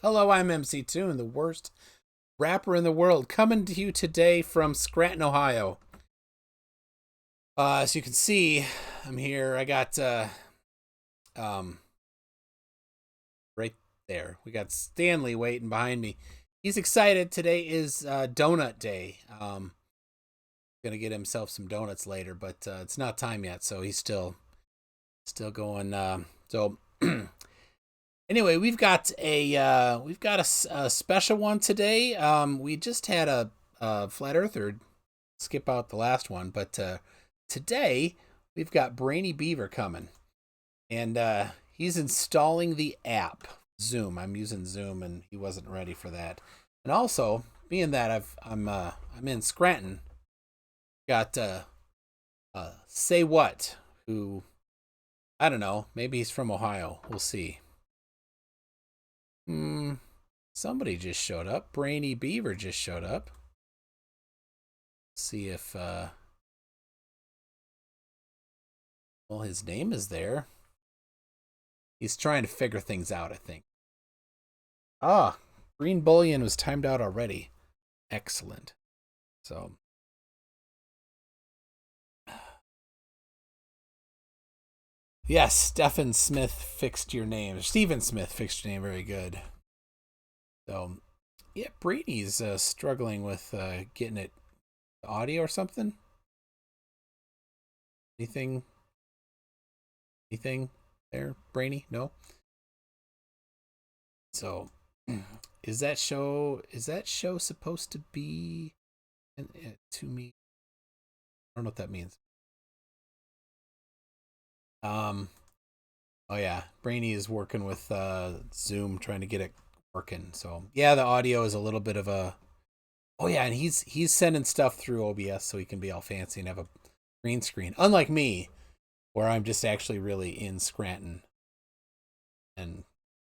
Hello, I'm MC2 and the worst rapper in the world, coming to you today from Scranton, Ohio. As you can see, I'm here. I got um right there. We got Stanley waiting behind me. He's excited. Today is donut day. Gonna get himself some donuts later, but it's not time yet, so he's still going. So anyway, we've got a special one today. We just had a flat earther skip out the last one, but today we've got Brainy Beaver coming, and he's installing the app Zoom. I'm using Zoom, and he wasn't ready for that. And also, being that I'm in Scranton, got Say What, who I don't know, maybe he's from Ohio. We'll see. Somebody just showed up. Brainy Beaver just showed up. See if well, his name is there. He's trying to figure things out, I think. Green Bullion was timed out already. Excellent. So yes, Stephen Smith fixed your name. Stephen Smith fixed your name. Very good. So, yeah, Brainy's struggling with getting it audio or something. Anything there, Brainy? No. So, is that show supposed to be to me? I don't know what that means. Oh yeah, Brainy is working with Zoom trying to get it working. So yeah, the audio is a little bit of a oh yeah, and he's sending stuff through OBS so he can be all fancy and have a green screen. Unlike me, where I'm just actually really in Scranton and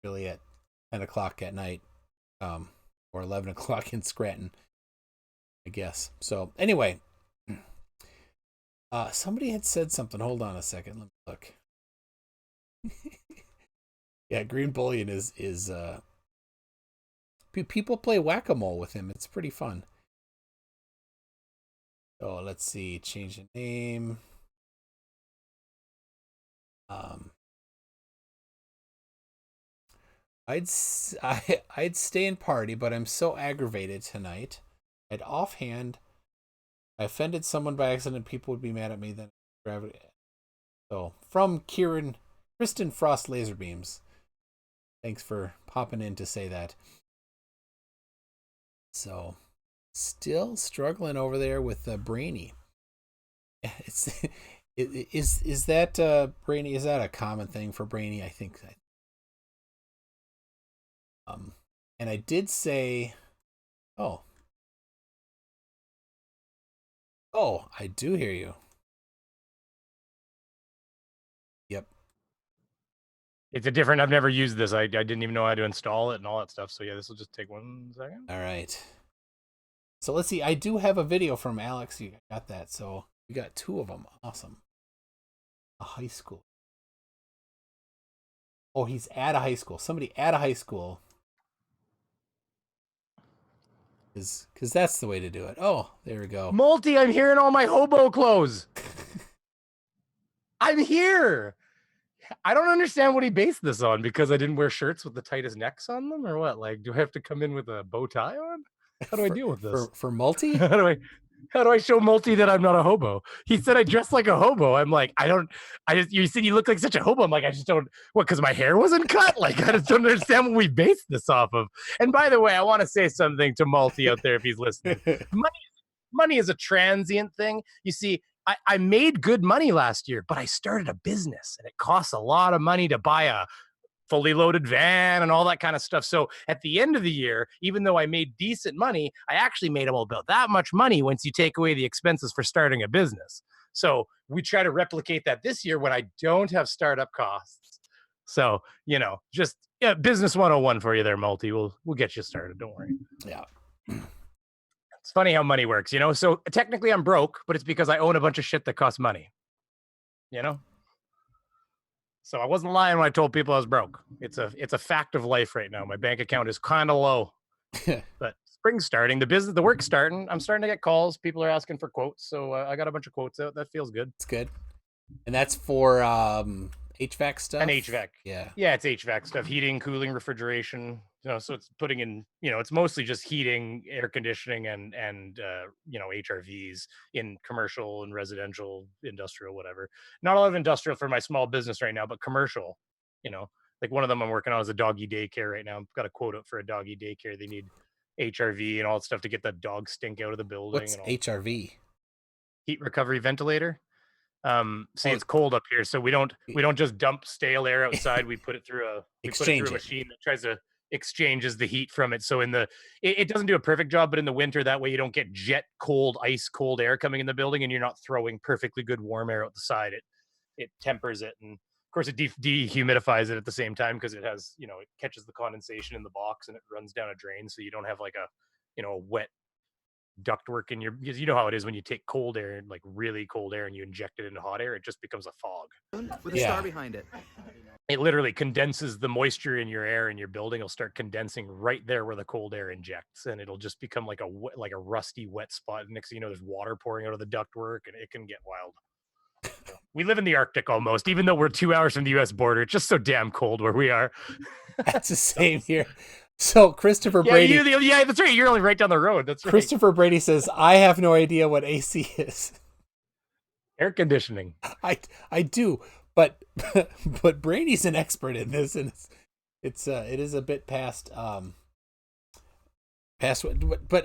really at 10 o'clock at night, or 11 o'clock in Scranton, I guess. So anyway, somebody had said something. Hold on a second. Let me look. Yeah, Green Bullion is people play whack-a-mole with him. It's pretty fun. So let's see. Change the name. I'd stay and party, but I'm so aggravated tonight. I offended someone by accident. People would be mad at me. Then gravity. So from Kristen Frost Laser Beams. Thanks for popping in to say that. So, still struggling over there with Brainy. Is that Brainy? Is that a common thing for Brainy? I think that. And I did say, oh, I do hear you. Yep. It's a different. I've never used this. I didn't even know how to install it and all that stuff. So yeah, this will just take 1 second. All right. So let's see. I do have a video from Alex. You got that. So we got 2 of them. Awesome. A high school. Oh, he's at a high school. Somebody at a high school. Because that's the way to do it. Oh, there we go. Multi, I'm here in all my hobo clothes. I'm here. I don't understand what he based this on, because I didn't wear shirts with the tightest necks on them, or what? Like, do I have to come in with a bow tie on? How do I deal with this? For Multi? How do I show Multi that I'm not a hobo? He said I dress like a hobo. I'm like, you said you look like such a hobo. I'm like, I just don't, what, because my hair wasn't cut? Like, I just don't understand what we based this off of. And by the way, I want to say something to Multi out there if he's listening. Money is a transient thing. You see, I made good money last year, but I started a business, and it costs a lot of money to buy a fully loaded van and all that kind of stuff. So at the end of the year, even though I made decent money, I actually made about that much money once you take away the expenses for starting a business. So we try to replicate that this year when I don't have startup costs. So, just business 101 for you there, Multi. We'll get you started. Don't worry. Yeah. It's funny how money works, So technically I'm broke, but it's because I own a bunch of shit that costs money, So I wasn't lying when I told people I was broke. It's a fact of life right now. My bank account is kind of low, but spring's starting. The work's starting. I'm starting to get calls. People are asking for quotes, so I got a bunch of quotes out. That feels good. It's good. And that's for HVAC stuff? And HVAC. Yeah. Yeah, it's HVAC stuff, heating, cooling, refrigeration. So it's putting in, it's mostly just heating, air conditioning, and HRVs in commercial and residential, industrial, whatever. Not a lot of industrial for my small business right now, but commercial, like one of them I'm working on is a doggy daycare right now. I've got a quote up for a doggy daycare. They need HRV and all that stuff to get the dog stink out of the building. What's and all. HRV? Heat recovery ventilator. It's cold up here, so we don't just dump stale air outside. We put it through a machine that tries to exchanges the heat from it. So it doesn't do a perfect job, but in the winter, that way you don't get jet cold, ice cold air coming in the building, and you're not throwing perfectly good warm air out the side. It tempers it, and of course it dehumidifies it at the same time because it has it catches the condensation in the box and it runs down a drain, so you don't have like a wet ductwork in your, because you know how it is when you take cold air, like really cold air, and you inject it into hot air, it just becomes a fog with a star behind it. It literally condenses the moisture in your air in your building. It'll start condensing right there where the cold air injects, and it'll just become like a rusty wet spot. Next thing you know, there's water pouring out of the ductwork, and it can get wild. We live in the Arctic almost, even though we're 2 hours from the U.S. border. It's just so damn cold where we are. That's the same here. So Christopher Brady. Yeah, that's right. You're only right down the road. That's right. Christopher Brady says, I have no idea what AC is. Air conditioning. I do, but Brady's an expert in this, and it is a bit past but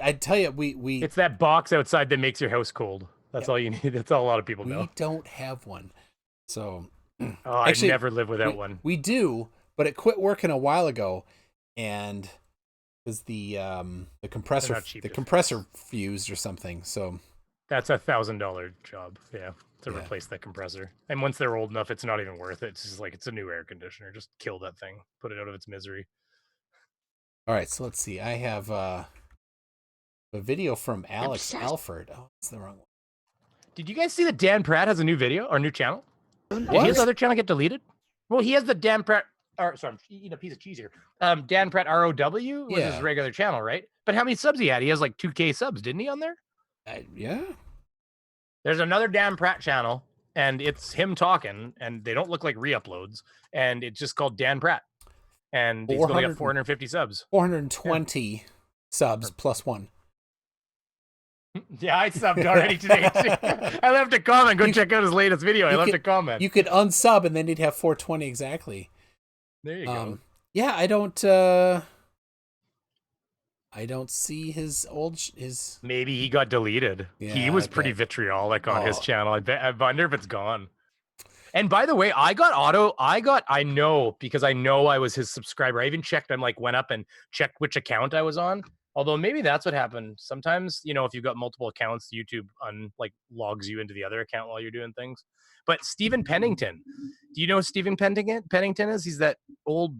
I tell you, we it's that box outside that makes your house cold. That's all you need. That's all a lot of people know. We don't have one. So actually, I never live without one. We do, but it quit working a while ago. And is the compressor fused or something. So that's $1,000 job. Yeah. To replace that compressor. And once they're old enough, it's not even worth it. It's just like, it's a new air conditioner. Just kill that thing. Put it out of its misery. All right. So let's see. I have a video from Alex Alford. Oh, that's the wrong one. Did you guys see that Dan Pratt has a new video or new channel? What? Did his other channel get deleted? Well, he has the Dan Pratt. Sorry, I'm eating a piece of cheese here. Dan Pratt ROW was his regular channel, right? But how many subs he had? He has like 2K subs, didn't he, on there? Yeah. There's another Dan Pratt channel, and it's him talking, and they don't look like re-uploads, and it's just called Dan Pratt. And he's only got 450 subs. 420 subs plus one. Yeah, I subbed already today. I left a comment. Go check out his latest video. I left a comment. You could unsub, and then you'd have 420 exactly. There you go. Yeah, I don't see his old his. Maybe he got deleted. Yeah, he was pretty vitriolic on his channel. I wonder if it's gone. And by the way, I know because I know I was his subscriber. I even checked. Went up and checked which account I was on. Although maybe that's what happened. Sometimes, if you've got multiple accounts, YouTube logs you into the other account while you're doing things. But Stephen Pennington, do you know who Stephen Pennington is? He's that old,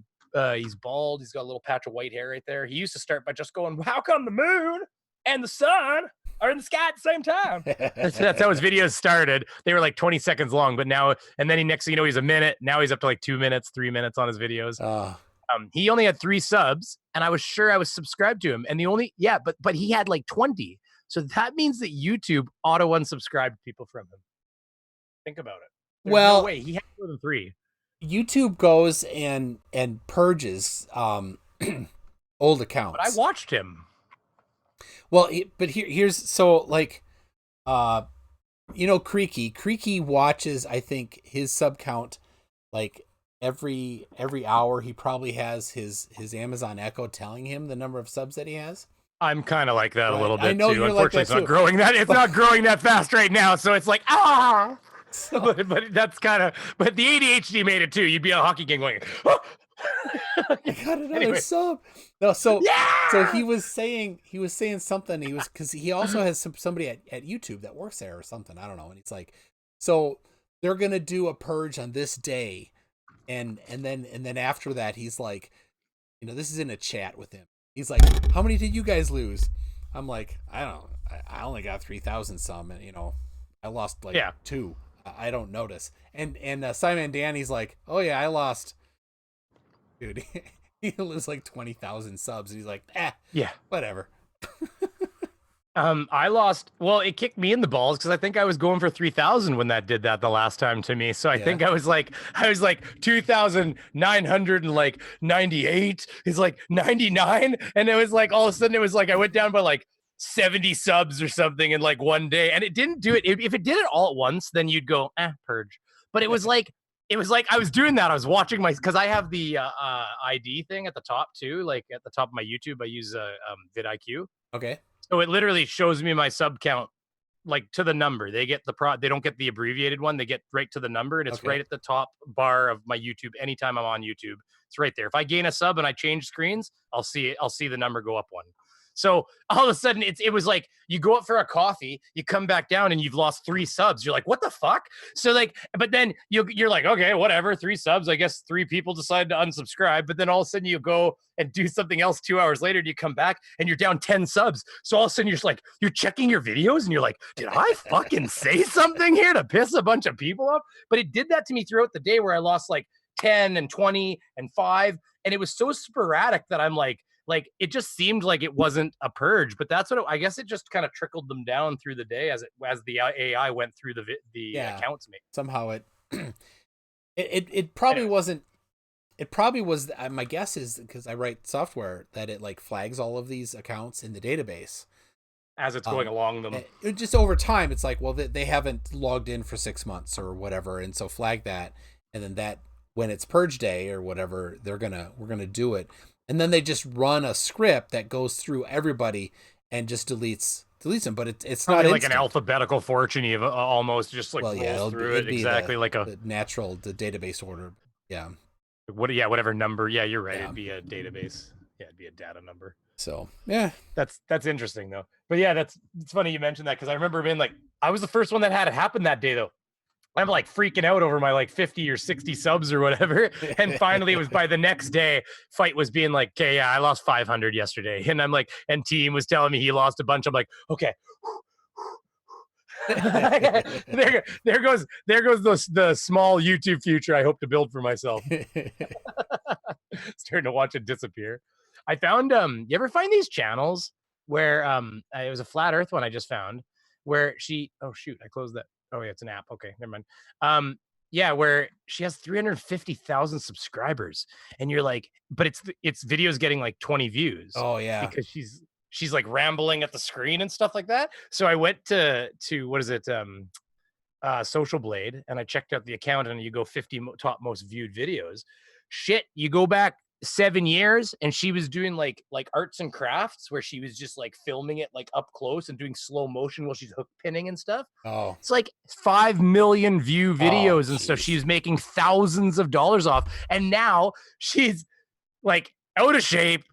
he's bald. He's got a little patch of white hair right there. He used to start by just going, how come the moon and the sun are in the sky at the same time? That's how his videos started. They were like 20 seconds long, but now, and then next thing you know, he's a minute. Now he's up to like 2 minutes, 3 minutes on his videos. He only had 3 subs, and I was sure I was subscribed to him. And but he had like 20. So that means that YouTube auto unsubscribed people from him. Think about it. There's no way he had more than 3. YouTube goes and purges old accounts. But I watched him. Well, but here's so Creaky watches, I think, his sub count like every hour. He probably has his Amazon Echo telling him the number of subs that he has. I'm kind of like that a little bit. I know too. you're Unfortunately, like that it's not growing that. It's not growing that fast right now. So it's like So, but that's kind of. But the ADHD made it too. You'd be at a hockey game going. I got another sub. No, so he was saying something. Because he also has somebody at YouTube that works there or something. I don't know. And it's like, so they're gonna do a purge on this day, and then after that, he's like, this is in a chat with him. He's like, how many did you guys lose? I'm like, I don't know. I only got 3,000 some, and I lost 2. I don't notice. And Simon Danny's like, oh yeah, I lost Dude, he lives like 20,000 subs. And he's like, Yeah. whatever. It kicked me in the balls because I think I was going for 3,000 when that did that the last time to me. So I think I was like 2,998. He's like 99. And it was like, all of a sudden it was like, I went down by like 70 subs or something in like one day. And it didn't do it. If it did it all at once, then you'd go, purge. But it was like I was doing that. I was watching because I have the ID thing at the top too. Like at the top of my YouTube, I use vidIQ. Okay. So it literally shows me my sub count, like to the number. They get they don't get the abbreviated one. They get right to the number, and it's right at the top bar of my YouTube. Anytime I'm on YouTube, it's right there. If I gain a sub and I change screens, I'll see it. I'll see the number go up one. So all of a sudden, it was like you go up for a coffee, you come back down, and you've lost 3 subs. You're like, what the fuck? So like, but then you're like, okay, whatever, 3 subs. I guess 3 people decide to unsubscribe. But then all of a sudden, you go and do something else 2 hours later, and you come back and you're down 10 subs. So all of a sudden, you're just like, you're checking your videos, and you're like, did I fucking say something here to piss a bunch of people off? But it did that to me throughout the day, where I lost like 10 and 20 and 5, and it was so sporadic that I'm like it just seemed like it wasn't a purge, but that's what I guess it just kind of trickled them down through the day as the AI went through the accounts. Maybe somehow it probably wasn't. It probably was. My guess is because I write software that it like flags all of these accounts in the database as it's going along them. It just over time, it's like, well, they haven't logged in for 6 months or whatever, and so flag that, and then that when it's purge day or whatever, we're gonna do it. And then they just run a script that goes through everybody and just deletes them. But it's not like an alphabetical fortune of almost just like rolls through it exactly like the database order. Yeah. Whatever number. Yeah, you're right. Yeah. It'd be a database. Yeah, it'd be a data number. So yeah, that's interesting though. But yeah, it's funny you mentioned that because I remember being like, I was the first one that had it happen that day though. I'm like freaking out over my like 50 or 60 subs or whatever. And finally it was by the next day, Fight was being like, okay, yeah, I lost 500 yesterday. And I'm like, and Team was telling me he lost a bunch. I'm like, okay. there goes the small YouTube future I hope to build for myself. Starting to watch it disappear. I found, you ever find these channels where, it was a flat earth one I just found where oh shoot, I closed that. Oh yeah, it's an app. Okay, never mind. Yeah, where she has 350,000 subscribers, and you're like, but it's videos getting like 20 views. Oh yeah, because she's like rambling at the screen and stuff like that. So I went to what is it, Social Blade, and I checked out the account, and you go 50 top most viewed videos. Shit, you go back 7 years, and she was doing like arts and crafts where she was just like filming it like up close and doing slow motion while she's hook pinning and stuff. Oh, it's like 5 million view videos and stuff. She's making thousands of dollars off, and now she's like out of shape.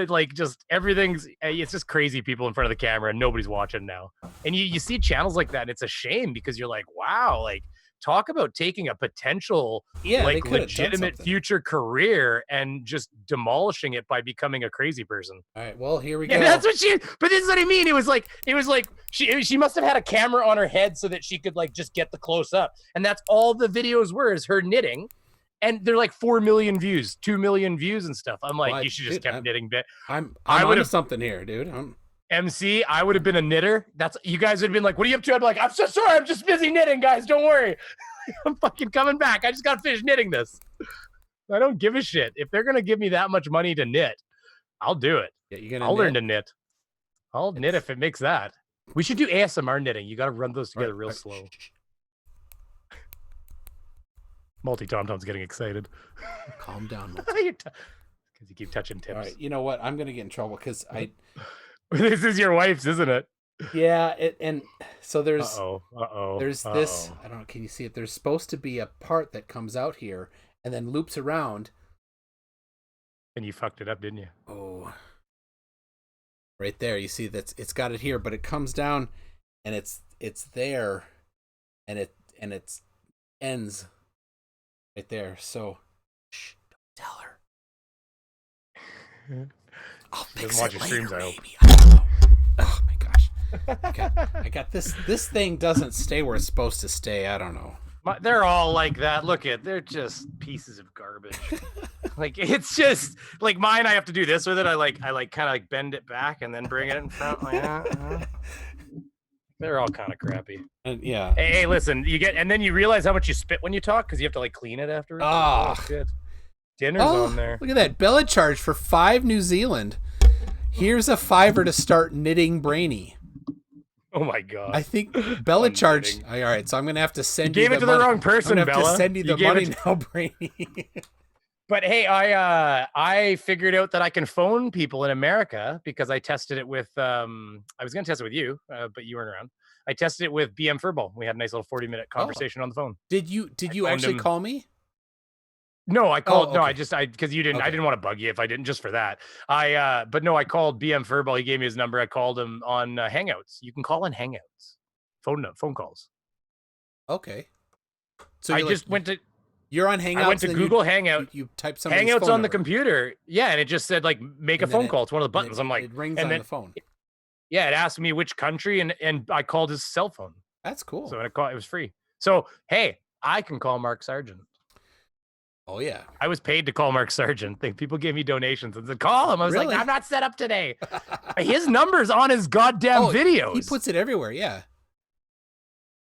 Like just everything's, it's just crazy people in front of the camera and nobody's watching now. And you see channels like that, and it's a shame because you're like, wow, like talk about taking a potential like legitimate future career and just demolishing it by becoming a crazy person. All right, well, here we go. Yeah, that's what but this is what I mean. It was like she must have had a camera on her head so that she could like just get the close up, and that's all the videos were, is her knitting. And they're like 4 million views, 2 million views and stuff. I'm like, you should just kept knitting bit. I would have something here, dude. MC, I would have been a knitter. You guys would have been like, what are you up to? I'd be like, I'm so sorry. I'm just busy knitting, guys. Don't worry. I'm fucking coming back. I just got to finish knitting this. I don't give a shit. If they're going to give me that much money to knit, I'll do it. Yeah, I'll learn to knit. I'll knit if it makes that. We should do ASMR knitting. You got to run those together real slow. Multi-Tom-Tom's getting excited. Calm down, because you keep touching tips. All right, you know what? I'm gonna get in trouble because This is your wife's, isn't it? Yeah, and so there's this. I don't know. Can you see it? There's supposed to be a part that comes out here and then loops around. And you fucked it up, didn't you? Oh, right there. You see it's got it here, but it comes down, and it's there, and it ends. Right there. So, shh, don't tell her. I'll fix it later, streams, maybe. I don't know. Oh my gosh. I got this. This thing doesn't stay where it's supposed to stay. I don't know. They're all like that. Look at, they're just pieces of garbage. Like, it's just like mine. I have to do this with it. I kind of like bend it back and then bring it in front. Like, they're all kind of crappy. And yeah. Hey, listen, and then you realize how much you spit when you talk because you have to like clean it afterwards. Oh, shit. Dinner's on there. Look at that. Bella charge for 5 New Zealand. Here's a $5 to start knitting Brainy. Oh my god! I think Bella charged. All right, so I'm gonna have to send you. Gave it to the wrong person, I'm gonna have Bella. to send you the money now, Brainy. But hey, I figured out that I can phone people in America because I tested it with. I was gonna test it with you, but you weren't around. I tested it with BM Furball. We had a nice little 40-minute conversation on the phone. Did you actually call me? No, I called. Okay. No, because you didn't. Okay. I didn't want to bug you if I didn't, just for that. But no, I called BM Furball. He gave me his number. I called him on Hangouts. You can call on Hangouts, phone calls. Okay. So I just went to. You're on Hangouts. I went to Google Hangout. You type somebody's Hangouts phone on number. the computer. Yeah, and it just said like make a phone call. It's one of the buttons. I'm like, it rings on the phone. Yeah, it asked me which country, and I called his cell phone. That's cool. So it was free. So hey, I can call Mark Sargent. Oh yeah, I was paid to call Mark Sargent. People gave me donations and said, "Call him." I was like, "I'm not set up today." His number's on his goddamn videos. He puts it everywhere. Yeah.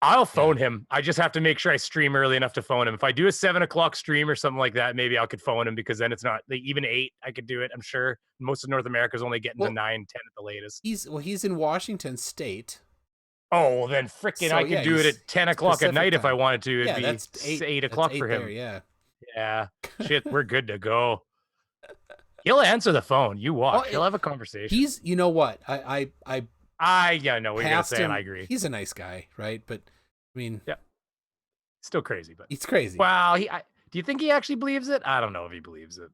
I'll phone him. I just have to make sure I stream early enough to phone him. If I do a 7:00 stream or something like that, maybe I could phone him because then it's not like even 8. I could do it. I'm sure most of North America is only getting to 9, 10 at the latest. He's in Washington State. Oh, well, then frickin' I could do it at 10:00 at night if I wanted to. It'd be that's 8 o'clock for him. There, yeah. Yeah. Shit, we're good to go. He'll answer the phone. You watch. He'll have a conversation. You know what? I know what you're gonna say, and I agree. He's a nice guy, right? But I mean, yeah, still crazy, but he's crazy. Well, do you think he actually believes it? I don't know if he believes it.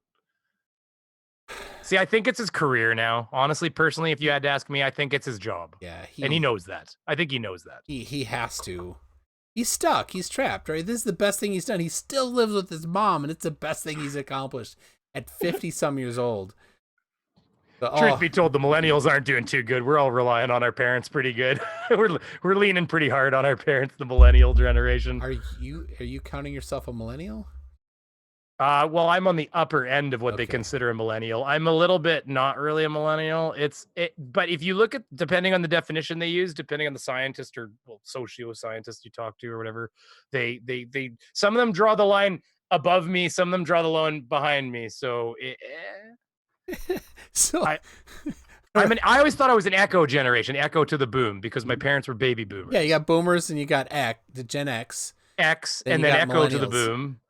See, I think it's his career now. Honestly, personally, if you had to ask me, I think it's his job. Yeah, and he knows that. I think he knows that. He has to. He's stuck. He's trapped, right? This is the best thing he's done. He still lives with his mom, and it's the best thing he's accomplished at 50-some years old. So, Truth be told, the millennials aren't doing too good. We're all relying on our parents pretty good. we're leaning pretty hard on our parents, the millennial generation. Are you counting yourself a millennial? Well, I'm on the upper end of what they consider a millennial. I'm a little bit not really a millennial. But if you look at, depending on the definition they use, depending on the scientist or socio-scientist you talk to or whatever, they some of them draw the line above me, some of them draw the line behind me. So, I always thought I was an echo generation, echo to the boom, because my parents were baby boomers. Yeah, you got boomers and you got the Gen X, and then echo to the boom.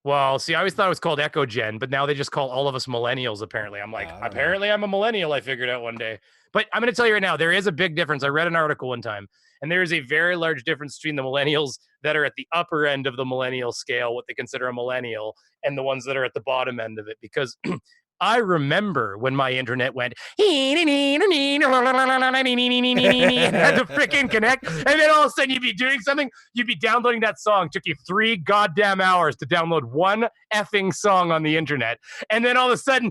Well, see, I always thought it was called Echo Gen, but now they just call all of us millennials, apparently. I'm like, apparently I'm a millennial, I figured out one day. But I'm going to tell you right now, there is a big difference. I read an article one time, and there is a very large difference between the millennials that are at the upper end of the millennial scale, what they consider a millennial, and the ones that are at the bottom end of it. Because I remember when my internet went, and had to freaking connect, and then all of a sudden you'd be doing something, you'd be downloading that song. It took you 3 goddamn hours to download one effing song on the internet, and then all of a sudden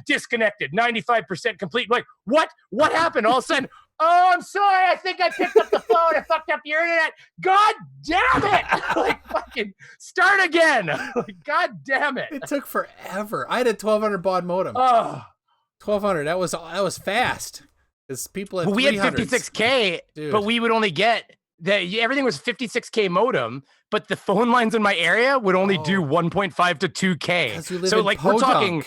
disconnected, 95% complete. Like, what happened? All of a sudden, oh, I'm sorry, I think I picked up the phone and fucked up your internet. God damn it! Like, fucking start again. Like, God damn it! It took forever. I had a 1200 baud modem. Oh, 1200. That was fast. Because people had. But we had 56K, Dude. but we would only get everything was 56K modem, but the phone lines in my area would only do 1.5 to 2K. So like we're talking.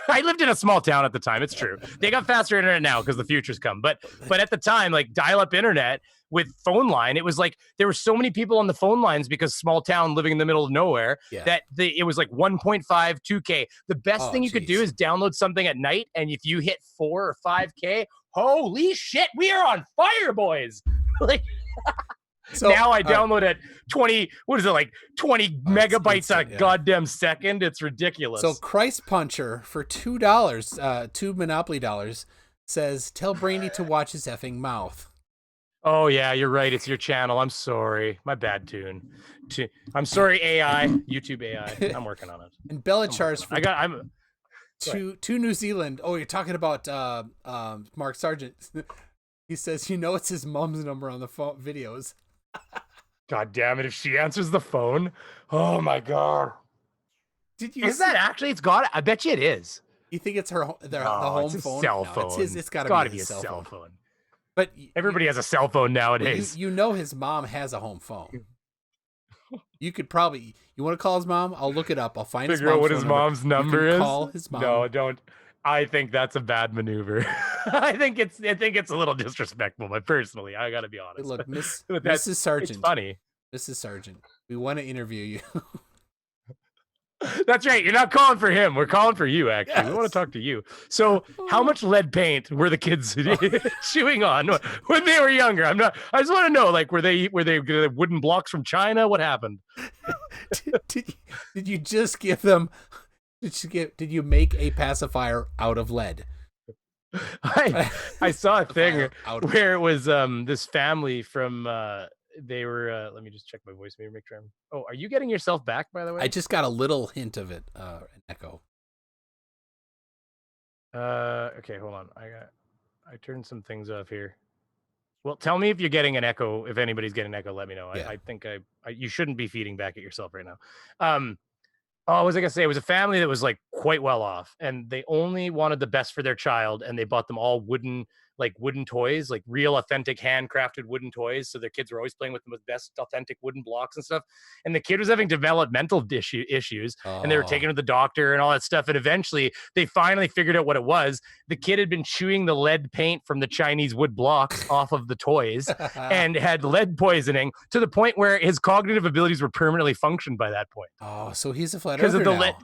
I lived in a small town at the time. It's true. They got faster internet now because the future's come. But at the time, like dial-up internet with phone line, it was like there were so many people on the phone lines because small town living in the middle of nowhere that it was like 1.5, 2K. The best thing you could do is download something at night, and if you hit 4 or 5K, holy shit, we are on fire, boys! Like. So now I download at 20, what is it, like 20 megabytes a goddamn second? It's ridiculous. So Christ Puncher for $2, 2 Monopoly dollars, says, tell Brainy to watch his effing mouth. Oh, yeah, you're right. It's your channel. I'm sorry. My bad tune. I'm sorry, AI. YouTube AI. I'm working on it. And Bella charged for two New Zealand. Oh, you're talking about Mark Sargent. He says, it's his mom's number on the phone videos. God damn it! If she answers the phone, oh my god! Did you? Is that actually? It's got. I bet you it is. You think it's the No, home it's a phone? cell No, phone. it's his. It's got Gotta to be his cell phone. But everybody has a cell phone nowadays. You know his mom has a home phone. You could probably. You want to call his mom? I'll look it up. I'll find Figure out what his mom's number is. Call his mom. No, don't. I think that's a bad maneuver. I think it's a little disrespectful, but personally, I gotta be honest. Look, Mrs. Sargent. It's funny. Mrs. Sargent, we want to interview you. That's right. You're not calling for him. We're calling for you, actually. Yes. We want to talk to you. So how much lead paint were the kids chewing on when they were younger? I just want to know, like, were they wooden blocks from China? What happened? did you just give them, did you make a pacifier out of lead? I saw a thing where it was this family from they were let me just check my voice, maybe make sure I'm. Oh, are you getting yourself back, by the way? I just got a little hint of it, an echo. Okay, hold on. I turned some things off here. Well, tell me if you're getting an echo. If anybody's getting an echo, let me know. Yeah. I think you shouldn't be feeding back at yourself right now. Oh, what was I gonna say? It was a family that was like quite well off, and they only wanted the best for their child, and they bought them all wooden toys, like real authentic handcrafted wooden toys. So their kids were always playing with them with best authentic wooden blocks and stuff. And the kid was having developmental issues, and they were taking him to the doctor and all that stuff. And eventually they finally figured out what it was. The kid had been chewing the lead paint from the Chinese wood blocks off of the toys and had lead poisoning to the point where his cognitive abilities were permanently functioned by that point. Oh, so he's a flat earther Because of the now.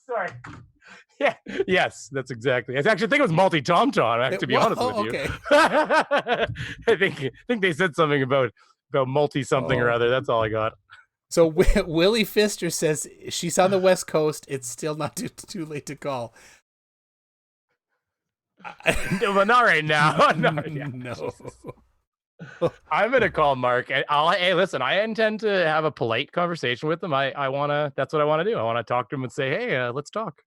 Sorry. Yeah. Yes, that's exactly. I actually think it was multi tom-tom. To be honest with you, okay. I think they said something about multi something or other. That's all I got. So Willie Pfister says she's on the West Coast. It's still not too late to call. No, but not right now. No. I'm gonna call Mark. And hey, listen. I intend to have a polite conversation with him. I wanna. That's what I want to do. I want to talk to him and say, hey, let's talk.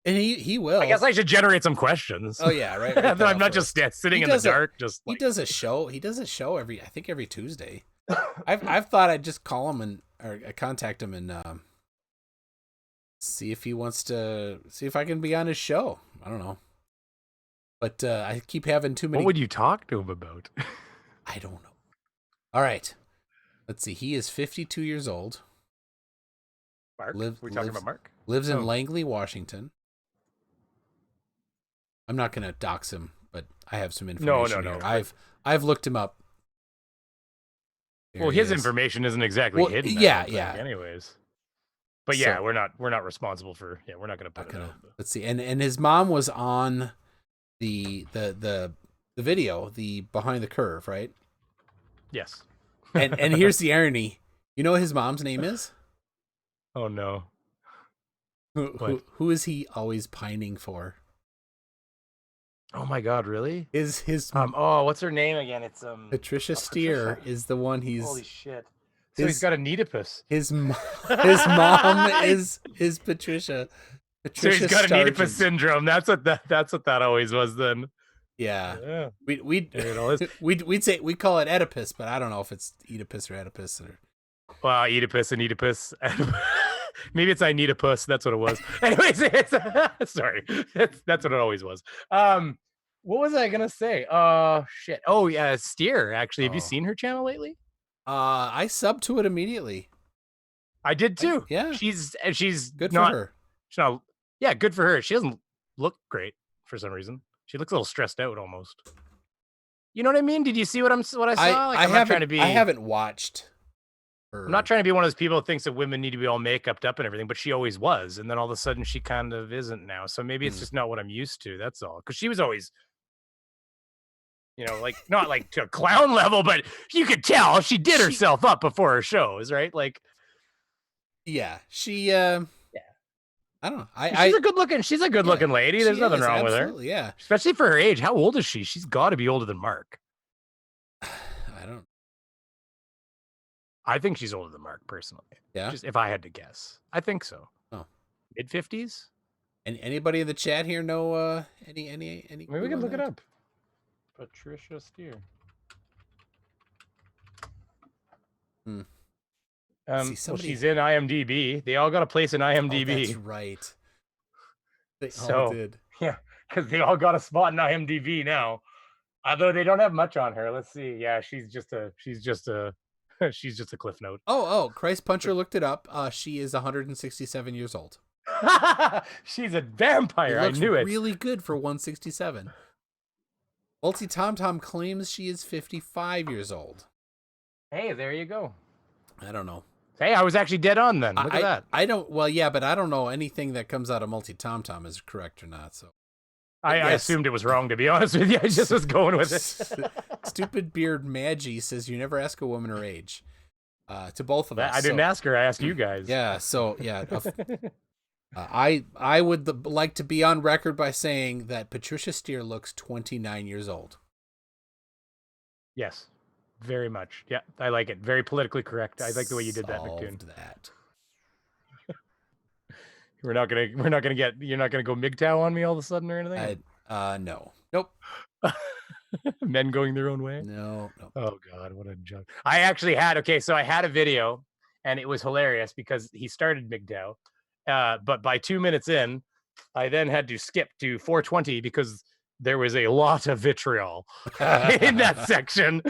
And he will. I guess I should generate some questions. Oh yeah, right. I'm not just sitting in the dark. He does a show. He does a show every Tuesday. I've thought I'd just call him or contact him and see if he wants to see if I can be on his show. I don't know, but I keep having too many. What would you talk to him about? I don't know. All right, let's see. He is 52 years old. Mark, we're talking about Mark. Lives in Langley, Washington. I'm not going to dox him, but I have some information. No. I've looked him up. Well, his information isn't exactly hidden. Yeah. Anyways, but yeah, we're not responsible for. Yeah, we're not going to put it out. Let's see, and his mom was on the video, the behind the curve, right? Yes. and here's the irony. You know what his mom's name is? Oh no. Who is he always pining for? Oh my God! Really? Is his what's her name again? It's Patricia Steer Patricia. is the one he's. Holy shit! So he's got a Oedipus. His mom is Patricia. So he's got an Oedipus syndrome. That's what that always was then. Yeah. We'd say we call it Oedipus, but I don't know if it's Oedipus or Oedipus or. Well, Oedipus and Oedipus. Maybe it's I need a puss. That's what it was. Anyways, sorry. That's what it always was. What was I gonna say? Shit. Oh yeah, Steer. Actually, have you seen her channel lately? I subbed to it immediately. I did too. Yeah. She's good for her. She's not. Yeah, good for her. She doesn't look great for some reason. She looks a little stressed out almost. You know what I mean? Did you see what I saw? I haven't watched. I'm not trying to be one of those people that thinks that women need to be all make-upped up and everything, but she always was. And then all of a sudden she kind of isn't now. So maybe it's just not what I'm used to. That's all. Because she was always, like not like to a clown level, but you could tell she did herself up before her shows, right? Like, yeah, she, I don't know. She's a good looking lady. There's nothing wrong with her. Yeah. Especially for her age. How old is she? She's got to be older than Mark. I don't. I think she's older than Mark, personally. Yeah. Just if I had to guess. I think so. Oh. Mid-50s? And anybody in the chat here know any Maybe we can look it up. Patricia Steer. Hmm. Well, she's in IMDb. They all got a place in IMDb. Oh, that's right. They all So did. yeah, because they all got a spot in IMDb now. Although they don't have much on her. Let's see. Yeah, she's just a cliff note. Oh, Christ Puncher looked it up. She is 167 years old. She's a vampire. I knew it. Really good for 167. Multi Tom Tom claims she is 55 years old. Hey, there you go. I don't know. Hey, I was actually dead on then. Look at that. I don't. Well, yeah, but I don't know anything that comes out of Multi Tom Tom is correct or not. So I assumed it was wrong, to be honest with you. I just was going with it. Stupid Beard Maggie says you never ask a woman her age. To both of us. I didn't ask her. I asked you guys. Yeah. So yeah. I would like to be on record by saying that Patricia Steer looks 29 years old. Yes, very much. Yeah, I like it. Very politically correct. I like the way you did that, McToon. That. You're not gonna go MGTOW on me all of a sudden or anything. No, nope. Men going their own way. No. Oh God, what a joke! I actually had I had a video, and it was hilarious because he started MGTOW. But by 2 minutes in, I then had to skip to 420 because there was a lot of vitriol in that section.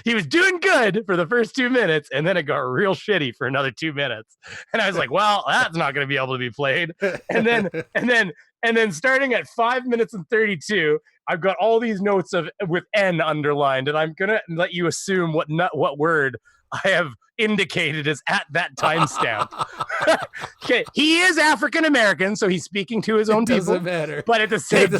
He was doing good for the first 2 minutes, and then it got real shitty for another 2 minutes. And I was like, "Well, that's not going to be able to be played." And then starting at 5 minutes and 32, I've got all these notes with N underlined, and I'm gonna let you assume what word I have indicated as at that timestamp. Okay, he is African American, so he's speaking to his own people. Doesn't matter. But at the same, it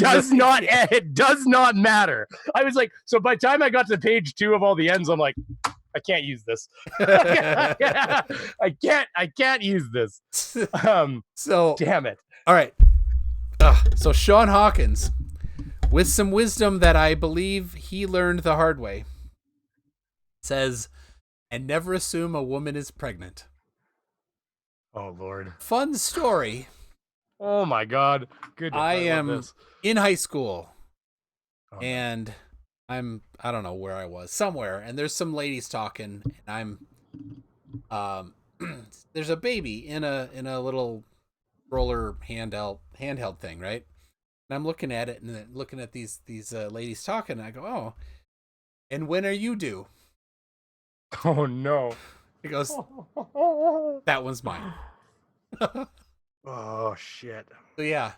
does not matter. I was like, so by the time I got to page 2 of all the ends, I'm like, I can't use this. I can't use this. So damn it. All right. So Sean Hawkins, with some wisdom that I believe he learned the hard way, says, and never assume a woman is pregnant. Oh, Lord. Fun story. Oh, my God. Goodness, I am in high school, and I don't know where I was, somewhere, and there's some ladies talking, and I'm, there's a baby in a little roller handheld thing, right? And I'm looking at it and then looking at these ladies talking, and I go, oh, and when are you due? Oh, no. He goes, that one's mine. Oh, shit. So yeah.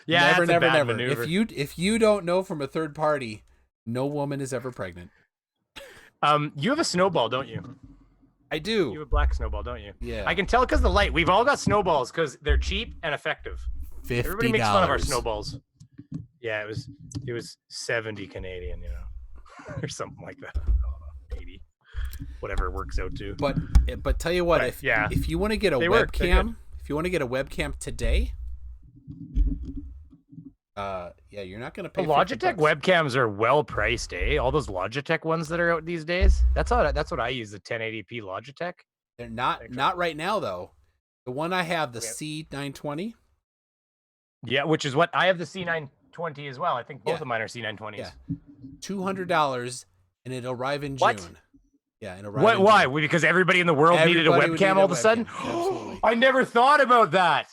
Never. Maneuver. If you don't know from a third party, no woman is ever pregnant. You have a snowball, don't you? I do. You have a black snowball, don't you? Yeah. I can tell because the light. We've all got snowballs because they're cheap and effective. $50. Everybody makes fun of our snowballs. Yeah, it was 70 Canadian, or something like that. 80, whatever it works out to. But tell you what, if you want to get a webcam, today, you're not going to pay. The Logitech webcams are well priced, eh? All those Logitech ones that are out these days. That's what I use, the 1080p Logitech. They're not right now though. The one I have, the C920. Yeah, which is what I have, the C920 as well. I think both of mine are C920s. Yeah. $200, and it'll arrive in June. Yeah, it'll arrive. Why? Because everybody in the world needed a webcam all of a sudden. I never thought about that.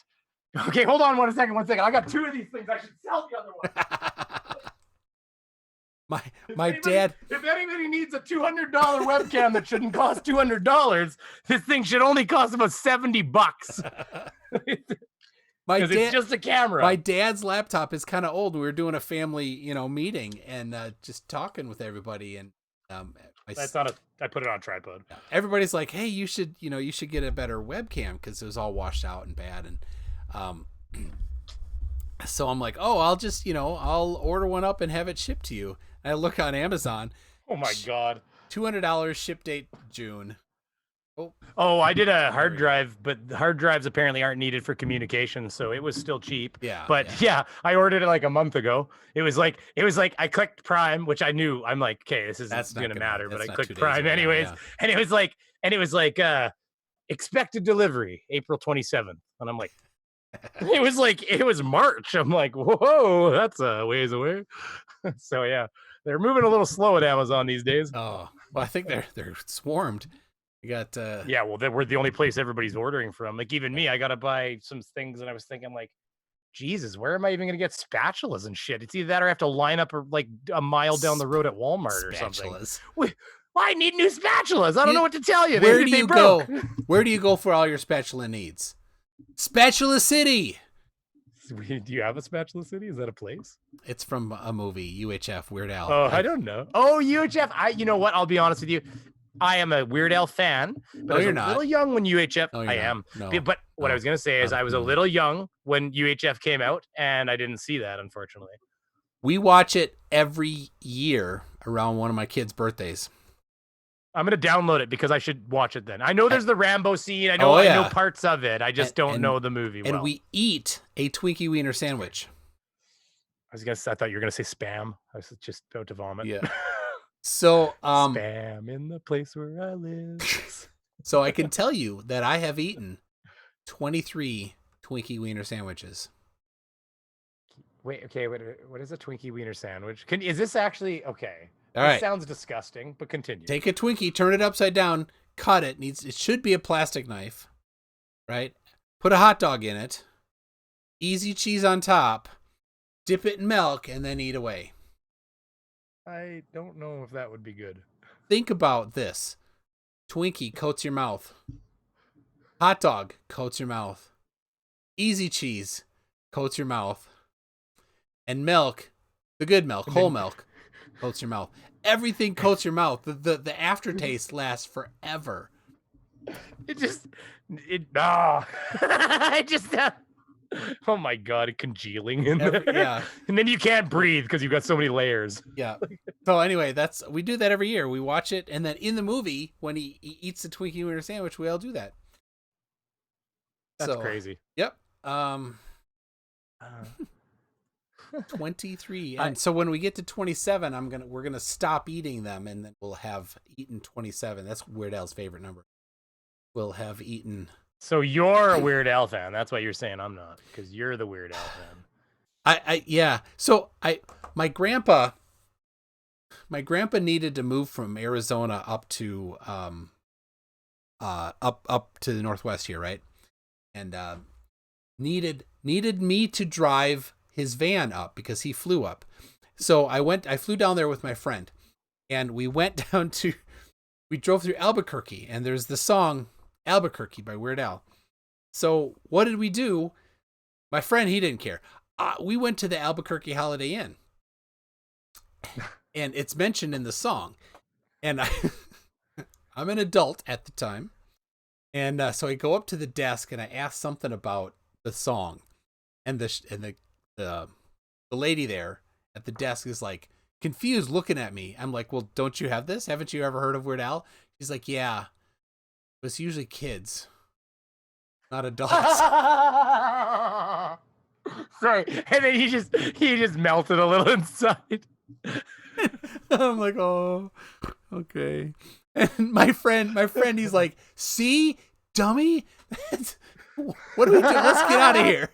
Okay, hold on one second. I got 2 of these things. I should sell the other one. If anybody needs a $200 webcam that shouldn't cost $200, this thing should only cost about $70. It's just a camera. My dad's laptop is kind of old. We were doing a family, meeting and just talking with everybody, and I put it on a tripod. Everybody's like, "Hey, you should get a better webcam because it was all washed out and bad." And so I'm like, "Oh, I'll just I'll order one up and have it shipped to you." And I look on Amazon. Oh my God! $200, ship date June. Oh, I did a hard drive, but hard drives apparently aren't needed for communication, so it was still cheap. Yeah. But yeah, I ordered it like a month ago. It was like I clicked Prime, which I knew. I'm like, okay, this isn't gonna matter, but I clicked Prime anyways. Yeah. And it was like expected delivery April 27th. And I'm like, it was March. I'm like, whoa, that's a ways away. So yeah, they're moving a little slow at Amazon these days. Oh, Well, I think they're swarmed. You got Yeah, well, we're the only place everybody's ordering from. Like even me, I gotta buy some things, and I was thinking like, Jesus, where am I even gonna get spatulas and shit? It's either that or I have to line up like a mile down the road at Walmart or something. spatulas. Why I need new spatulas? I don't know what to tell you. Where do They you broke. go? Where do you go for all your spatula needs? Spatula City. Do you have a spatula city? Is that a place? It's from a movie, UHF, Weird Al. Oh, I don't know. Oh, UHF. You know what? I'll be honest with you. I am a Weird Al fan, but I was you're a not. little young when UHF. No, you're I not. am. No. But what I was gonna say is I was a little young when UHF came out, and I didn't see that, unfortunately. We watch it every year around one of my kids' birthdays. I'm gonna download it because I should watch it then. I know there's the Rambo scene. I know Oh, yeah. I know parts of it. I just don't know the movie well. And we eat a Twinkie Wiener sandwich. I thought you were gonna say spam. I was just about to vomit. Yeah. So spam in the place where I live. So I can tell you that I have eaten 23 Twinkie Wiener sandwiches. Wait, okay, what is a Twinkie Wiener sandwich? Is this actually okay? All this right. sounds disgusting, but continue. Take a Twinkie, turn it upside down, cut it. It should be a plastic knife, right? Put a hot dog in it, easy cheese on top, dip it in milk, and then eat away. I don't know if that would be good. Think about this. Twinkie coats your mouth. Hot dog coats your mouth. Easy cheese coats your mouth. And milk, the good milk, whole milk, coats your mouth. Everything coats your mouth. The aftertaste lasts forever. It just oh my god, congealing in there. Yeah. And then you can't breathe because you've got so many layers. Yeah. So anyway, we do that every year. We watch it, and then in the movie, when he eats the Twinkie Wiener sandwich, we all do that. That's crazy. Yep. 23. And so when we get to 27, we're gonna stop eating them, and then we'll have eaten 27. That's Weird Al's favorite number. We'll have eaten. So you're a Weird Al fan. That's why you're saying I'm not, because you're the Weird Al fan. Yeah. So my grandpa needed to move from Arizona up to up to the Northwest here, right? And needed me to drive his van up because he flew up. So I flew down there with my friend, and we went we drove through Albuquerque, and there's the song Albuquerque by Weird Al. So what did we do? My friend, he didn't care. We went to the Albuquerque Holiday Inn, and it's mentioned in the song. And I'm an adult at the time, and so I go up to the desk and I ask something about the song, and the lady there at the desk is like confused, looking at me. I'm like, well, don't you have this? Haven't you ever heard of Weird Al? She's like, yeah, but it's usually kids, not adults. Sorry, and then he just melted a little inside. I'm like, oh, okay. And my friend, he's like, see, dummy, what do we do? Let's get out of here.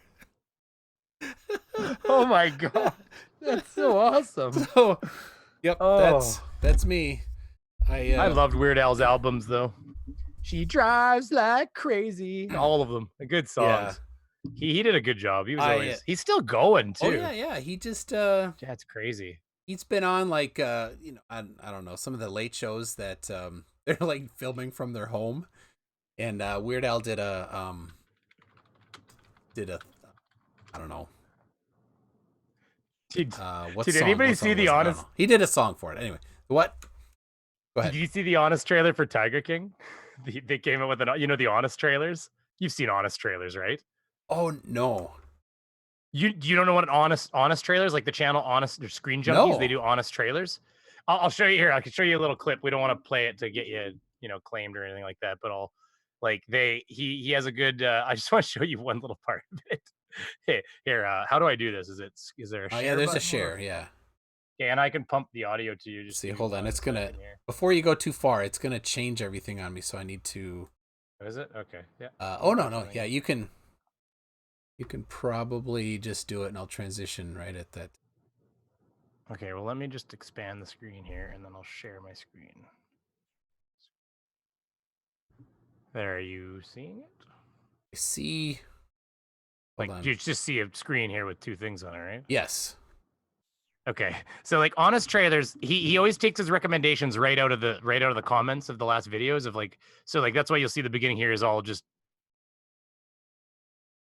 Oh my god, that's so awesome. So, yep, Oh. that's me. I loved Weird Al's albums though. She drives like crazy. All of them, good songs. Yeah. He did a good job. He was always he's still going too. Oh yeah. He just that's crazy. He's been on like I don't know, some of the late shows that they're like filming from their home, and Weird Al did a I don't know. Did what anybody see The Honest? He did a song for it. Anyway, what? Go ahead. Did you see the Honest trailer for Tiger King? They came out with the Honest trailers. You've seen Honest trailers, right? Oh no. You don't know what an honest trailers, like the channel Honest, they're Screen Junkies. No. They do Honest trailers. I'll show you here. I can show you a little clip. We don't want to play it to get you claimed or anything like that, but he has a good. I just want to show you one little part of it. Here, how do I do this? Is there a share? Yeah, there's button? a share. Yeah. Yeah, and I can pump the audio to you. Just see, hold on. It's gonna before you go too far. It's gonna change everything on me, so I need to. What is it? Okay. Yeah. Oh no. Yeah, you can. You can probably just do it, and I'll transition right at that. Okay. Well, let me just expand the screen here, and then I'll share my screen. There, are you seeing it? I see. Hold Like, on. you just see a screen here with 2 things on it, right? Yes. Okay, so like Honest Trailers, he always takes his recommendations right out of the comments of the last videos of like, so like that's why you'll see the beginning here is all just.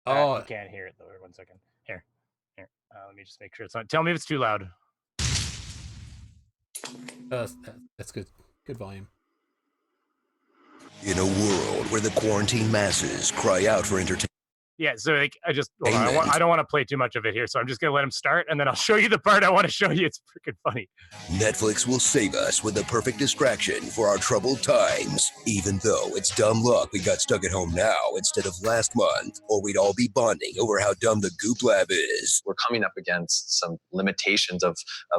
Oh, You can't hear it though. 1 second. Here. Let me just make sure it's on. Tell me if it's too loud. that's good. Good volume. In a world where the quarantine masses cry out for entertainment. Yeah, so like I don't want to play too much of it here, so I'm just gonna let him start, and then I'll show you the part I want to show you. It's freaking funny. Netflix will save us with the perfect distraction for our troubled times. Even though it's dumb luck we got stuck at home now instead of last month, or we'd all be bonding over how dumb the Goop Lab is. We're coming up against some limitations of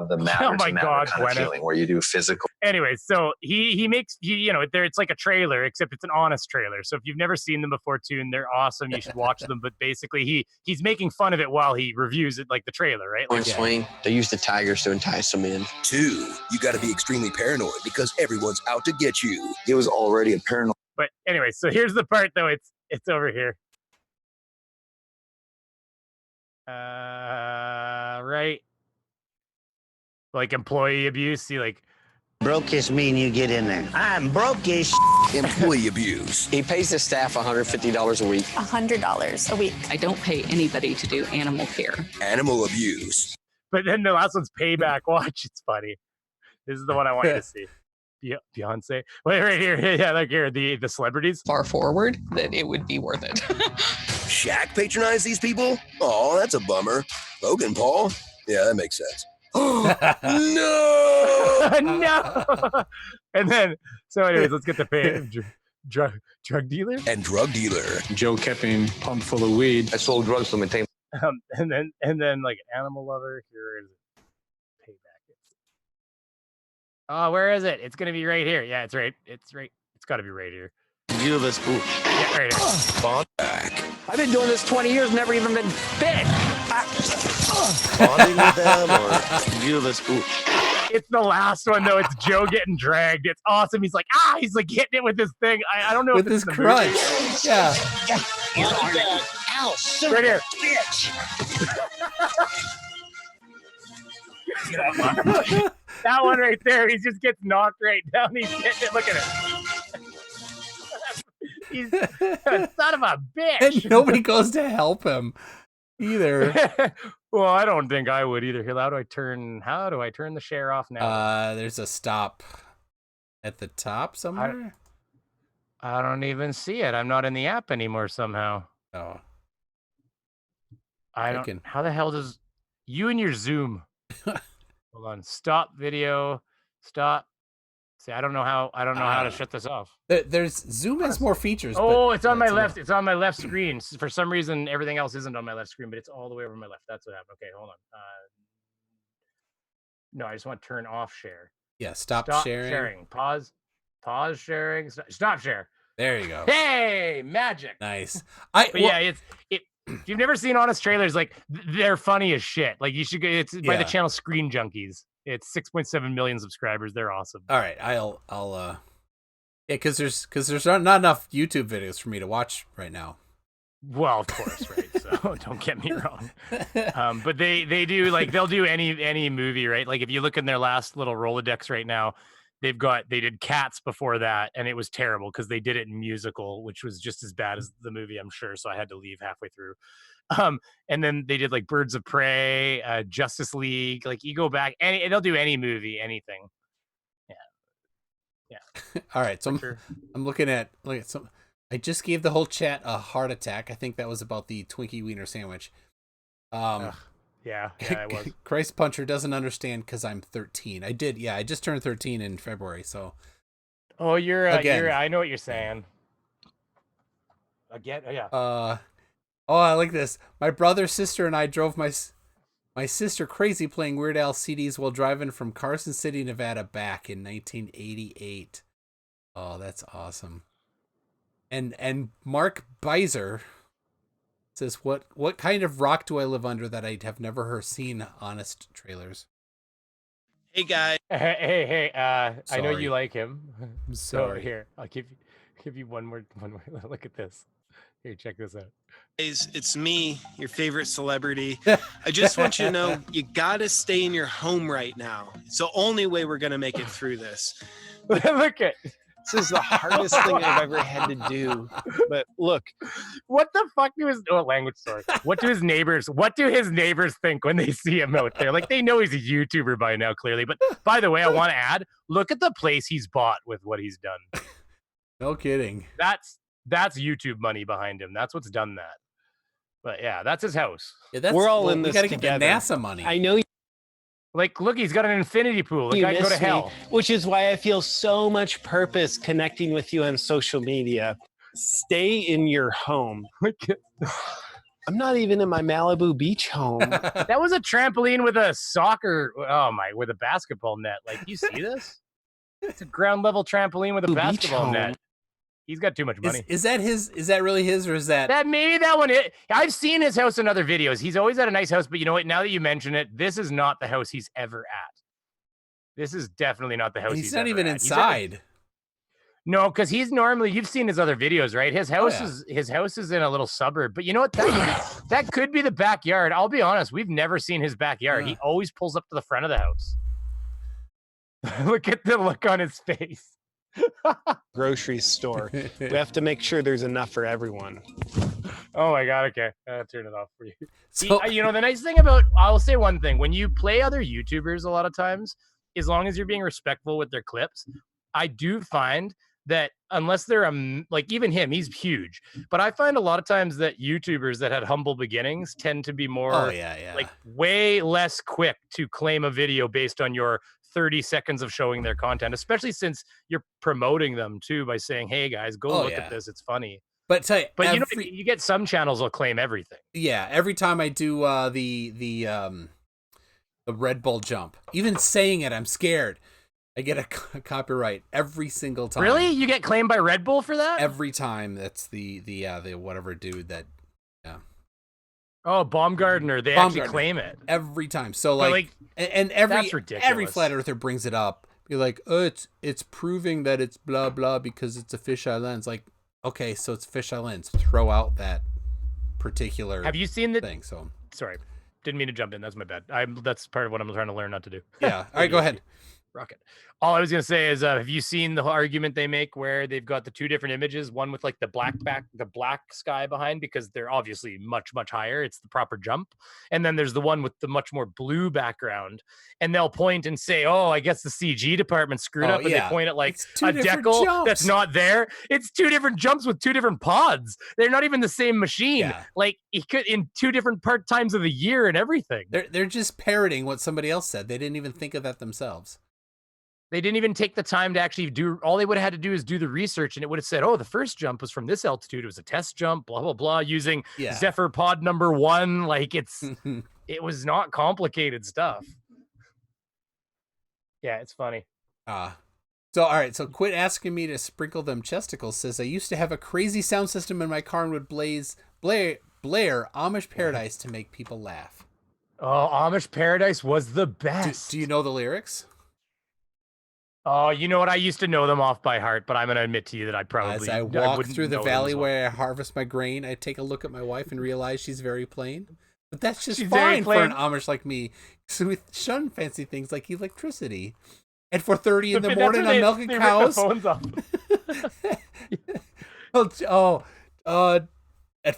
the matter Oh my to matter God, kind of Gwyneth. feeling, where you do physical. Anyway, so he makes it's like a trailer, except it's an honest trailer. So if you've never seen them before, tune, they're awesome. You should watch them. But basically, he's making fun of it while he reviews it, like the trailer, right? Like, Swing. They use the tigers to entice them in. 2, you got to be extremely paranoid because everyone's out to get you. It was already a paranoid. But anyway, so here's the part though. It's over here. Right. Like employee abuse. See, like. Broke-ish mean you get in there. I'm broke-ish. Employee abuse. He pays his staff $150 a week. $100 a week. I don't pay anybody to do animal care. Animal abuse. But then the last one's payback. Watch, it's funny. This is the one I want you to see. Beyonce. Wait, right here. Yeah, like here, the celebrities. Far forward that it would be worth it. Shaq patronize these people? Oh, that's a bummer. Logan Paul? Yeah, that makes sense. No! No! And then, so anyways, let's get the pay. Drug dealer? And drug dealer. Joe kept him pumped full of weed. I sold drugs to maintain. And then like animal lover. Here is it. Payback. Oh, where is it? It's gonna be right here. Yeah, it's right. It's right. It's got to be right here. You the spook. Yeah, right here. Back. I've been doing this 20 years, never even been bit. Bonding with them or you the spook. It's the last one though. It's Joe getting dragged. It's awesome. He's like, he's like hitting it with this thing. I don't know With if this it's crunch. Yeah. Ow, son Right of a here. bitch. That one right there. He just gets knocked right down. He's hitting it. Look at it. He's son of a bitch. And nobody goes to help him either. Well, I don't think I would either. Here, how do I turn the share off now? There's a stop at the top somewhere. I don't even see it. I'm not in the app anymore somehow. Oh. I don't. How the hell does you and your Zoom? Hold on. Stop video. Stop. See, I don't know how to shut this off. There's Zoom has more features. Oh, it's on my left. It's on my left screen. For some reason, everything else isn't on my left screen, but it's all the way over my left. That's what happened. Okay, hold on. No, I just want to turn off share. Yeah, stop sharing. Pause sharing. Stop share. There you go. Hey, magic. Nice. Yeah, if you've never seen Honest Trailers, like they're funny as shit. Like you should go. It's by the channel Screen Junkies. It's 6.7 million subscribers. They're awesome. All right, I'll yeah, because there's not enough YouTube videos for me to watch right now. Well, of course, right. So don't get me wrong. But they do like they'll do any movie, right? Like if you look in their last little Rolodex right now, they did Cats before that, and it was terrible because they did it in musical, which was just as bad as the movie, I'm sure. So I had to leave halfway through. And then they did like Birds of Prey, Justice League. Like you go back, and they'll do any movie, anything. Yeah. All right, so I'm looking at some. I just gave the whole chat a heart attack. I think that was about the Twinkie Wiener sandwich. Yeah, it was. Christ Puncher doesn't understand because I'm 13. I did, yeah. I just turned 13 in February, so. Oh, I know what you're saying. Again, yeah. Oh, I like this. My brother, sister, and I drove my sister crazy playing Weird Al CDs while driving from Carson City, Nevada, back in 1988. Oh, that's awesome. And Mark Beiser says, what kind of rock do I live under that I have never seen Honest Trailers? Hey guys. Hey, I know you like him. I'm So sorry. here, I'll give give you one more look at this. Here, check this out. It's me, your favorite celebrity. I just want you to know you gotta stay in your home right now. It's the only way we're gonna make it through this. Look at This is the hardest thing I've ever had to do. But look, what the fuck do his language story? What do his neighbors think when they see him out there? Like, they know he's a YouTuber by now, clearly. But by the way, I want to add, look at the place he's bought with what he's done. No kidding. That's YouTube money behind him. That's what's done that. But yeah, that's his house. Yeah, we're all in we this gotta together. get the NASA money. I know Like, look, he's got an infinity pool. The guy can go to miss me, hell. which is why I feel so much purpose connecting with you on social media. Stay in your home. I'm not even in my Malibu beach home. That was a trampoline with a with a basketball net. Like, do you see this? It's a ground level trampoline with a basketball net. He's got too much money. Is that his? Is that really his, or is that maybe that one? I've seen his house in other videos. He's always had a nice house, but you know what? Now that you mention it, this is not the house he's ever at. This is definitely not the house. He's not even at. inside. No, because he's normally. You've seen his other videos, right? His house is in a little suburb. But you know what? That could be the backyard. I'll be honest. We've never seen his backyard. He always pulls up to the front of the house. Look at the look on his face. Grocery store. We have to make sure there's enough for everyone. Oh my God. Okay. I'll turn it off for you. So, you know, the nice thing about, I'll say one thing, when you play other YouTubers, a lot of times, as long as you're being respectful with their clips, I do find that unless they're like, even him, he's huge, but I find a lot of times that YouTubers that had humble beginnings tend to be more like way less quick to claim a video based on your 30 seconds of showing their content, especially since you're promoting them too by saying, hey guys, go look at this, it's funny. But tell you, you know, you get some channels will claim everything. Yeah, every time I do the Red Bull jump, even saying it, I'm scared. I get a copyright every single time. Really? You get claimed by Red Bull for that? Every time. That's the whatever dude that. Oh, Baumgartner. They actually claim it every time. So like and every flat earther brings it up. Be like, oh, it's proving that it's blah blah because it's a fisheye lens. Like, okay, so it's fisheye lens. Throw out that particular. Have you seen the thing? So sorry, didn't mean to jump in. That's my bad. That's part of what I'm trying to learn not to do. Yeah. All right, go ahead. Rocket. All I was gonna say is, have you seen the argument they make where they've got the two different images, one with like the black sky behind because they're obviously much higher, it's the proper jump, and then there's the one with the much more blue background, and they'll point and say, oh, I guess the CG department screwed up, and they point at like a decal that's not there. It's two different jumps with two different pods. They're not even the same machine. Yeah. Like, it could in two different times of the year and everything. They're just parroting what somebody else said. They didn't even think of that themselves. They didn't even take the time to actually do, all they would have had to do is do the research, and it would have said, oh, the first jump was from this altitude. It was a test jump, blah, blah, blah, using Zephyr pod number 1. Like, it was not complicated stuff. Yeah, it's funny. So, all right. So quit asking me to sprinkle them chesticles says, I used to have a crazy sound system in my car and would blare Amish Paradise to make people laugh. Oh, Amish Paradise was the best. Do you know the lyrics? Oh, you know what? I used to know them off by heart, but I'm going to admit to you that I probably... As I walk through the valley where I harvest my grain, I take a look at my wife and realize she's very plain. But that's just fine for an Amish like me. So we shun fancy things like electricity. At 4:30 in the morning, I'm milking cows. At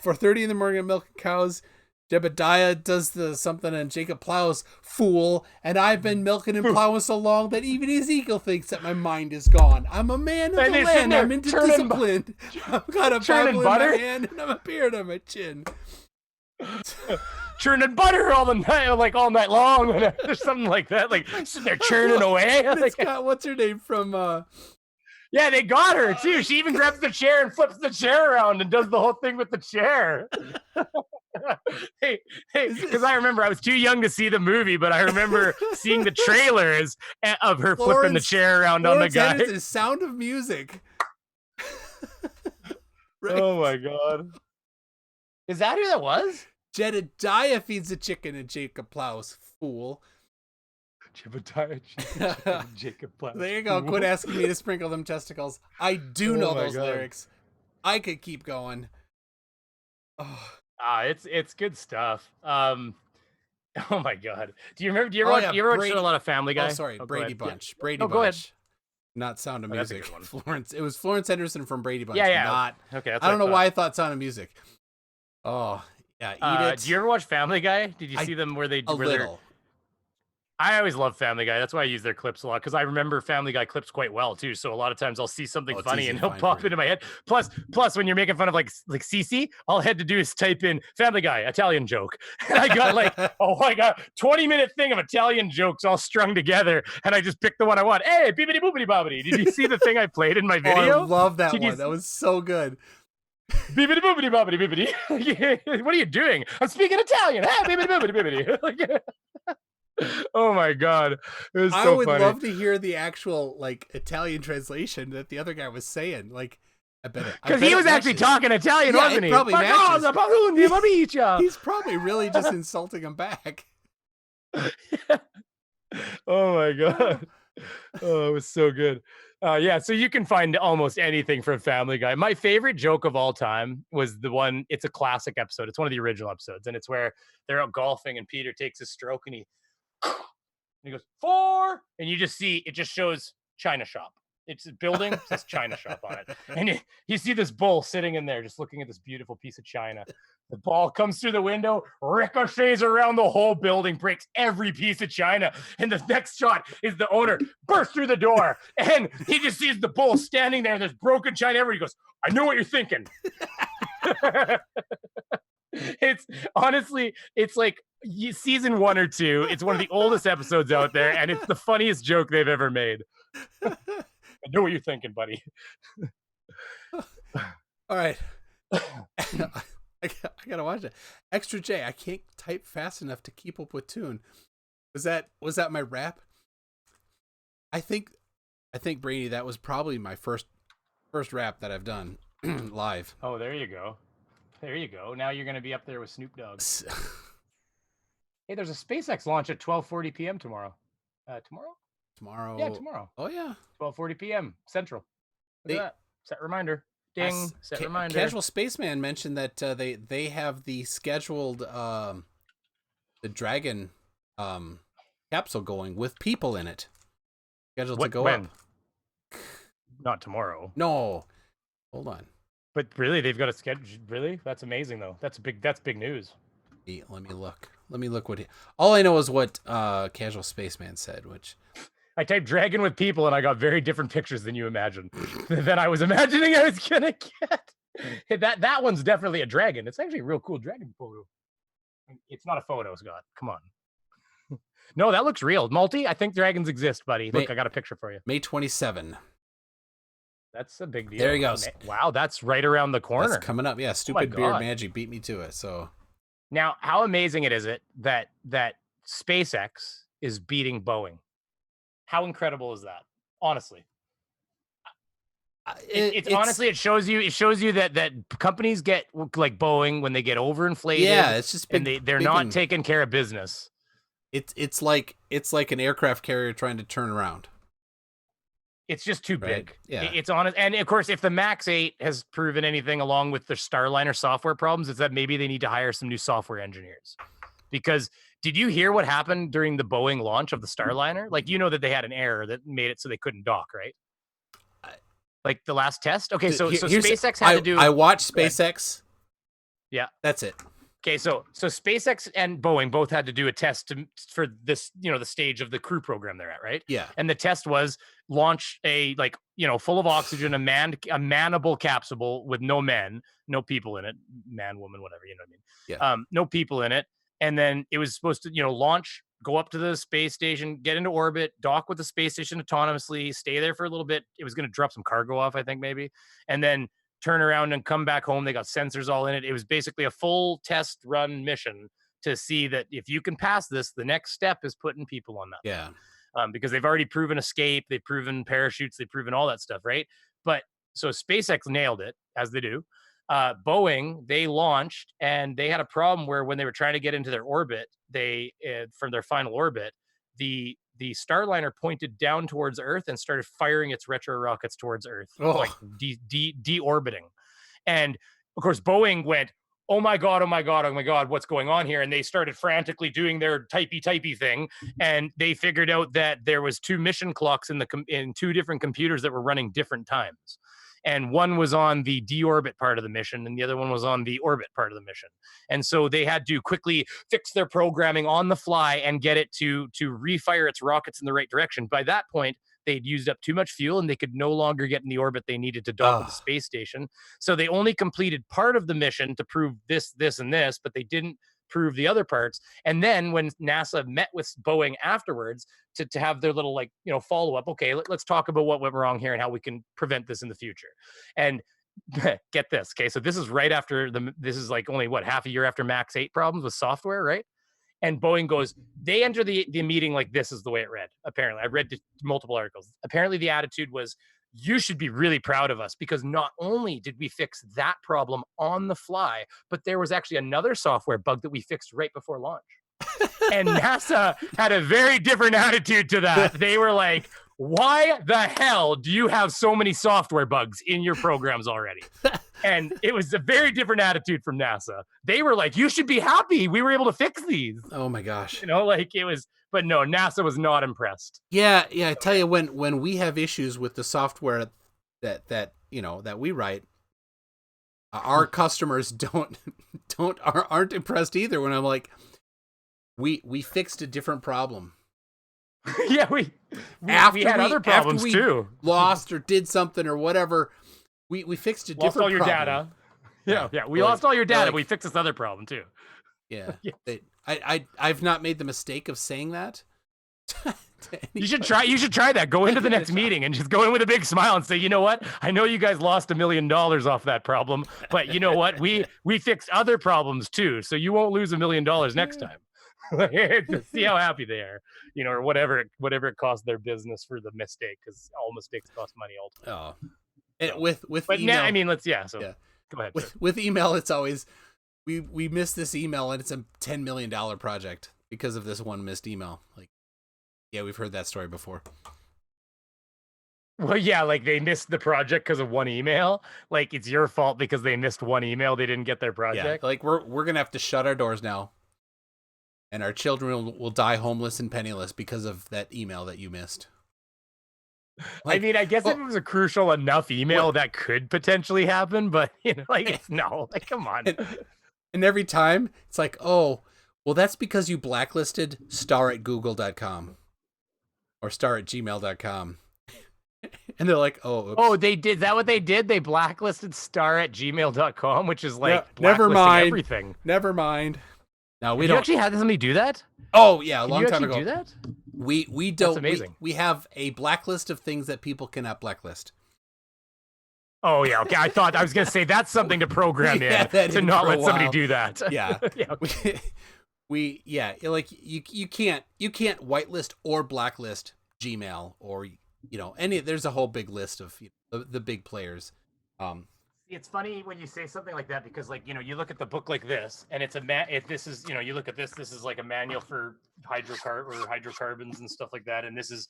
4:30 in the morning, I'm milking cows. Jebediah does the something and Jacob plows, fool, and I've been milking and plowing so long that even Ezekiel thinks that my mind is gone. I'm a man of the land. I'm into discipline. I've got a Bible in my hand and I'm a beard on my chin. Churning butter all night long, or something like that. Like, they're churning away. It's got, what's her name from? Yeah, they got her too. She even grabs the chair and flips the chair around and does the whole thing with the chair. Hey, because I remember I was too young to see the movie, but I remember seeing the trailers of her flipping the chair around on the guy. That is the Sound of Music. Right. Oh my God. Is that who that was? Jedediah feeds the chicken and Jacob plows, fool. Jacob Platt. There you go. Quit asking me to sprinkle them testicles. I do know those lyrics. I could keep going. Oh. It's good stuff. Oh my god. Do you remember? Do you ever watch a lot of Family Guy? Oh, sorry, Brady Bunch. Yeah. Brady Bunch. Go ahead. Not Sound of That's a Music. good one. Florence. It was Florence Henderson from Brady Bunch. Yeah. Not. Okay. That's I don't know why I thought Sound of Music. Oh yeah. Eat it. Do you ever watch Family Guy? Did you see them where they a little? I always love Family Guy. That's why I use their clips a lot because I remember Family Guy clips quite well too. So a lot of times I'll see something funny and it'll pop into my head. Plus, when you're making fun of like Cece, all I had to do is type in Family Guy Italian joke, and I got like 20-minute thing of Italian jokes all strung together, and I just picked the one I want. Hey, bibbidi boobidi bobbidi. Did you see the thing I played in my video? Oh, I love that one. That was so good. Bibbidi boobidi bobbidi bibbidi. What are you doing? I'm speaking Italian. Hey, bibbidi boobidi bibbidi. Oh my god, it was so funny. I would love to hear the actual like Italian translation that the other guy was saying. Like, I bet because he was actually talking Italian, wasn't he? Probably matches. He's probably really just insulting him back. Oh my god, oh, it was so good. Yeah, so you can find almost anything from Family Guy. My favorite joke of all time was the one. It's a classic episode. It's one of the original episodes, and it's where they're out golfing, and Peter takes his stroke, and he goes 4, and you just see it just shows China shop. It's a building, it says China shop on it, and you see this bull sitting in there just looking at this beautiful piece of china. The ball comes through the window, ricochets around the whole building, breaks every piece of china, and the next shot is the owner bursts through the door, and he just sees the bull standing there, and there's broken china everywhere. He goes, I know what you're thinking. It's honestly, it's like season 1 or 2. It's one of the oldest episodes out there, and it's the funniest joke they've ever made. I know what you're thinking, buddy. All right. I gotta watch it. Extra J. I can't type fast enough to keep up with tune. Was that my rap? I think Brainy, that was probably my first rap that I've done live. Oh, there you go. There you go. Now you're gonna be up there with Snoop Dogg. Hey, there's a SpaceX launch at 12:40 p.m. tomorrow. Tomorrow? Yeah, tomorrow. Oh yeah. 12:40 p.m. Central. Look at that. Set reminder. Ding. Set reminder. Casual Spaceman mentioned that they have the scheduled the Dragon capsule going with people in it. Scheduled to go up. Not tomorrow. No. Hold on. But really, they've got a schedule. Really? That's amazing, though. That's big news. Let me look what all I know is what Casual Spaceman said, which I typed dragon with people and I got very different pictures than you imagined. Than I was imagining I was gonna get. That one's definitely a dragon. It's actually a real cool dragon photo. It's not a photo, Scott. Come on. No, that looks real. Multi, I think dragons exist, buddy. Look, I got a picture for you. May 27. That's a big deal. There he goes. Wow, that's right around the corner. That's coming up. Yeah, Stupid Beard Magic beat me to it. So now, how amazing is it that SpaceX is beating Boeing? How incredible is that? Honestly, it's honestly it shows you that companies get like Boeing when they get overinflated. Yeah, it's just big, and they're not taking care of business. It's like an aircraft carrier trying to turn around. It's just too big. Yeah. It's honest. And of course, if the Max 8 has proven anything along with the Starliner software problems, it's that maybe they need to hire some new software engineers. Because did you hear what happened during the Boeing launch of the Starliner? Like, you know that they had an error that made it so they couldn't dock, right? Like the last test? Okay, so SpaceX had to do... I watched SpaceX. Yeah. That's it. Okay, so SpaceX and Boeing both had to do a test for this, the stage of the crew program they're at, right? Yeah. And the test was launch a full of oxygen, a mannable capsule with no men, no people in it, man, woman, whatever, you know what I mean? Yeah. No people in it, and then it was supposed to, launch, go up to the space station, get into orbit, dock with the space station autonomously, stay there for a little bit. It was going to drop some cargo off, I think maybe, and then turn around and come back home. They got sensors all in it. It was basically a full test run mission to see that if you can pass this, the next step is putting people on that. Yeah. Because they've already proven escape, they've proven parachutes, they've proven all that stuff, right? But so SpaceX nailed it, as they do. Boeing, they launched, and they had a problem where when they were trying to get into their orbit, from their final orbit, the Starliner pointed down towards Earth and started firing its retro rockets towards Earth, like deorbiting. And of course, Boeing went, oh my God, what's going on here? And they started frantically doing their typey thing. And they figured out that there was 2 mission clocks in 2 different computers that were running different times. And one was on the deorbit part of the mission, and the other one was on the orbit part of the mission. And so they had to quickly fix their programming on the fly and get it to refire its rockets in the right direction. By that point, they'd used up too much fuel and they could no longer get in the orbit they needed to dock with the space station. So they only completed part of the mission to prove this, and this, but they didn't prove the other parts. And then when NASA met with Boeing afterwards to have their little follow-up, okay, let's talk about what went wrong here and how we can prevent this in the future. And get this, okay, so this is right after this is like only half a year after Max 8 problems with software, right? And Boeing goes, they enter the meeting like this is the way it read. Apparently, I read multiple articles. Apparently, the attitude was, you should be really proud of us because not only did we fix that problem on the fly, but there was actually another software bug that we fixed right before launch. And NASA had a very different attitude to that. They were like, why the hell do you have so many software bugs in your programs already? And it was a very different attitude from NASA. They were like, you should be happy. We were able to fix these. Oh my gosh. It was, but no, NASA was not impressed. Yeah. I tell you, when we have issues with the software that we write, our customers aren't impressed either. When I'm like, we fixed a different problem. Yeah, we had other problems too. Lost or did something or whatever. We fixed a different problem. Lost all your data. Yeah. We lost all your data, but we fixed this other problem too. Yeah. I've not made the mistake of saying that. You should try that. Go into the next meeting and just go in with a big smile and say, you know what? I know you guys lost $1 million off that problem, but you know what? We fixed other problems too, so you won't lose $1 million next time. See how happy they are, or whatever it cost their business for the mistake, because all mistakes cost money ultimately. With but email, now, I mean, go ahead. With email, it's always we missed this email and it's a $10 million project because of this one missed email. Like, yeah, we've heard that story before. Well, yeah, like they missed the project because of one email. Like it's your fault because they missed one email. They didn't get their project. Yeah, like we're gonna have to shut our doors now. And our children will die homeless and penniless because of that email that you missed. I mean, I guess if it was a crucial enough email, that could potentially happen, but come on. And every time it's like, oh, well, that's because you blacklisted star@google.com or star@gmail.com. And they're like, oh, oops. Oh, they did. Is that what they did? They blacklisted star@gmail.com, which is like never mind everything. Never mind. No, we don't. You actually had somebody do that? Oh yeah, a long time ago. Do that? We don't. That's amazing. We have a blacklist of things that people cannot blacklist. Oh yeah, okay. I thought I was gonna say that's something to program in to not let somebody do that. Yeah. Okay. You can't whitelist or blacklist Gmail or any. There's a whole big list of the big players. It's funny when you say something like that because, you look at the book like this, and it's you look at this. This is like a manual for hydrocarbons and stuff like that, and this is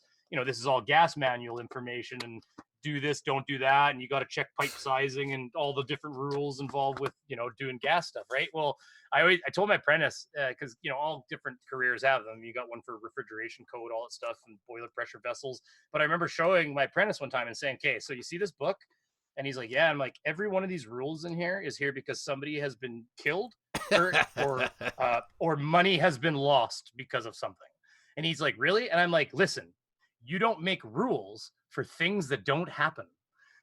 all gas manual information and do this, don't do that, and you got to check pipe sizing and all the different rules involved with doing gas stuff, right? Well, I told my apprentice because all different careers have them. You got one for refrigeration code, all that stuff, and boiler pressure vessels. But I remember showing my apprentice one time and saying, "Okay, so you see this book?" And he's like, yeah. I'm like, every one of these rules in here is here because somebody has been killed or money has been lost because of something. And he's like, really? And I'm like, listen, you don't make rules for things that don't happen.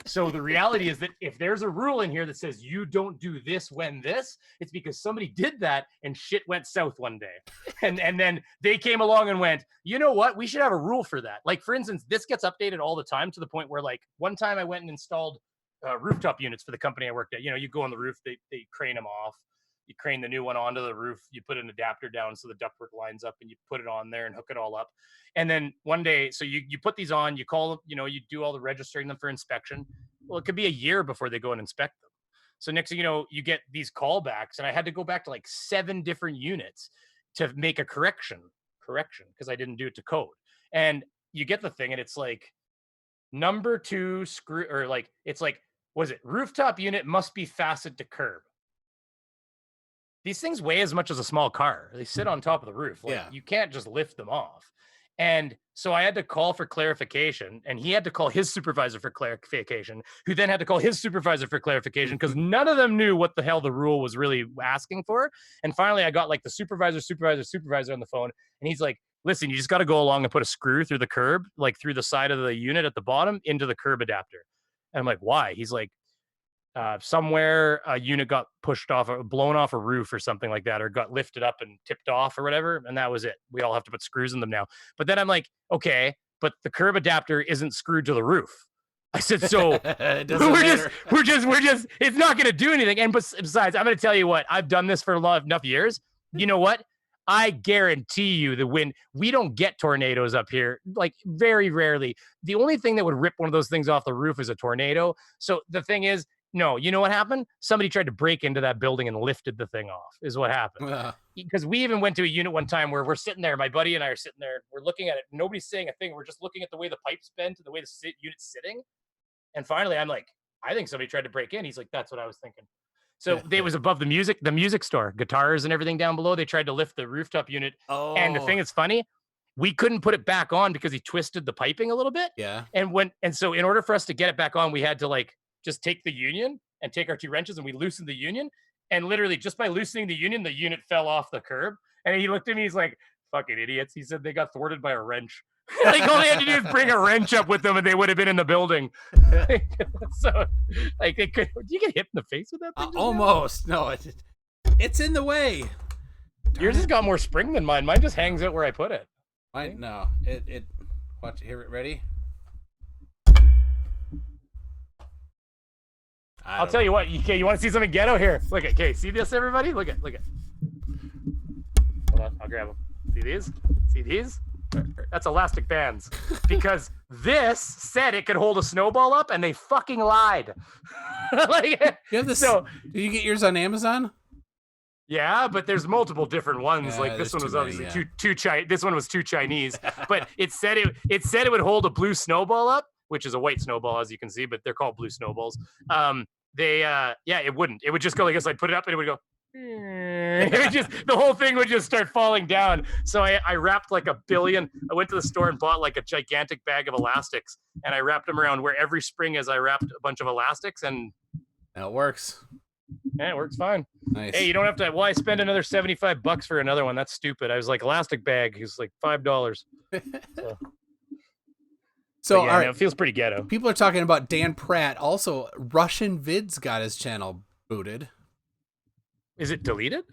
So the reality is that if there's a rule in here that says you don't do this when this, it's because somebody did that and shit went south one day. And then they came along and went, you know what? We should have a rule for that. Like, for instance, this gets updated all the time to the point where, like, one time I went and installed rooftop units for the company I worked at. You go on the roof, they crane them off. You crane the new one onto the roof. You put an adapter down so the ductwork lines up, and you put it on there and hook it all up. And then one day, so you put these on, you call, you do all the registering them for inspection. Well, it could be a year before they go and inspect them. So next thing you know, you get these callbacks, and I had to go back to like 7 different units to make a correction. correction because I didn't do it to code. And you get the thing, and it's like number 2 screw, or like it's like, was it rooftop unit must be fastened to curb. These things weigh as much as a small car. They sit on top of the roof. Like you can't just lift them off. And so I had to call for clarification, and he had to call his supervisor for clarification, who then had to call his supervisor for clarification because none of them knew what the hell the rule was really asking for. And finally, I got like the supervisor on the phone, and he's like, listen, you just got to go along and put a screw through the curb, like through the side of the unit at the bottom into the curb adapter. And I'm like, why? He's like, somewhere a unit got pushed off or blown off a roof or something like that, or got lifted up and tipped off or whatever. And that was it. We all have to put screws in them now. But then I'm like, okay, but the curb adapter isn't screwed to the roof. I said, so we're just, it's not going to do anything. And besides, I'm going to tell you what, I've done this for enough years. You know what? I guarantee you that when we don't get tornadoes up here, like very rarely, the only thing that would rip one of those things off the roof is a tornado. So the thing is, no, you know what happened? Somebody tried to break into that building and lifted the thing off is what happened. Because we even went to a unit one time where we're sitting there, my buddy and I are sitting there, we're looking at it. Nobody's saying a thing. We're just looking at the way the pipes bend to the way the unit's sitting. And finally, I'm like, I think somebody tried to break in. He's like, that's what I was thinking. So they was above the music store, guitars and everything down below. They tried to lift the rooftop unit. And the thing that's funny, we couldn't put it back on because he twisted the piping a little bit. Yeah. And so in order for us to get it back on, we had to like just take the union and take our 2 wrenches, and we loosened the union. And literally just by loosening the unit fell off the curb. And he looked at me, he's like, fucking idiots. He said they got thwarted by a wrench. Like all they had to do is bring a wrench up with them and they would have been in the building. So like they could, do you get hit in the face with that thing? Almost. No, it's in the way. Yours has got more spring than mine. Mine just hangs out where I put it. Mine, no. It watch, hear it, ready? I'll tell you what, you want to see something ghetto here? Look at, okay, see this, everybody? Look at. Hold on, I'll grab them. See these? See these? That's elastic bands. Because this said it could hold a snowball up, and they fucking lied. Like, you have this, so, did you get yours on Amazon? Yeah, but there's multiple different ones. Yeah, like this one was obviously this one was too Chinese. But it said it would hold a blue snowball up, which is a white snowball, as you can see, but they're called blue snowballs. It wouldn't. It would just go like this. I'd put it up and it would go. The whole thing would just start falling down. So I wrapped like a billion. I went to the store and bought like a gigantic bag of elastics, and I wrapped them around where every spring is. I wrapped a bunch of elastics, and it works. Yeah, it works fine. Nice. Hey, you don't have to. Why spend another $75 for another one? That's stupid. I was like, elastic bag is like $5. So yeah, all right, it feels pretty ghetto. People are talking about Dan Pratt. Also, Russian Vids got his channel booted. Is it deleted?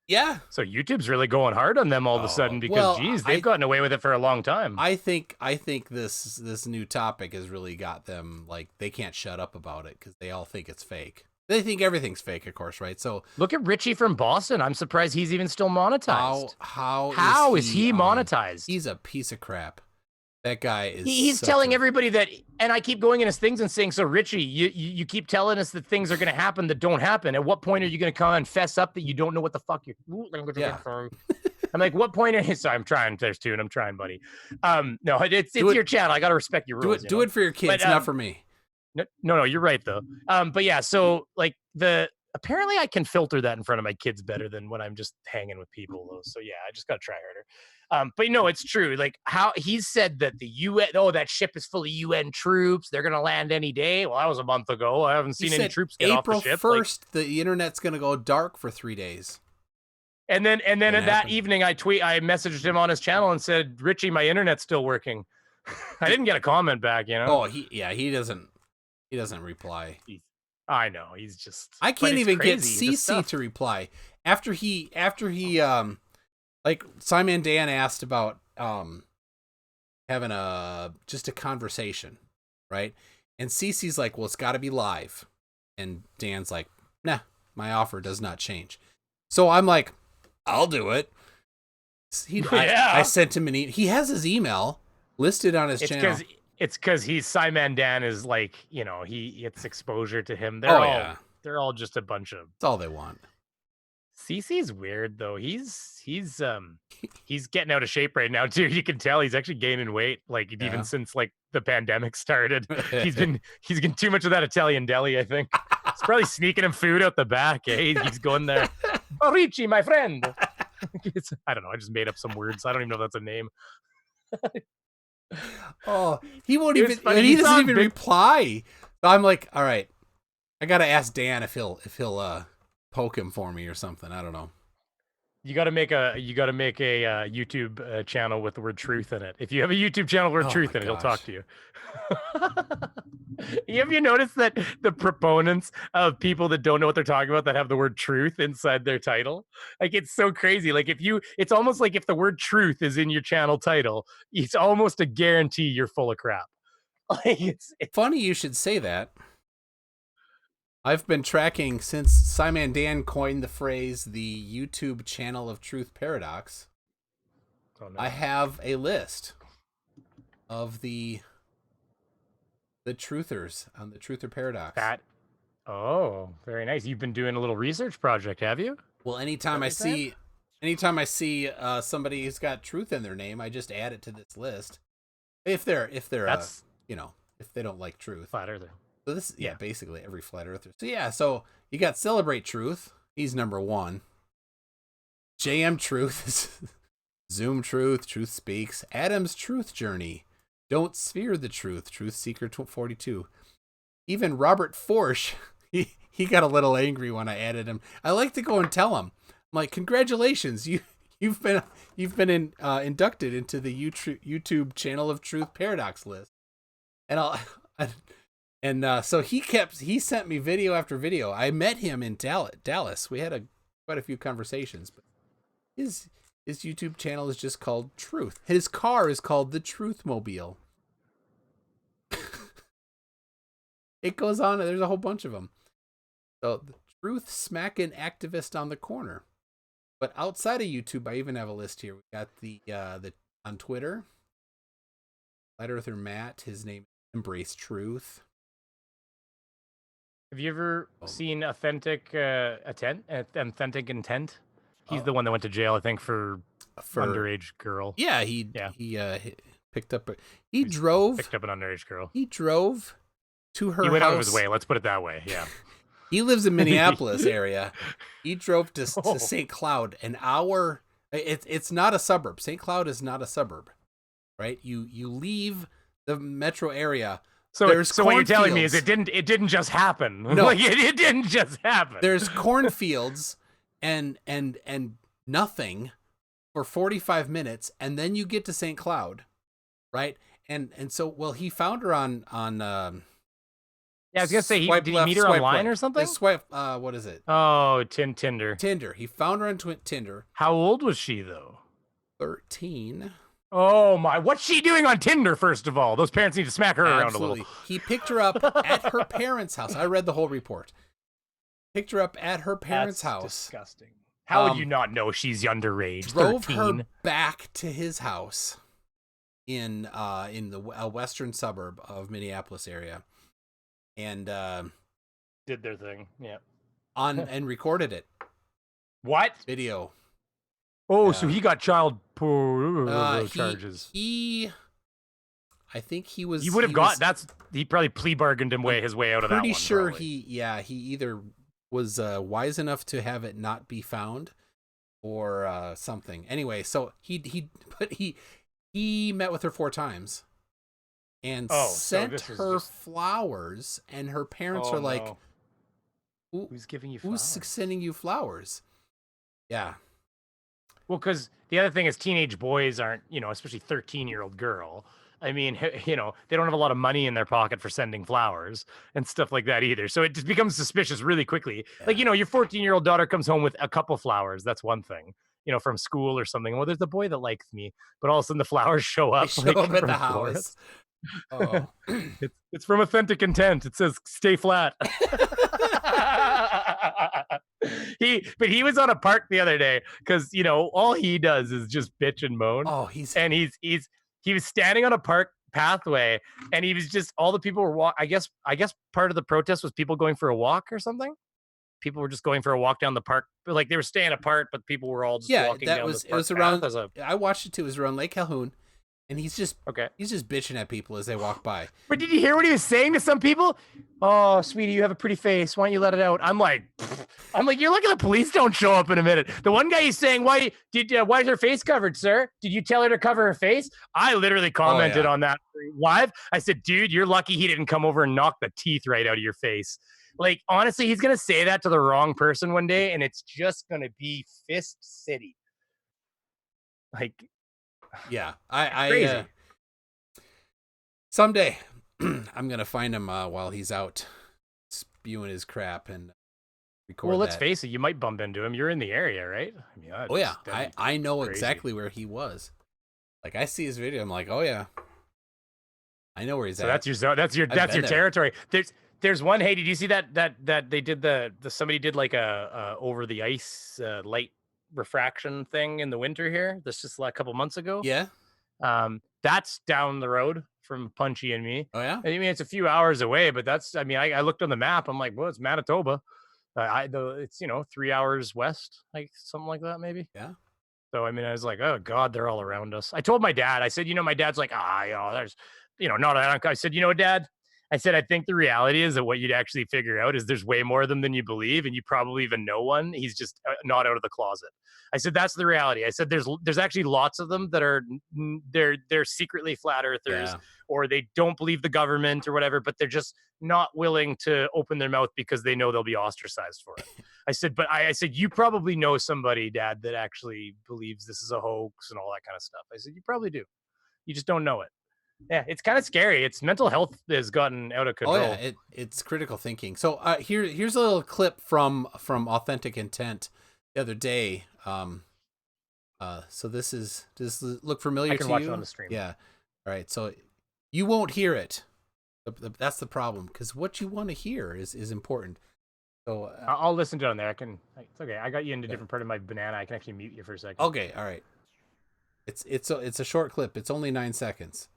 Yeah. So YouTube's really going hard on them all of a sudden because, geez, they've gotten away with it for a long time. I think this new topic has really got them, like, they can't shut up about it because they all think it's fake. They think everything's fake, of course, right? So look at Richie from Boston. I'm surprised he's even still monetized. How is he monetized? He's a piece of crap. That guy is. He's telling everybody that, and I keep going in his things and saying, so Richie, you keep telling us that things are going to happen that don't happen. At what point are you going to come and fess up that you don't know what the fuck you're? Yeah. I'm like, what point are you? So I'm trying. There's 2, and I'm trying, buddy. No, it's your channel. I got to respect your rules. Do it for your kids, not for me. No, you're right though. But yeah, so like apparently I can filter that in front of my kids better than when I'm just hanging with people though. So yeah, I just got to try harder. But it's true. Like how he said that the UN, that ship is full of UN troops. They're going to land any day. Well, that was a month ago. I haven't seen any troops get off the ship. April 1st, the internet's going to go dark for 3 days. And then that evening I messaged him on his channel and said, Richie, my internet's still working. I didn't get a comment back, Oh, he doesn't reply. I know. He's just, I can't even get CC to reply after he like Simon Dan asked about having just a conversation, right? And Cece's like, well, it's got to be live. And Dan's like, nah, my offer does not change. So I'm like, I'll do it. I sent him he has his email listed on his channel. It's because Simon Dan is like, it's exposure to him. They're all just a bunch of. It's all they want. CC's weird though. He's getting out of shape right now too. You can tell he's actually gaining weight, like even since like the pandemic started. he's getting too much of that Italian deli, I think. It's probably sneaking him food out the back. He's going there. Barici, my friend. I don't know. I just made up some words. I don't even know if that's a name. Oh, he won't even. He doesn't even reply. So I'm like, all right, I gotta ask Dan if he'll poke him for me or something. I don't know. You got to make a YouTube channel with the word truth in it. If you have a YouTube channel with truth in it, he'll talk to you. Have you noticed that the proponents of people that don't know what they're talking about that have the word truth inside their title? Like, it's so crazy. Like, it's almost like if the word truth is in your channel title, it's almost a guarantee you're full of crap. Like, it's funny you should say that. I've been tracking since Simon Dan coined the phrase the YouTube channel of truth paradox. Oh, no. I have a list of the truthers on the truther paradox. Oh, very nice. You've been doing a little research project, have you? Well, anytime I see somebody who's got truth in their name, I just add it to this list. If they're if they don't like truth. Flat earther. So this, basically every flat earther. So you got Celebrate Truth. He's number 1. JM Truth, Zoom Truth, Truth Speaks, Adam's Truth Journey, Don't Sphere the Truth, Truth Seeker 42. Even Robert Forsch, he got a little angry when I added him. I like to go and tell him, I'm like, congratulations, you've been inducted into the YouTube channel of Truth Paradox list, and so he sent me video after video. I met him in Dallas. We had quite a few conversations, but his YouTube channel is just called Truth. His car is called the Truth Mobile. It goes on. There's a whole bunch of them. So the Truth smacking activist on the corner. But outside of YouTube, I even have a list here. We got the on Twitter, Flat Earther Matt. His name is Embrace Truth. Have you ever seen Authentic Intent? He's the one that went to jail, I think, for underage girl. Yeah, he picked up an underage girl. He drove to her house. He went out of his way. Let's put it that way. Yeah. He lives in Minneapolis area. He drove to St. Cloud, an hour. It's not a suburb. St. Cloud is not a suburb, right? You leave the metro area. So what you're telling me is it didn't just happen. No, like it didn't just happen. There's cornfields and nothing for 45 minutes, and then you get to St. Cloud, right? And so he found her on I was gonna say, did he meet her online or something? What is it? Oh, Tinder. He found her on Tinder. How old was she though? 13. Oh my! What's she doing on Tinder? First of all, those parents need to smack her around a little. He picked her up at her parents' house. I read the whole report. Picked her up at her parents' house. Disgusting. How would you not know she's underage? Drove 13? her back to his house in the western suburb of Minneapolis area, and did their thing. Yeah. And recorded it. What? Video. Oh, so he got child charges. I think he was. He would have got. He probably plea bargained his way out of that one. Pretty sure probably. he either was wise enough to have it not be found, or something. Anyway, so he met with her 4 times, and sent her flowers, and her parents are like, "Who's giving you flowers? Who's sending you flowers?" Yeah. Well, because the other thing is teenage boys aren't, especially 13-year-old girl. I mean, they don't have a lot of money in their pocket for sending flowers and stuff like that either. So it just becomes suspicious really quickly. Yeah. Like, your 14-year-old daughter comes home with a couple flowers. That's one thing, from school or something. Well, there's a boy that likes me, but all of a sudden the flowers show up. They show up at the house. Oh. It's from Authentic Intent. It says, stay flat. He was on a park the other day because all he does is just bitch and moan. Oh, he was standing on a park pathway, and he was just all the people were I guess part of the protest was people going for a walk or something. people were just going for a walk down the park. Like they were staying apart, but people were all just walking down this park it was around. path I watched it too. It was around Lake Calhoun, and he's just okay. He's just bitching at people as they walk by. But did you hear what he was saying to some people? Oh, sweetie, you have a pretty face. Why don't you let it out? I'm like, you're lucky the police don't show up in a minute. The one guy he's saying, why is her face covered, sir? Did you tell her to cover her face? I literally commented on that live. I said, dude, you're lucky he didn't come over and knock the teeth right out of your face. Like, honestly, he's going to say that to the wrong person one day, and it's just going to be Fist City. Like, yeah, I someday I'm going to find him while he's out spewing his crap and record. Well, let's face it, you might bump into him. You're in the area, right? I mean, I know crazy. exactly where he was. Like, I see his video, I'm like, oh yeah, I know where he's at. That's your territory. There's one. Hey, did you see that they did somebody did like a over the ice light refraction thing in the winter here? This just like a couple months ago. Yeah. That's down the road from Punchy and me. Oh yeah. I mean, it's a few hours away, but I looked on the map. I'm like, well, it's Manitoba. It's 3 hours west, like something like that, maybe. Yeah. So I mean, I was like, oh God, they're all around us. I told my dad. I said, my dad's like, there's, not. I said, Dad. I said, I think the reality is that what you'd actually figure out is there's way more of them than you believe, and you probably even know one. He's just not out of the closet. I said, that's the reality. I said, there's actually lots of them that are they're secretly flat earthers, or they don't believe the government or whatever, but they're just not willing to open their mouth because they know they'll be ostracized for it. I said, but I said, you probably know somebody, Dad, that actually believes this is a hoax and all that kind of stuff. I said, you probably do. You just don't know it. Yeah, it's kind of scary. Its mental health has gotten out of control. Oh yeah, it's critical thinking. So here's a little clip from Authentic Intent the other day. So does this look familiar to you? I can watch it on the stream. Yeah. All right. So you won't hear it. That's the problem, because what you want to hear is important. So I'll listen to it on there. It's okay. I got you in a different part of my banana. I can actually mute you for a second. Okay. All right. It's a short clip. It's only 9 seconds.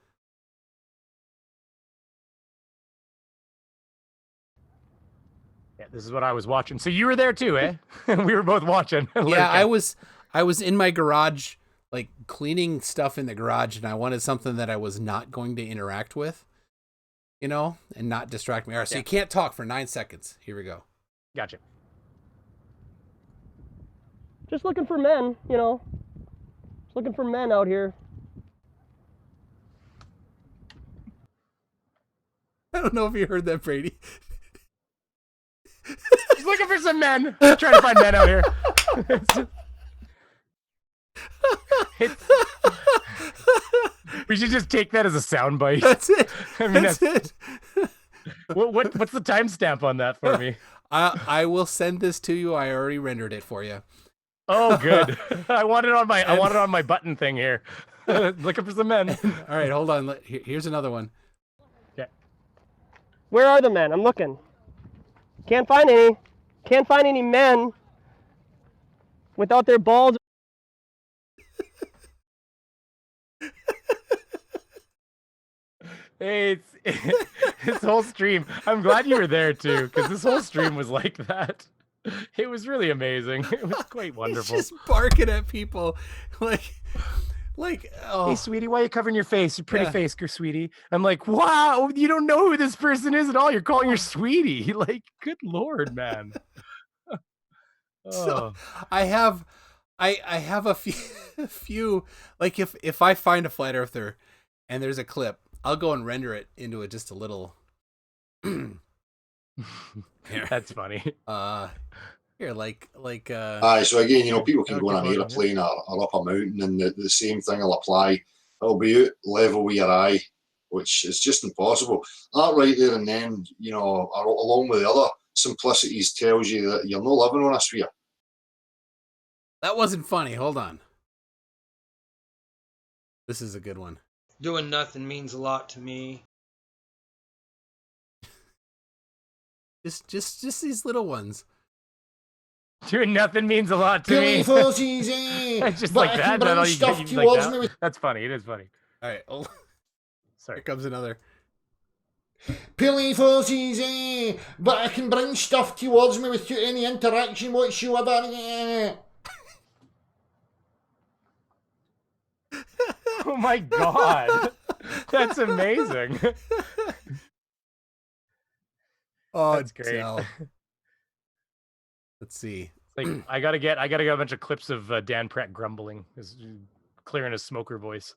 Yeah, this is what I was watching. So you were there too, eh? We were both watching. Yeah, I was in my garage, like cleaning stuff in the garage, and I wanted something that I was not going to interact with, and not distract me. All right, so you can't talk for 9 seconds. Here we go. Gotcha. Just looking for men, Just looking for men out here. I don't know if you heard that, Brady. He's looking for some men. Trying to find men out here. We should just take that as a soundbite. That's it. I mean, that's it. What's the timestamp on that for me? I will send this to you. I already rendered it for you. Oh, good. I want it on my button thing here. Looking for some men. All right, hold on. Here's another one. Yeah. Where are the men? I'm looking. Can't find any. Can't find any men without their balls. Hey, this whole stream. I'm glad you were there too, because this whole stream was like that. It was really amazing. It was quite wonderful. He's just barking at people, oh. Hey, sweetie, why are you covering your face? Your pretty face, sweetie. I'm like, wow, you don't know who this person is at all. You're calling her sweetie. Like, good Lord, man. So I have a few, like if I find a flat earther and there's a clip, I'll go and render it into just a little. That's funny. Here, so again, people can go on an aeroplane or up a mountain, and the same thing will apply. It'll be out level with your eye, which is just impossible. That right there and then, along with the other simplicities, tells you that you're not living on a sphere. That wasn't funny. Hold on. This is a good one. Doing nothing means a lot to me. Just these little ones. Doing nothing means a lot to me. Just like that. That's funny. It is funny. All right. Sorry. Here comes another. Police forces, but I can bring stuff towards me without any interaction whatsoever. Oh my god. That's amazing. Oh, that's great. Del. Let's see. Like I gotta get a bunch of clips of Dan Pratt grumbling, clearing his smoker voice.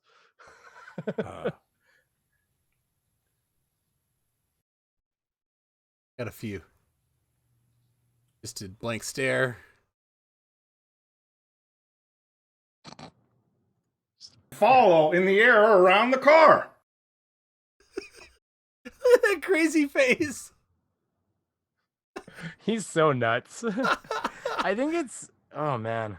Got a few. Just a blank stare. Follow in the air around the car. Look at that crazy face. He's so nuts. I think it's, oh man.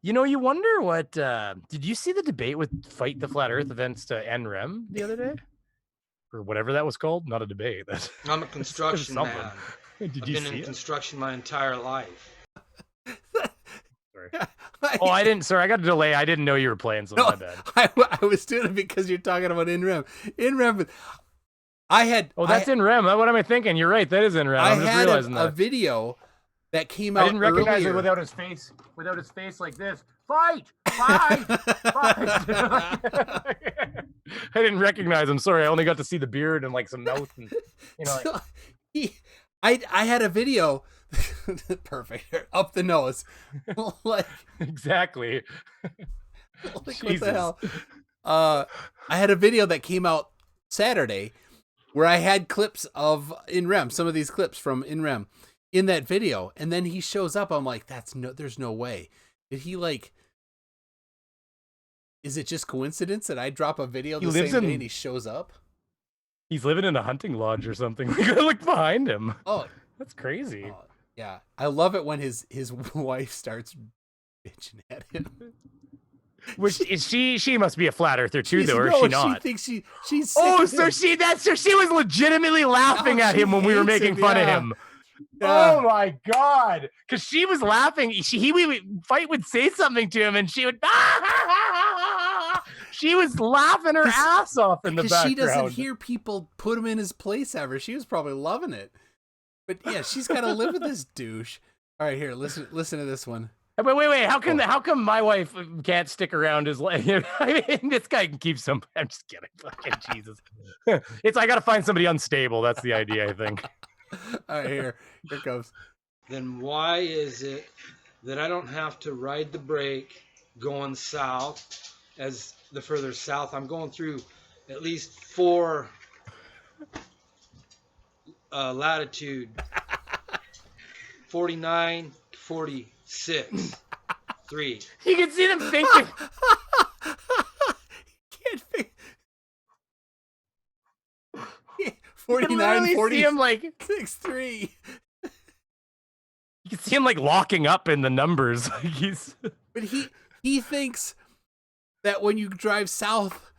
You know, you wonder what, did you see the debate with Fight the Flat Earth against NREM the other day? Or whatever that was called? Not a debate. I'm a construction man. Did I've you been see in it? construction my entire life. Sorry. Oh, I didn't. Sorry, I got a delay. I didn't know you were playing, so my bad. I was doing it because you're talking about NREM. NREM. I had. Oh, that's NREM. What am I thinking? You're right. That is NREM. I'm just realizing a that. video that came out. I didn't recognize earlier. it without his face. Without his face like this. Fight! Fight! Fight! I didn't recognize him. Sorry, I only got to see the beard and like some mouth and So I had a video. Perfect. Up the nose. Like exactly. Like, what the hell? I had a video that came out Saturday where I had clips of NREM, some of these clips from NREM in that video, and then he shows up. I'm like, there's no way. Did he like? Is it just coincidence that I drop a video the same day and he shows up? He's living in a hunting lodge or something. We gotta look behind him. Oh, that's crazy. Yeah, I love it when his wife starts bitching at him. Which is she must be a flat earther too, though, or is she not? She thinks she's sick oh, of so him. she was legitimately laughing at him when we were making fun of him. Yeah. Oh my god! Because she was laughing. Fight would say something to him, and she would. She was laughing her ass off in the background. She doesn't hear people put him in his place ever. She was probably loving it. But yeah, she's got to live with this douche. All right, here, listen to this one. Wait. How come my wife can't stick around as like? I mean, this guy can keep some. I'm just kidding. Fucking Jesus. I got to find somebody unstable. That's the idea, I think. All right, here it goes. Then why is it that I don't have to ride the brake going south? As the further south I'm going through, at least 4 latitude, 49, 46, 3. You can see them thinking. Can't think. 49, 40, him like 6, 3. You can see him like locking up in the numbers. But he thinks that when you drive south,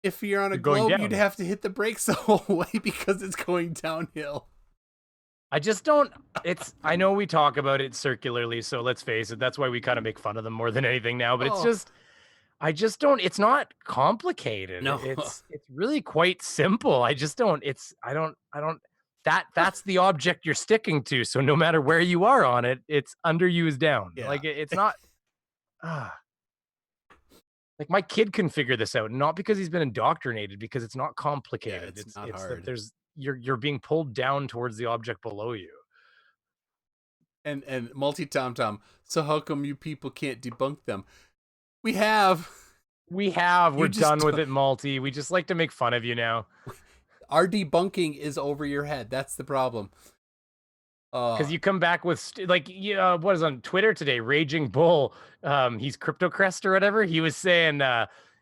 if you're on a globe, you'd have to hit the brakes the whole way because it's going downhill. I just don't. I know we talk about it circularly, so let's face it. That's why we kind of make fun of them more than anything now. But I just don't. It's not complicated. No, it's really quite simple. I just don't. I don't. That's the object you're sticking to. So no matter where you are on it, it's under you is down. Yeah. Like it's not. Like my kid can figure this out, not because he's been indoctrinated, because it's not complicated. Yeah, it's not hard. That you're being pulled down towards the object below you. And multi Tom Tom. So how come you people can't debunk them? We have. We're done with it, Multi. We just like to make fun of you now. Our debunking is over your head. That's the problem. Because you come back with what is on Twitter today? Raging Bull, he's CryptoCrest or whatever. He was saying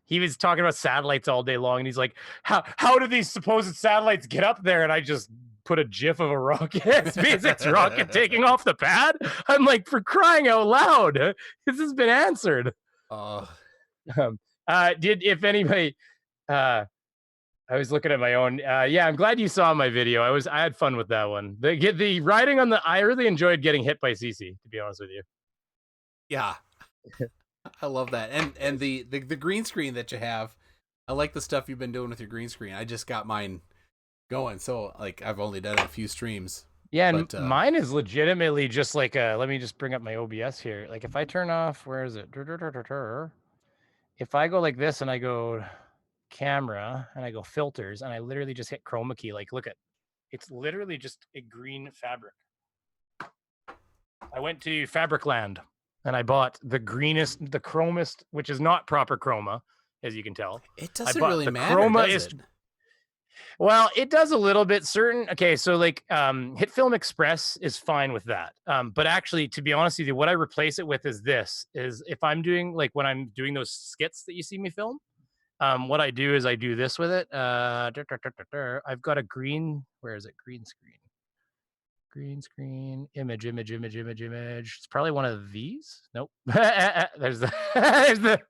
he was talking about satellites all day long, and he's like, "How do these supposed satellites get up there?" And I just put a GIF of a rocket, SpaceX rocket taking off the pad. I'm like, for crying out loud, this has been answered. If anybody, I was looking at my own. Yeah, I'm glad you saw my video. I had fun with that one. The riding on I really enjoyed getting hit by Cece, to be honest with you. Yeah, I love that. And the green screen that you have. I like the stuff you've been doing with your green screen. I just got mine going. So like I've only done a few streams. Yeah, and but, mine is legitimately just like let me just bring up my OBS here. Like if I turn off, where is it? If I go like this and I go camera and I go filters and I literally just hit chroma key, like look at, it's literally just a green fabric. I went to Fabricland and I bought the greenest, the chromest, which is not proper chroma, as you can tell. It doesn't really matter, does it? Well, it does a little bit certain. Okay, so like Hit Film Express is fine with that. But actually, to be honest with you, what I replace it with is this, is if I'm doing, like when I'm doing those skits that you see me film, what I do is I do this with it. I've got a green, where is it? Green screen, image. It's probably one of these. Nope. There's the, there's the,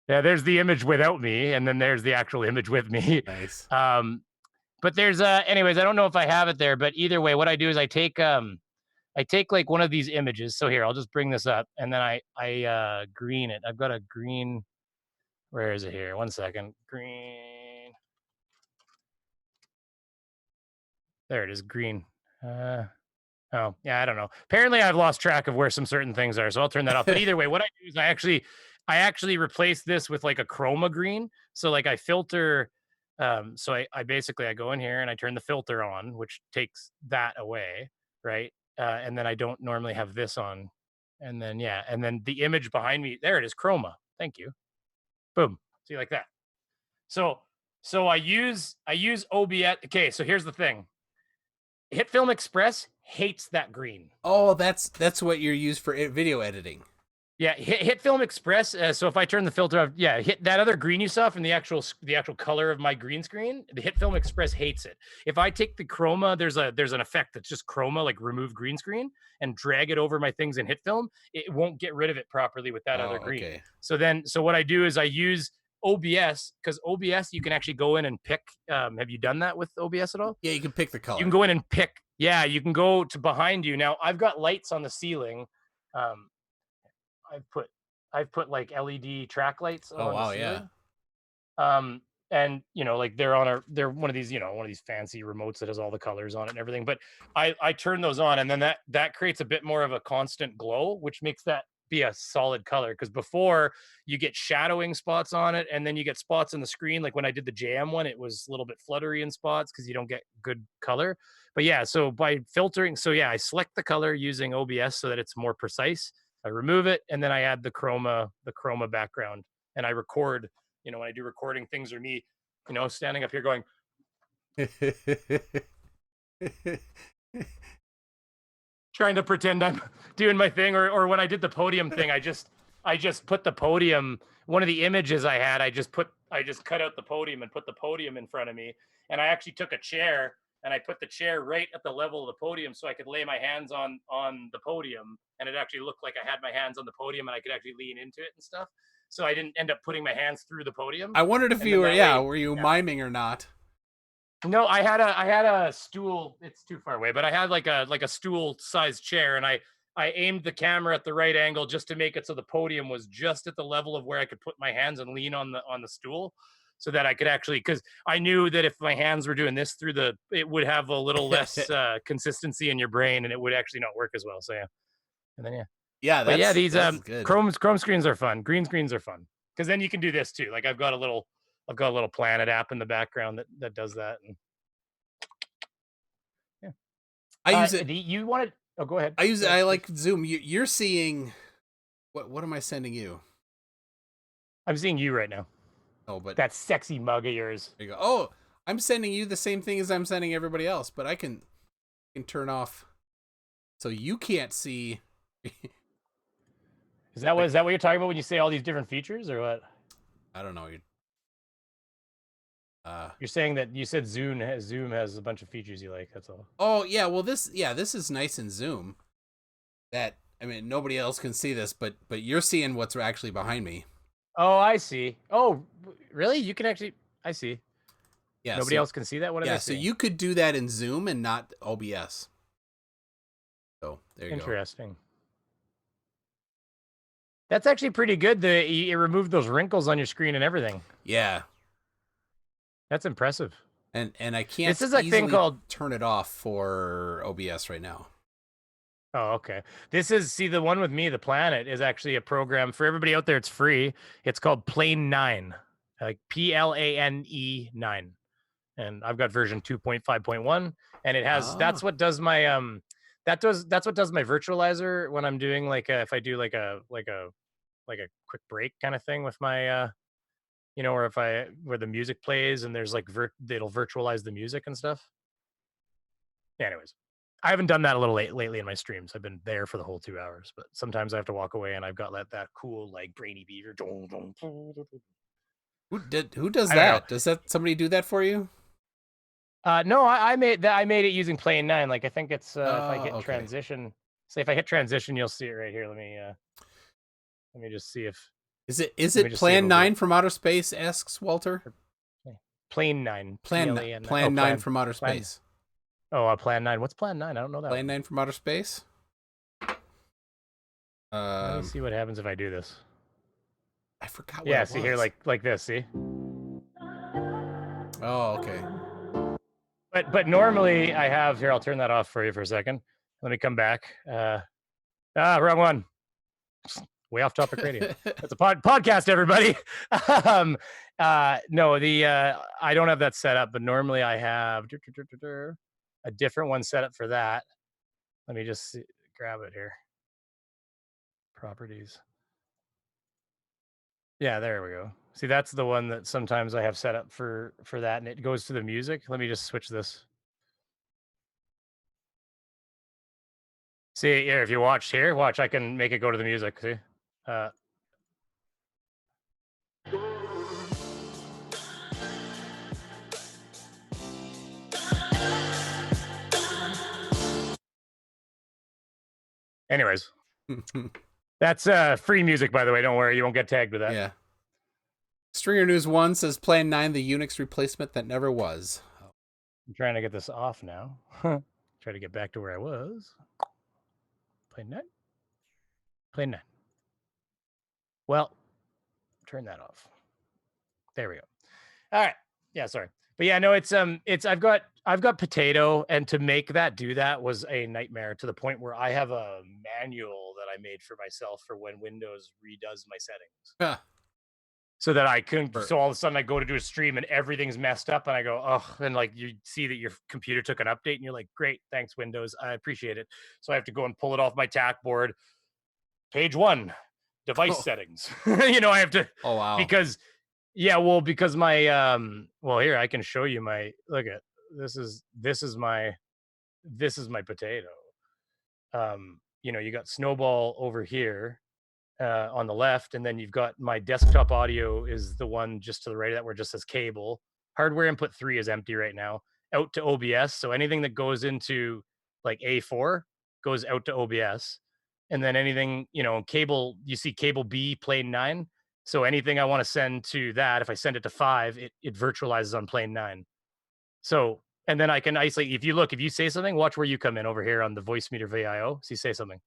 yeah, there's the image without me, and then there's the actual image with me. Nice. But there's anyways, I don't know if I have it there, but either way, what I do is I take like one of these images. So here, I'll just bring this up, and then I green it. I've got a green. Where is it here? 1 second. Green. There it is, green. Oh, yeah, I don't know. Apparently I've lost track of where some certain things are, so I'll turn that off. But either way, what I do is I actually replace this with like a chroma green. So like I filter, so I basically, I go in here and I turn the filter on, which takes that away, right? And then I don't normally have this on. And then, yeah, and then the image behind me, there it is, chroma. Thank you. Boom. See, like that. So I use OBS. Okay, so here's the thing. Hit Film Express hates that green. Oh, that's what you're used for video editing. Yeah, hit Film Express. So if I turn the filter off, yeah, hit that other green you saw from the actual color of my green screen. The Hit Film Express hates it. If I take the chroma, there's an effect that's just chroma, like remove green screen, and drag it over my things in Hit Film, it won't get rid of it properly with that other green. Okay. So what I do is I use OBS, because OBS you can actually go in and pick. Have you done that with OBS at all? Yeah, you can pick the color. You can go in and pick. Yeah, you can go to behind you. Now I've got lights on the ceiling. I've put like LED track lights on the ceiling. Yeah. And like they're one of these, one of these fancy remotes that has all the colors on it and everything. But I turn those on, and then that creates a bit more of a constant glow, which makes that be a solid color. Because before you get shadowing spots on it, and then you get spots on the screen. Like when I did the jam one, it was a little bit fluttery in spots because you don't get good color. But yeah, so by filtering, I select the color using OBS so that it's more precise. I remove it, and then I add the chroma background, and I record. When I do recording, things are me, standing up here going, trying to pretend I'm doing my thing. Or when I did the podium thing, I just put the podium, one of the images I had, I just cut out the podium and put the podium in front of me. And I actually took a chair and I put the chair right at the level of the podium so I could lay my hands on the podium, and it actually looked like I had my hands on the podium and I could actually lean into it and stuff. So I didn't end up putting my hands through the podium. I wondered if were you miming or not? No, I had a stool. It's too far away, but I had like a stool sized chair, and I aimed the camera at the right angle just to make it so the podium was just at the level of where I could put my hands and lean on the stool, so that I could actually, because I knew that if my hands were doing this it would have a little less consistency in your brain, and it would actually not work as well. So yeah, and then these Chrome screens are fun. Green screens are fun because then you can do this too. Like I've got a little Planet app in the background that does that. And yeah, I use it. You wanted? Oh, go ahead. I use it. I like Zoom. You're seeing what am I sending you? I'm seeing you right now. Oh, but that sexy mug of yours. There you go. Oh, I'm sending you the same thing as I'm sending everybody else, but I can turn off so you can't see. Is that what you're talking about when you say all these different features, or what? I don't know. You're saying that you said Zoom has a bunch of features you like. That's all. Oh yeah, well this is nice in Zoom. Nobody else can see this, but you're seeing what's actually behind me. Oh, I see. Oh, really? You can actually. I see. Yeah. Nobody else can see that. What? Yeah. So you could do that in Zoom and not OBS. So there you go. Interesting. That's actually pretty good. It removed those wrinkles on your screen and everything. Yeah. That's impressive. And I can't This is a thing called turn it off for OBS right now. Oh, okay. This is, see, the one with me, the Planet, is actually a program for everybody out there. It's free. It's called Plane 9, like PLANE 9. And I've got version 2.5.1, and it has, that's what does my, that's what does my virtualizer when I'm doing like if I do like a quick break kind of thing with my, you know, or where the music plays and there's like, it'll virtualize the music and stuff. Anyways. I haven't done that a little lately in my streams. I've been there for the whole 2 hours, but sometimes I have to walk away and I've got that cool like Brainy Beaver. Who does that? Does that somebody do that for you? No, I made that. I made it using Plane 9. Like I think it's if I hit transition. Say if I hit transition, you'll see it right here. Let me just see if is it Plan 9 from outer space? Asks Walter. Plane 9. Plan 9 from outer space. Oh, Plan 9. What's Plan 9? I don't know that. Plan 9 from outer space? Let me see what happens if I do this. I forgot what it was. Here, like this, see? Oh, okay. But normally I have, here, I'll turn that off for you for a second. Let me come back. Wrong one. Way off topic radio. That's a podcast, everybody. No, I don't have that set up, but normally I have a different one set up for that. Let me just grab it here. Properties. Yeah, there we go. See, that's the one that sometimes I have set up for that, and it goes to the music. Let me just switch this. See here, if you watch here, watch, I can make it go to the music. See? Anyways, that's free music, by the way. Don't worry, you won't get tagged with that. Yeah. Stringer News 1 says Plan 9, the Unix replacement that never was. I'm trying to get this off now. Try to get back to where I was. Plan 9. Plan 9. Well, turn that off. There we go. All right. Yeah, sorry. But yeah, no, it's I've got Potato, and to make that do that was a nightmare, to the point where I have a manual that I made for myself for when Windows redoes my settings. Huh. So that I couldn't, so all of a sudden I go to do a stream and everything's messed up and I go, oh, and like you see that your computer took an update and you're like, great, thanks Windows, I appreciate it. So I have to go and pull it off my TAC board. Page 1, device settings. You know, I have to, oh wow, because because my well, here I can show you my, look at this is my Potato. You know, you got Snowball over here on the left, and then you've got my desktop audio is the one just to the right of that where it just says cable. Hardware input 3 is empty right now, out to OBS. So anything that goes into like A4 goes out to OBS. And then anything, you know, cable, you see cable B, Plane 9. So anything I want to send to that, if I send it to 5, it virtualizes on Plane 9. So, and then I can isolate. If you say something, watch where you come in over here on the voice meter VIO. See, say something.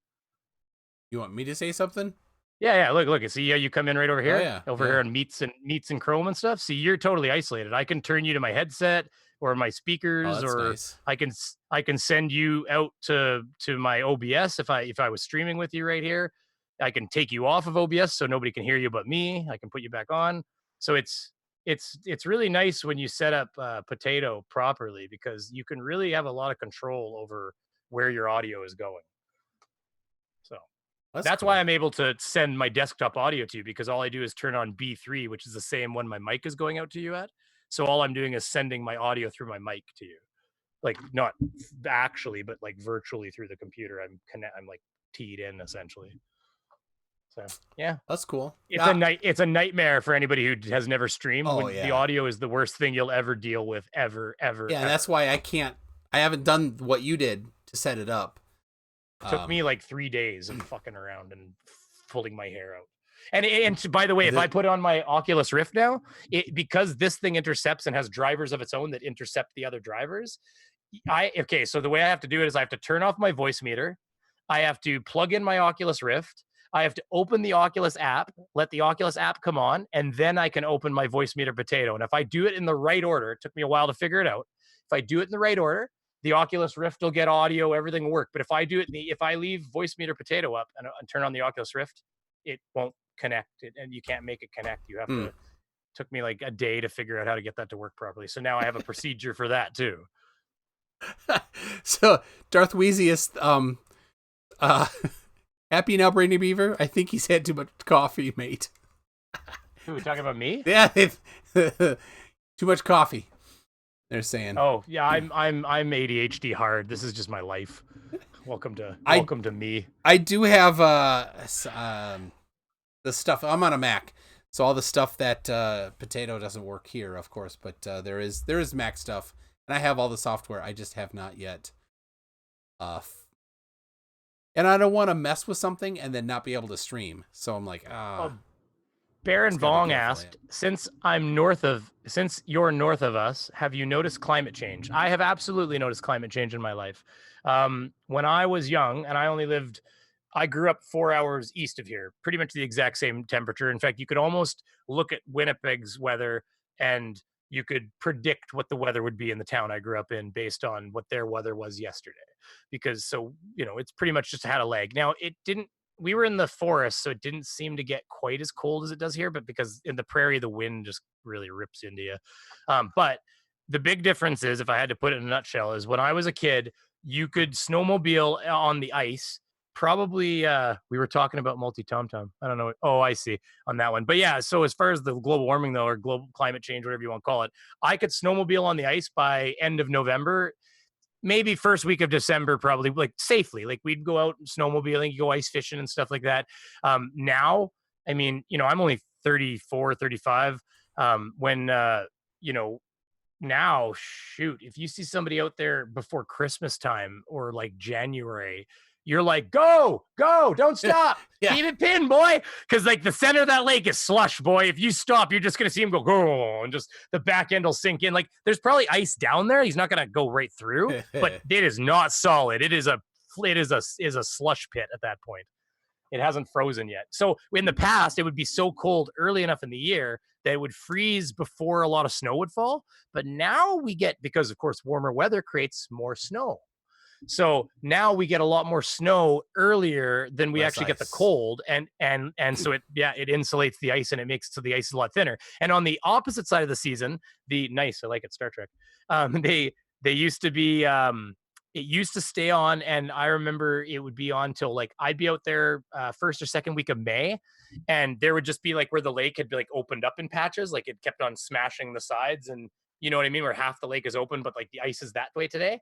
You want me to say something? Yeah. Look. See, you come in right over here, here on meets and Chrome and stuff. See, you're totally isolated. I can turn you to my headset or my speakers, or nice. I can send you out to my OBS if I was streaming with you right here. I can take you off of OBS so nobody can hear you but me. I can put you back on. So it's really nice when you set up Potato properly, because you can really have a lot of control over where your audio is going. So that's cool. Why I'm able to send my desktop audio to you, because all I do is turn on B3, which is the same one my mic is going out to you at. So all I'm doing is sending my audio through my mic to you, like not actually, but like virtually through the computer. I'm like teed in essentially. So yeah, that's cool. It's a nightmare for anybody who has never streamed. Oh, yeah. The audio is the worst thing you'll ever deal with, ever. Yeah, ever. And that's why I haven't done what you did to set it up. It took me like 3 days of fucking around and pulling my hair out. And by the way, if I put on my Oculus Rift now, because this thing intercepts and has drivers of its own that intercept the other drivers. So the way I have to do it is I have to turn off my voice meter. I have to plug in my Oculus Rift. I have to open the Oculus app, let the Oculus app come on, and then I can open my voice meter potato. And if I do it in the right order, it took me a while to figure it out. If I do it in the right order, the Oculus Rift will get audio, everything will work. But if I do it, if I leave voice meter potato up and turn on the Oculus Rift, it won't connect, and you can't make it connect. You have to. Took me like a day to figure out how to get that to work properly. So now I have a procedure for that too. So Darth Weeziest, happy now, Brainy Beaver? I think he's had too much coffee, mate. Who, we talking about me? Yeah, too much coffee. They're saying. Oh yeah, I'm ADHD hard. This is just my life. Welcome to me. I do have the stuff. I'm on a Mac. So all the stuff that Potato doesn't work here, of course, but there is Mac stuff, and I have all the software. I just have not yet. And I don't want to mess with something and then not be able to stream. So I'm like, Baron Vong asked, since you're north of us, have you noticed climate change? I have absolutely noticed climate change in my life. When I was young, and I grew up 4 hours east of here, pretty much the exact same temperature. In fact, you could almost look at Winnipeg's weather and you could predict what the weather would be in the town I grew up in based on what their weather was yesterday. Because it's pretty much just had a lag. Now, we were in the forest, so it didn't seem to get quite as cold as it does here, but because in the prairie, the wind just really rips into you. But the big difference is, if I had to put it in a nutshell, is when I was a kid, you could snowmobile on the ice. Probably we were talking about multi-tom-tom. I don't know. Oh, I see on that one. But yeah, so as far as the global warming though, or global climate change, whatever you want to call it, I could snowmobile on the ice by end of November, maybe first week of December, probably, like safely. Like we'd go out snowmobiling, go ice fishing and stuff like that. Now, I mean, I'm only 34, 35. Now, shoot, if you see somebody out there before Christmas time or like January, you're like, go, don't stop. Yeah. Keep it pinned, boy. Because like the center of that lake is slush, boy. If you stop, you're just going to see him go, and just the back end will sink in. Like there's probably ice down there. He's not going to go right through, but it is not solid. It is a slush pit at that point. It hasn't frozen yet. So in the past, it would be so cold early enough in the year that it would freeze before a lot of snow would fall. But now because of course, warmer weather creates more snow. So now we get a lot more snow earlier than we actually get the cold, and so it insulates the ice and it makes it so the ice is a lot thinner. And on the opposite side of the season, I like it, Star Trek. They used to be it used to stay on, and I remember it would be on till like I'd be out there first or second week of May, and there would just be like where the lake had like opened up in patches, like it kept on smashing the sides, and you know what I mean, where half the lake is open, but like the ice is that way today.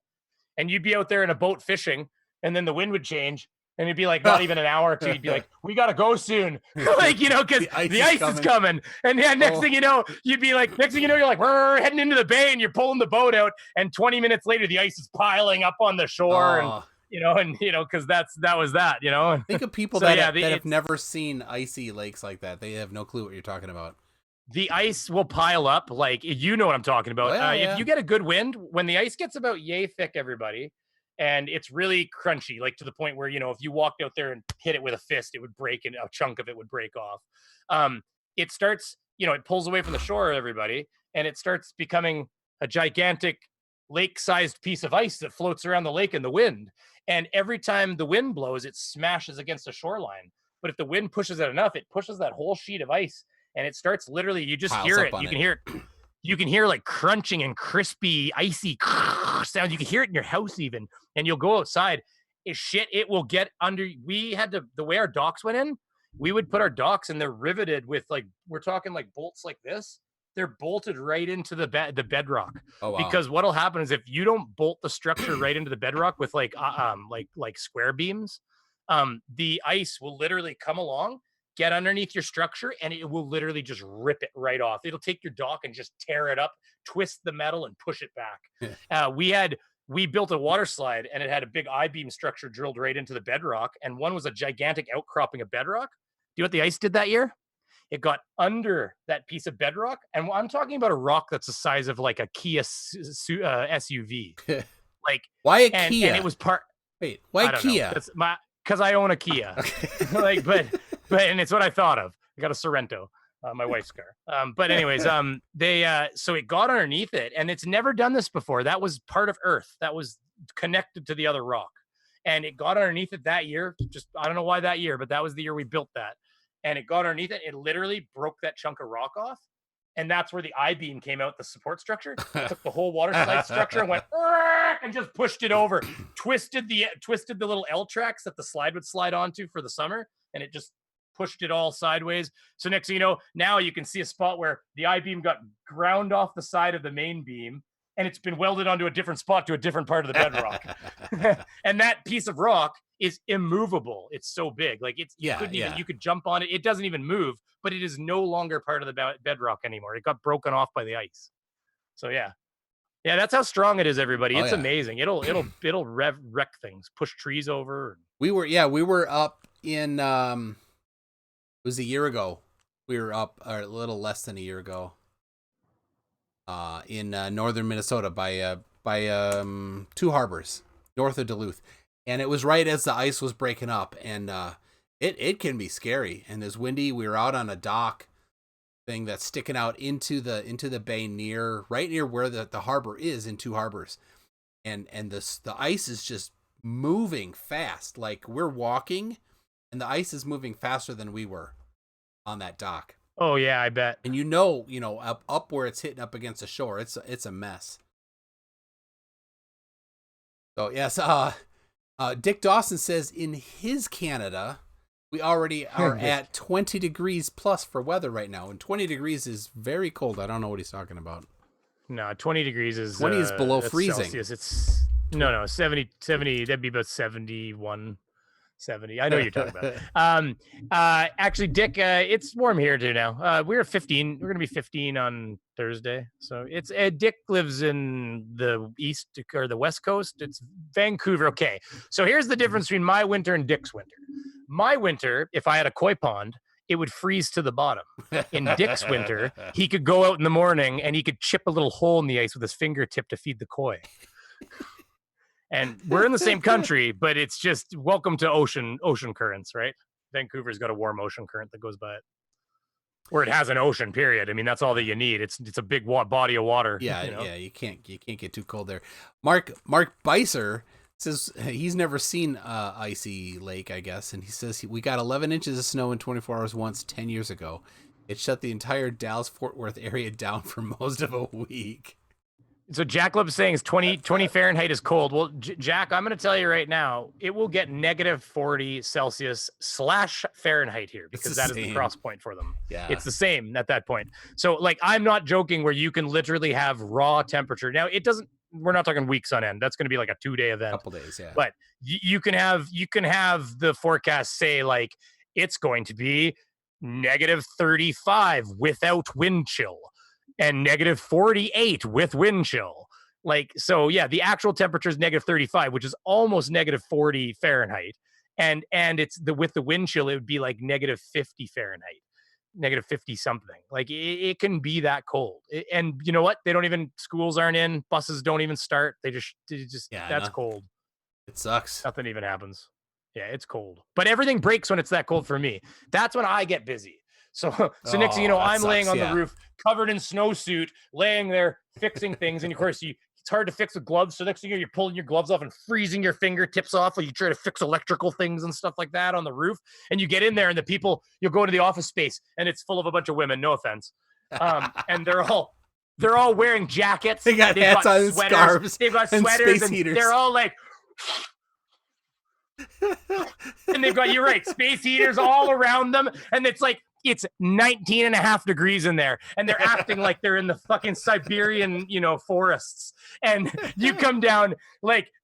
And you'd be out there in a boat fishing, and then the wind would change, and it'd be like not even an hour or two. You'd be like, "We gotta go soon," like because the ice is coming. And yeah, next thing you know, you're like, we're heading into the bay, and you're pulling the boat out, and 20 minutes later, the ice is piling up on the shore, and because that was that. Think of people that have never seen icy lakes like that. They have no clue what you're talking about. The ice will pile up, like you know what I'm talking about. If you get a good wind, when the ice gets about yay thick, everybody, and it's really crunchy, like to the point where if you walked out there and hit it with a fist, it would break, and a chunk of it would break off. It starts, it pulls away from the shore, everybody, and it starts becoming a gigantic lake-sized piece of ice that floats around the lake in the wind. And every time the wind blows, it smashes against the shoreline. But if the wind pushes it enough, it pushes that whole sheet of ice. And it starts literally, you just hear it. You can hear it. You can hear like crunching and crispy, icy sounds. You can hear it in your house even. And you'll go outside. It will get under. The way our docks went in, we would put our docks and they're riveted with we're talking like bolts like this. They're bolted right into the bedrock. Oh, wow. Because what'll happen is if you don't bolt the structure right into the bedrock with like square beams, the ice will literally come along, get underneath your structure, and it will literally just rip it right off. It'll take your dock and just tear it up, twist the metal, and push it back. We built a water slide, and it had a big I-beam structure drilled right into the bedrock, and one was a gigantic outcropping of bedrock. Do you know what the ice did that year? It got under that piece of bedrock, and I'm talking about a rock that's the size of like a Kia SUV. Why a Kia? And it was Wait, why Kia? Because I own a Kia. Okay. and it's what I thought of. I got a Sorrento, my wife's car. But anyways, so it got underneath it, and it's never done this before. That was part of Earth that was connected to the other rock, and it got underneath it that year. Just I don't know why that year, but that was the year we built that, and it got underneath it. It literally broke that chunk of rock off. And that's where the I-beam came out, the support structure. It took the whole water slide structure and went and just pushed it over, twisted the little L tracks that the slide would slide onto for the summer, and it just pushed it all sideways. So next thing you know, now you can see a spot where the I-beam got ground off the side of the main beam, and it's been welded onto a different spot to a different part of the bedrock. And that piece of rock is immovable. It's so big. Like you could jump on it. It doesn't even move, but it is no longer part of the bedrock anymore. It got broken off by the ice. So yeah, that's how strong it is, everybody. It's amazing. It'll wreck things, push trees over. We were up in, it was a year ago. We were up a little less than a year ago. In northern Minnesota by Two Harbors, north of Duluth, and it was right as the ice was breaking up, and it can be scary, and it's windy. We were out on a dock thing that's sticking out into the bay right near where the harbor is in Two Harbors, and the ice is just moving fast. Like we're walking, and the ice is moving faster than we were on that dock. Oh yeah, I bet. And up where it's hitting up against the shore, it's a mess. So yes, Dick Dawson says in his Canada, we already are at 20 degrees plus for weather right now, and 20 degrees is very cold. I don't know what he's talking about. No, 20 degrees is 20 is below freezing. Celsius. It's no 70. That'd be about 71. 70. I know what you're talking about. Actually, Dick, it's warm here too now. We're 15. We're gonna be 15 on Thursday. So it's Dick lives in the east or the west coast. It's Vancouver. Okay. So here's the difference between my winter and Dick's winter. My winter, if I had a koi pond, it would freeze to the bottom. In Dick's winter, he could go out in the morning and he could chip a little hole in the ice with his fingertip to feed the koi. And we're in the same country, but it's just welcome to ocean currents, right? Vancouver's got a warm ocean current that goes by it, where it has an ocean. Period. I mean, that's all that you need. It's a big body of water. Yeah, you can't get too cold there. Mark Beiser says he's never seen icy lake, I guess, and he says we got 11 inches of snow in 24 hours once 10 years ago. It shut the entire Dallas-Fort Worth area down for most of a week. So Jack Love saying is 20 Fahrenheit is cold. Well, Jack, I'm going to tell you right now, it will get negative 40 Celsius / Fahrenheit here because that is the cross point for them. Yeah. It's the same at that point. So like, I'm not joking where you can literally have raw temperature. Now we're not talking weeks on end. That's going to be like a 2-day event. Couple days. Yeah. But you can have the forecast say like, it's going to be negative 35 without wind chill. And negative 48 with wind chill. Like, so yeah, the actual temperature is negative 35, which is almost negative 40 Fahrenheit. And it's with the wind chill, it would be like negative 50 Fahrenheit, negative 50 something. Like it can be that cold. And you know what? Schools aren't in, buses don't even start. They just that's cold. It sucks. Nothing even happens. Yeah, it's cold. But everything breaks when it's that cold for me. That's when I get busy. So next thing you know, I'm laying on the roof, covered in snowsuit, laying there fixing things, and of course it's hard to fix with gloves. So next thing you're pulling your gloves off and freezing your fingertips off while you try to fix electrical things and stuff like that on the roof. And you get in there, and you'll go into the office space, and it's full of a bunch of women. No offense, and they're all wearing jackets. They've got hats on, and scarves. They've got and sweaters, space heaters. They're all like. And they've got, you're right, space heaters all around them, and it's 19 and a half degrees in there, and they're acting like they're in the fucking Siberian, forests. And you come down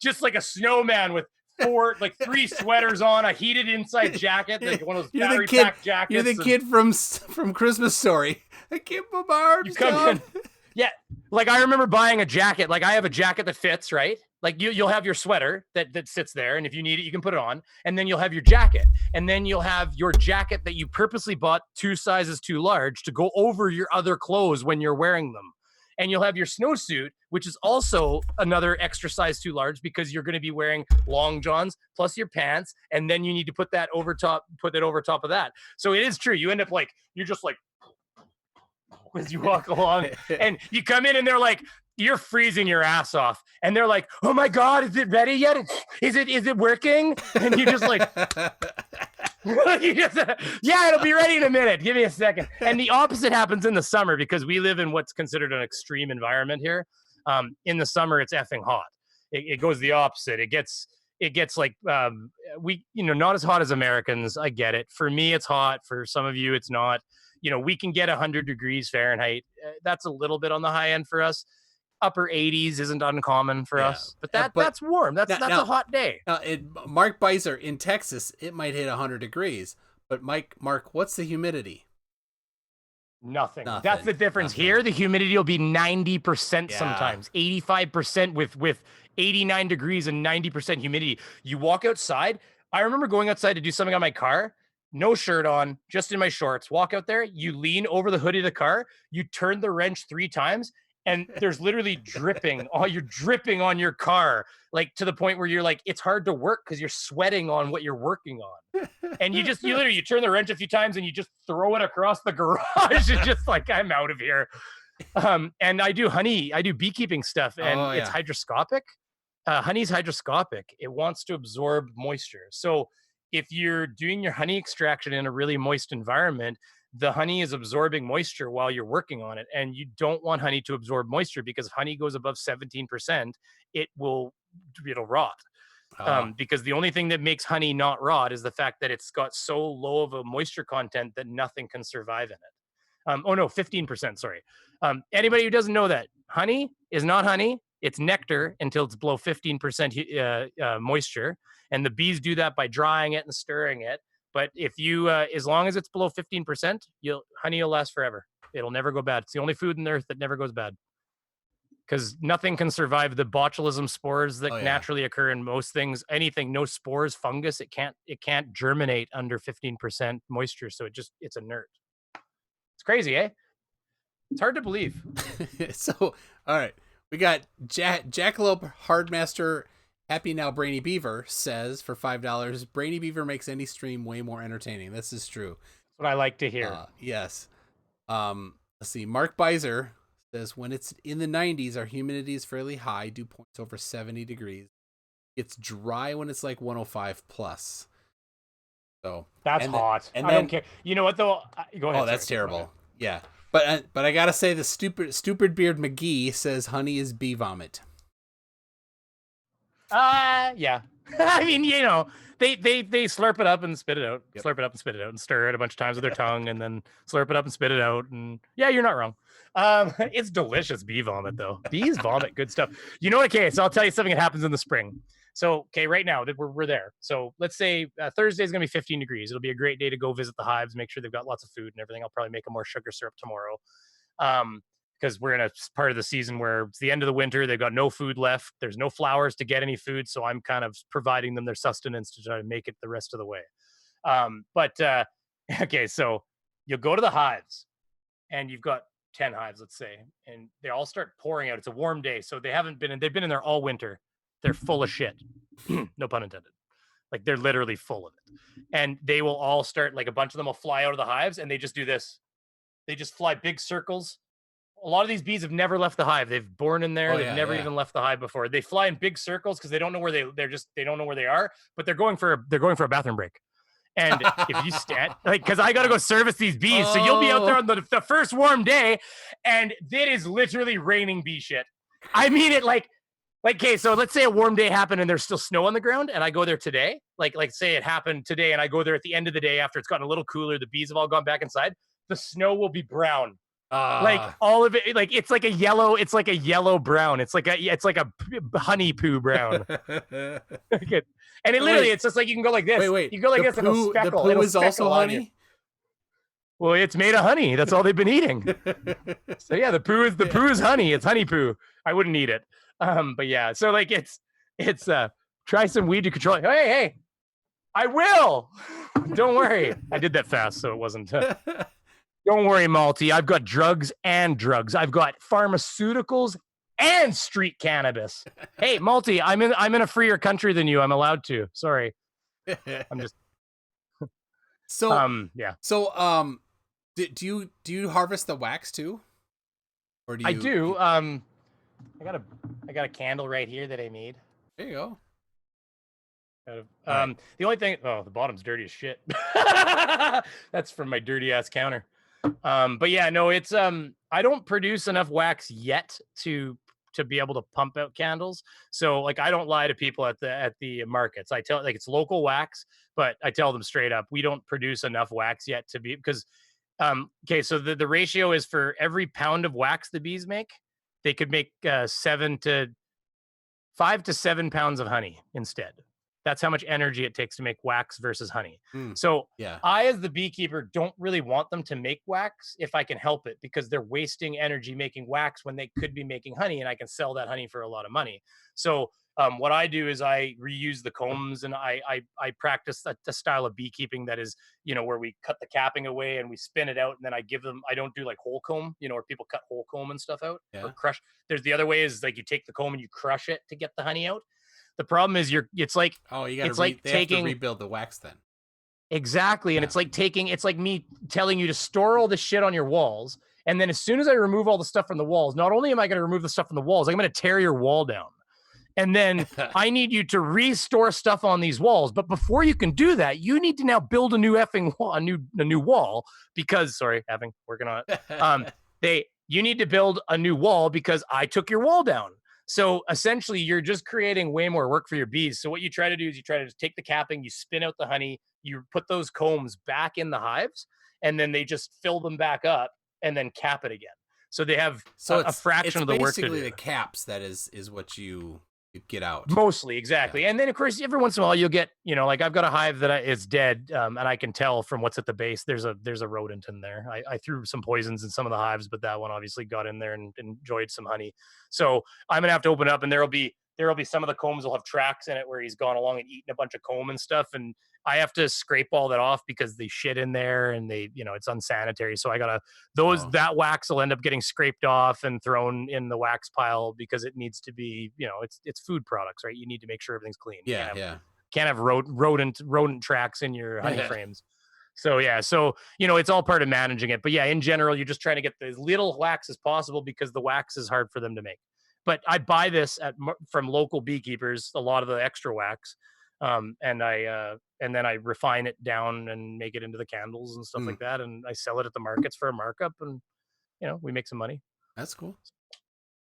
just like a snowman with 3 sweaters on, a heated inside jacket, like one of those battery pack jackets. You're the kid from Christmas Story. I can't put my arms down. Yeah, like I remember buying a jacket. Like I have a jacket that fits, right? Like you'll have your sweater that sits there, and if you need it, you can put it on. And then you'll have your jacket, and then you'll have your jacket that you purposely bought 2 sizes too large to go over your other clothes when you're wearing them. and you'll have your snowsuit, which is also another extra size too large because you're going to be wearing long johns plus your pants, and then you need to put that over top of that. So it is true. You end up like, you're just like, as you walk along, and you come in and they're like, you're freezing your ass off, and they're like, oh my God, is it ready yet? Is it working? And you just like, yeah, it'll be ready in a minute. Give me a second. And the opposite happens in the summer because we live in what's considered an extreme environment here. In the summer, it's effing hot. It goes the opposite. It gets like not as hot as Americans. I get it. For me, it's hot. For some of you, it's not. We can get 100 degrees Fahrenheit. That's a little bit on the high end for us. Upper 80s isn't uncommon for us, but that's warm. That's a hot day. Mark Beiser in Texas, it might hit 100 degrees. But Mark, what's the humidity? Nothing. That's the difference. Here, the humidity will be 90% sometimes, 85% with 89 degrees and 90% humidity. You walk outside. I remember going outside to do something on my car, no shirt on, just in my shorts. Walk out there, you lean over the hood of the car, you turn the wrench 3 times, and there's literally dripping. You're dripping on your car, like to the point where you're like, it's hard to work because you're sweating on what you're working on. And you turn the wrench a few times and you just throw it across the garage. And just like, I'm out of here. And I do beekeeping stuff, and it's hydroscopic. Honey's hydroscopic. It wants to absorb moisture. So if you're doing your honey extraction in a really moist environment, the honey is absorbing moisture while you're working on it. And you don't want honey to absorb moisture, because if honey goes above 17%, it'll rot. Because the only thing that makes honey not rot is the fact that it's got so low of a moisture content that nothing can survive in it. 15%, sorry. Anybody who doesn't know that, honey is not honey. It's nectar until it's below 15% moisture. And the bees do that by drying it and stirring it. But if you, as long as it's below 15%, honey will last forever. It'll never go bad. It's the only food on earth that never goes bad, because nothing can survive the botulism spores that naturally occur in most things. Anything, no spores, fungus, it can't germinate under 15% moisture. So it's inert. It's crazy, eh? It's hard to believe. So, all right, we got Jackalope Hardmaster. Happy Now Brainy Beaver says for $5, Brainy Beaver makes any stream way more entertaining. This is true. That's what I like to hear. Yes. Let's see. Mark Beiser says, when it's in the 90s, our humidity is fairly high, dew points over 70 degrees. It's dry when it's like 105 plus. So that's hot. And I don't care. You know what though? Go ahead. Oh, that's terrible. Yeah. But I gotta say, the stupid beard McGee says honey is bee vomit. Yeah. I mean, they slurp it up and spit it out. Yep. Slurp it up and spit it out and stir it a bunch of times with their tongue and then slurp it up and spit it out. And yeah, you're not wrong. It's delicious bee vomit though. Bees vomit good stuff. Okay, so I'll tell you something that happens in the spring. So, okay, right now that we're there. So let's say Thursday is going to be 15 degrees. It'll be a great day to go visit the hives, make sure they've got lots of food and everything. I'll probably make them more sugar syrup tomorrow. Because we're in a part of the season where it's the end of the winter. They've got no food left. There's no flowers to get any food. So I'm kind of providing them their sustenance to try to make it the rest of the way. Okay, so you'll go to the hives and you've got 10 hives, let's say, and they all start pouring out. It's a warm day. So they've been in there all winter. They're full of shit. No pun intended. Like they're literally full of it. And they will all start, like a bunch of them will fly out of the hives and they just do this. They just fly big circles. A lot of these bees have never left the hive. They've born in there. They've never even left the hive before. They fly in big circles because they don't know where they don't know where they are, but they're going for a bathroom break. And if you stand, because I got to go service these bees. So you'll be out there on the first warm day and it is literally raining bee shit. I mean it okay, so let's say a warm day happened and there's still snow on the ground and I go there today. Like say it happened today and I go there at the end of the day after it's gotten a little cooler. The bees have all gone back inside. The snow will be brown. All of it, it's like a yellow brown. It's like a honey poo brown. And it literally, it's just like you can go like this. Wait. You go like this and it'll speckle. The poo is also honey? Well, it's made of honey. That's all they've been eating. So yeah, the poo is honey. It's honey poo. I wouldn't eat it. But yeah, so it's try some weed to control it. Hey, I will. Don't worry. I did that fast, so it wasn't. Don't worry, Malty. I've got drugs and drugs. I've got pharmaceuticals and street cannabis. Hey, Malty, I'm in a freer country than you. I'm allowed to. Sorry. I'm just So yeah. So do you harvest the wax too? Or do you I do. I got a candle right here that I made. There you go. The only thing, the bottom's dirty as shit. That's from my dirty ass counter. But yeah, no, it's I don't produce enough wax yet to be able to pump out candles. So like I don't lie to people at the markets. I tell like it's local wax, but I tell them straight up, we don't produce enough wax yet to be because okay, so the ratio is for every pound of wax the bees make, they could make 5 to 7 pounds of honey instead. That's how much energy it takes to make wax versus honey. So yeah. I, as the beekeeper, don't really want them to make wax if I can help it, because they're wasting energy making wax when they could be making honey, and I can sell that honey for a lot of money. So what I do is I reuse the combs, and I practice the style of beekeeping that is, where we cut the capping away and we spin it out, and then I give them. I don't do like whole comb, where people cut whole comb and stuff out or crush. There's the other way is like you take the comb and you crush it to get the honey out. The problem is it's like you got to have to rebuild the wax then. Exactly. And it's like me telling you to store all the shit on your walls. And then as soon as I remove all the stuff from the walls, not only am I going to remove the stuff from the walls, I'm going to tear your wall down. And then I need you to restore stuff on these walls. But before you can do that, you need to now build a new effing wall, a new wall, because working on it. You need to build a new wall because I took your wall down. So essentially, you're just creating way more work for your bees. So what you try to do is you try to just take the capping, you spin out the honey, you put those combs back in the hives, and then they just fill them back up and then cap it again. So they have a fraction of the work to do. Basically the caps that is what you get out. Mostly, exactly. Yeah. And then, of course, every once in a while you'll get, like I've got a hive that is dead, and I can tell from what's at the base, there's a rodent in there. I threw some poisons in some of the hives, but that one obviously got in there and enjoyed some honey. So I'm gonna have to open up, and there'll be some of the combs will have tracks in it where he's gone along and eaten a bunch of comb and stuff, and I have to scrape all that off because they shit in there and they, it's unsanitary. So I gotta that wax will end up getting scraped off and thrown in the wax pile because it needs to be, it's food products, right? You need to make sure everything's clean. Can't have rodent tracks in your honey frames. So yeah, it's all part of managing it. But yeah, in general, you're just trying to get as little wax as possible because the wax is hard for them to make. But I buy this from local beekeepers, a lot of the extra wax, and then I refine it down and make it into the candles and stuff like that, and I sell it at the markets for a markup, and we make some money. That's cool.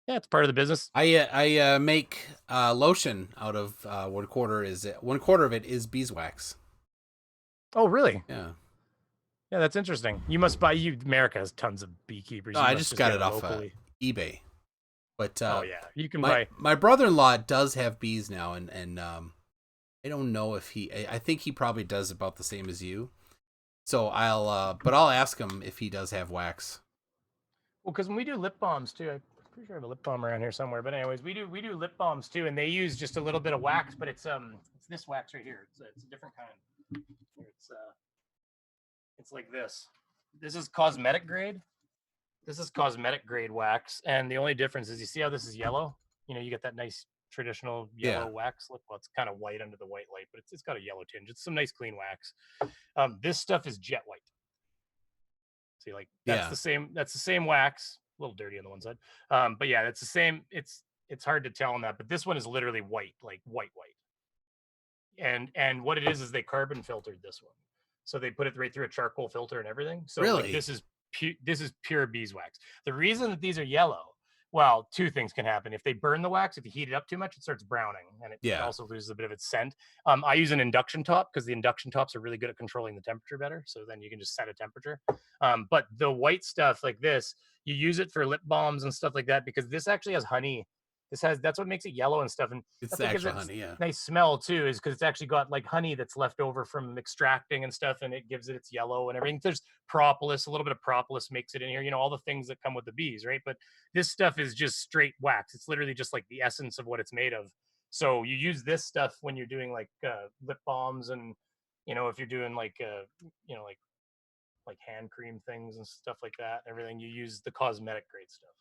Yeah, it's part of the business. I make lotion out of 1/4 of it is beeswax. Oh, really? Yeah. Yeah, that's interesting. You must buy. America has tons of beekeepers. No, I just got it off eBay. But you can buy. My brother-in-law does have bees now, and I don't know if I think he probably does about the same as you. So I'll ask him if he does have wax. Well, because when we do lip balms too, I'm pretty sure I have a lip balm around here somewhere. But anyways, we do lip balms too, and they use just a little bit of wax, but it's this wax right here. It's a different kind. It's like this. This is cosmetic grade. This is cosmetic grade wax, and the only difference is you see how this is yellow. You get that nice traditional yellow wax look. Well, it's kind of white under the white light, but it's got a yellow tinge. It's some nice clean wax. This stuff is jet white. See, like that's the same. That's the same wax. A little dirty on the one side, but yeah, it's the same. It's hard to tell on that, but this one is literally white, like white. And what it is they carbon filtered this one, so they put it right through a charcoal filter and everything. So really, like, this is pure beeswax. The reason that these are yellow, well, two things can happen. If they burn the wax, if you heat it up too much, it starts browning, and it also loses a bit of its scent. I use an induction top because the induction tops are really good at controlling the temperature better. So then you can just set a temperature. But the white stuff like this, you use it for lip balms and stuff like that because this actually has honey. That's what makes it yellow and stuff. And it's the actual honey, yeah. Nice smell too, is because it's actually got like honey that's left over from extracting and stuff, and it gives it its yellow and everything. There's propolis, a little bit of propolis makes it in here, all the things that come with the bees, right? But this stuff is just straight wax. It's literally just like the essence of what it's made of. So you use this stuff when you're doing like lip balms, and if you're doing like like like hand cream things and stuff like that. Everything you use the cosmetic grade stuff.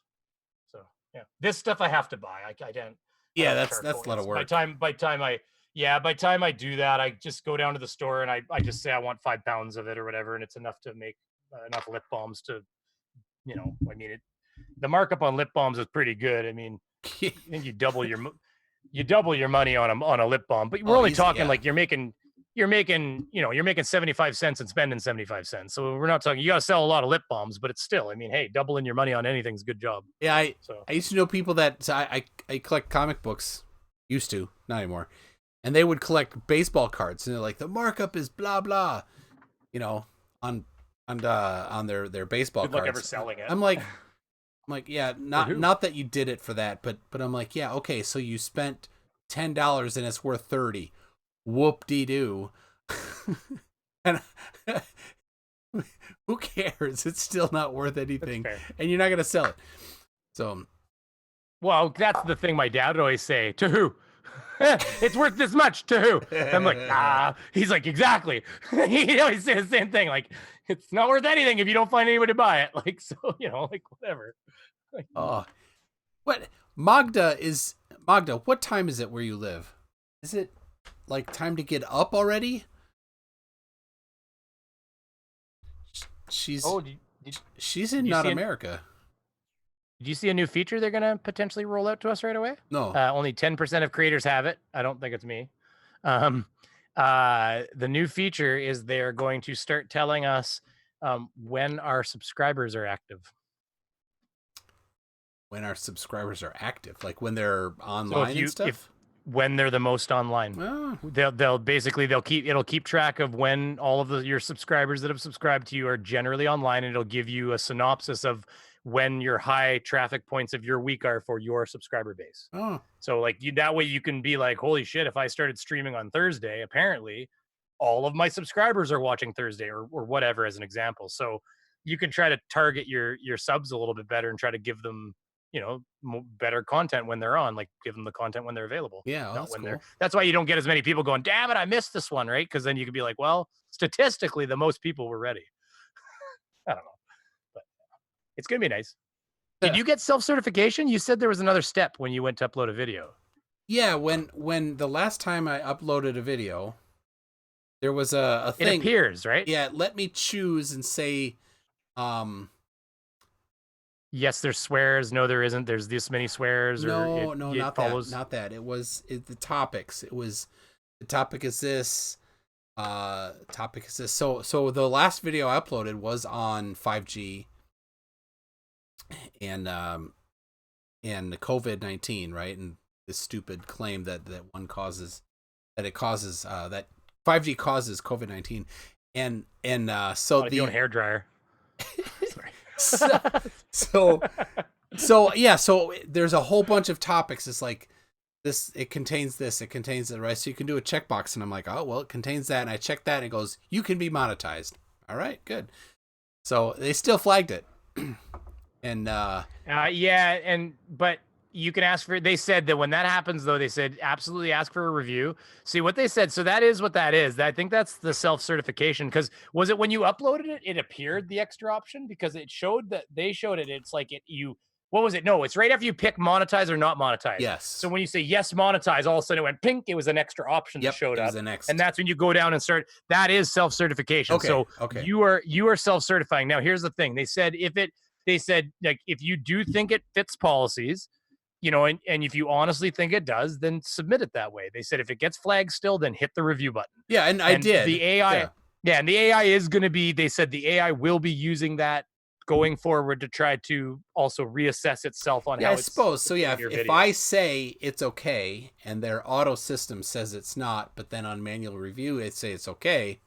So yeah, this stuff I have to buy. I don't. Yeah, I don't that's charge a for lot it. of work. By time I do that, I just go down to the store and I just say I want 5 pounds of it or whatever, and it's enough to make enough lip balms to, I mean, the markup on lip balms is pretty good. I mean, I think you double your money on a lip balm, but we're only talking like you're making 75 cents and spending 75 cents. So we're not talking, you got to sell a lot of lip balms, but it's still, I mean, hey, doubling your money on anything's a good job. Yeah. I used to know people that, so I collect comic books, used to, not anymore. And they would collect baseball cards and they're like, the markup is blah, blah, on their baseball Good luck cards. ever selling it. I'm like, yeah, not that you did it for that, but I'm like, yeah, okay, so you spent $10 and it's worth 30. Whoop-de-doo. And who cares? It's still not worth anything, and you're not gonna sell it. So, well, that's the thing my dad would always say. To who? It's worth this much. To who? I'm like, nah. He's like, exactly. He always say the same thing. Like, it's not worth anything if you don't find anybody to buy it. Like, so like whatever. Like, what Magda? What time is it where you live? Is it like time to get up already? She's in Not America. Did you see a new feature they're going to potentially roll out to us right away? No. Only 10% of creators have it. I don't think it's me. The new feature is they're going to start telling us when our subscribers are active. When our subscribers are active, like when they're online and stuff. When they're the most online, it'll keep track of when all of your subscribers that have subscribed to you are generally online, and it'll give you a synopsis of when your high traffic points of your week are for your subscriber base. So like that way you can be like, holy shit, if I started streaming on Thursday, apparently all of my subscribers are watching Thursday or whatever, as an example. So you can try to target your subs a little bit better and try to give them better content when they're on, like give them the content when they're available. Yeah, that's cool. That's why you don't get as many people going, damn it, I missed this one, right? Because then you could be like, well, statistically, the most people were ready. I don't know, but it's gonna be nice. Did you get self-certification? You said there was another step when you went to upload a video. Yeah, when the last time I uploaded a video, there was a thing. It appears, right? Yeah, let me choose and say, yes, there's swears. No, there isn't. There's this many swears. No, not that. It was the topics. It was the topic is this. Topic is this. So the last video I uploaded was on 5G and the COVID-19, right? And this stupid claim that that 5G causes COVID-19, and so the hair dryer. so yeah, so there's a whole bunch of topics. It's like this, it contains this, it contains that, right? So you can do a checkbox, and I'm like, oh well, it contains that, and I check that, and it goes, you can be monetized. All right, good. So they still flagged it, and but you can ask for. They said that when that happens, though, they said absolutely ask for a review. See what they said. So that is what that is. I think that's the self-certification. Because was it when you uploaded it, it appeared the extra option because it showed that they showed it. It's like what was it? No, it's right after you pick monetize or not monetize. Yes. So when you say yes, monetize, all of a sudden it went pink. It was an extra option that showed up. And that's when you go down and start. That is self-certification. Okay. So okay. you are self-certifying. Now here's the thing. They said like if you do think it fits policies, and if you honestly think it does, then submit it that way. They said if it gets flagged still, then hit the review button. Yeah, and I did. The AI, and the AI is going to be. They said the AI will be using that going forward to try to also reassess itself on how. I suppose so. Yeah, if I say it's okay and their auto system says it's not, but then on manual review they say it's okay,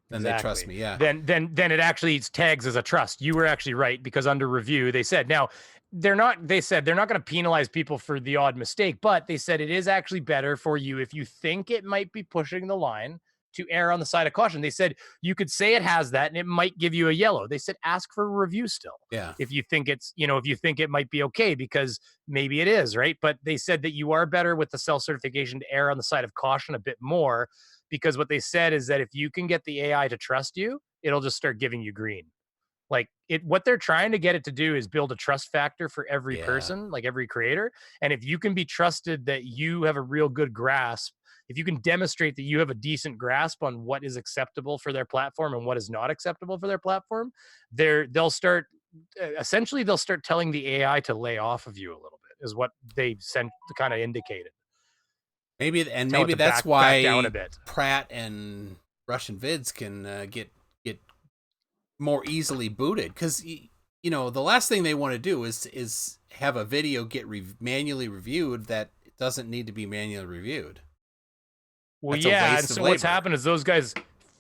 then they trust me. Yeah. Then it actually tags as a trust. You were actually right because under review they said now. They said they're not going to penalize people for the odd mistake, but they said it is actually better for you if you think it might be pushing the line to err on the side of caution. They said you could say it has that and it might give you a yellow. They said ask for a review still. Yeah. If you think if you think it might be okay because maybe it is, right? But they said that you are better with the self-certification to err on the side of caution a bit more because what they said is that if you can get the AI to trust you, it'll just start giving you green. Like what they're trying to get it to do is build a trust factor for every person, like every creator. And if you can be trusted that you have a real good grasp, if you can demonstrate that you have a decent grasp on what is acceptable for their platform and what is not acceptable for their platform, they'll start telling the AI to lay off of you a little bit, is what they kind of indicated. Maybe that's why down a bit. Pratt and Russian vids can get more easily booted, because the last thing they want to do is have a video get manually reviewed that doesn't need to be manually reviewed. Well, yeah, and so what's happened is those guys,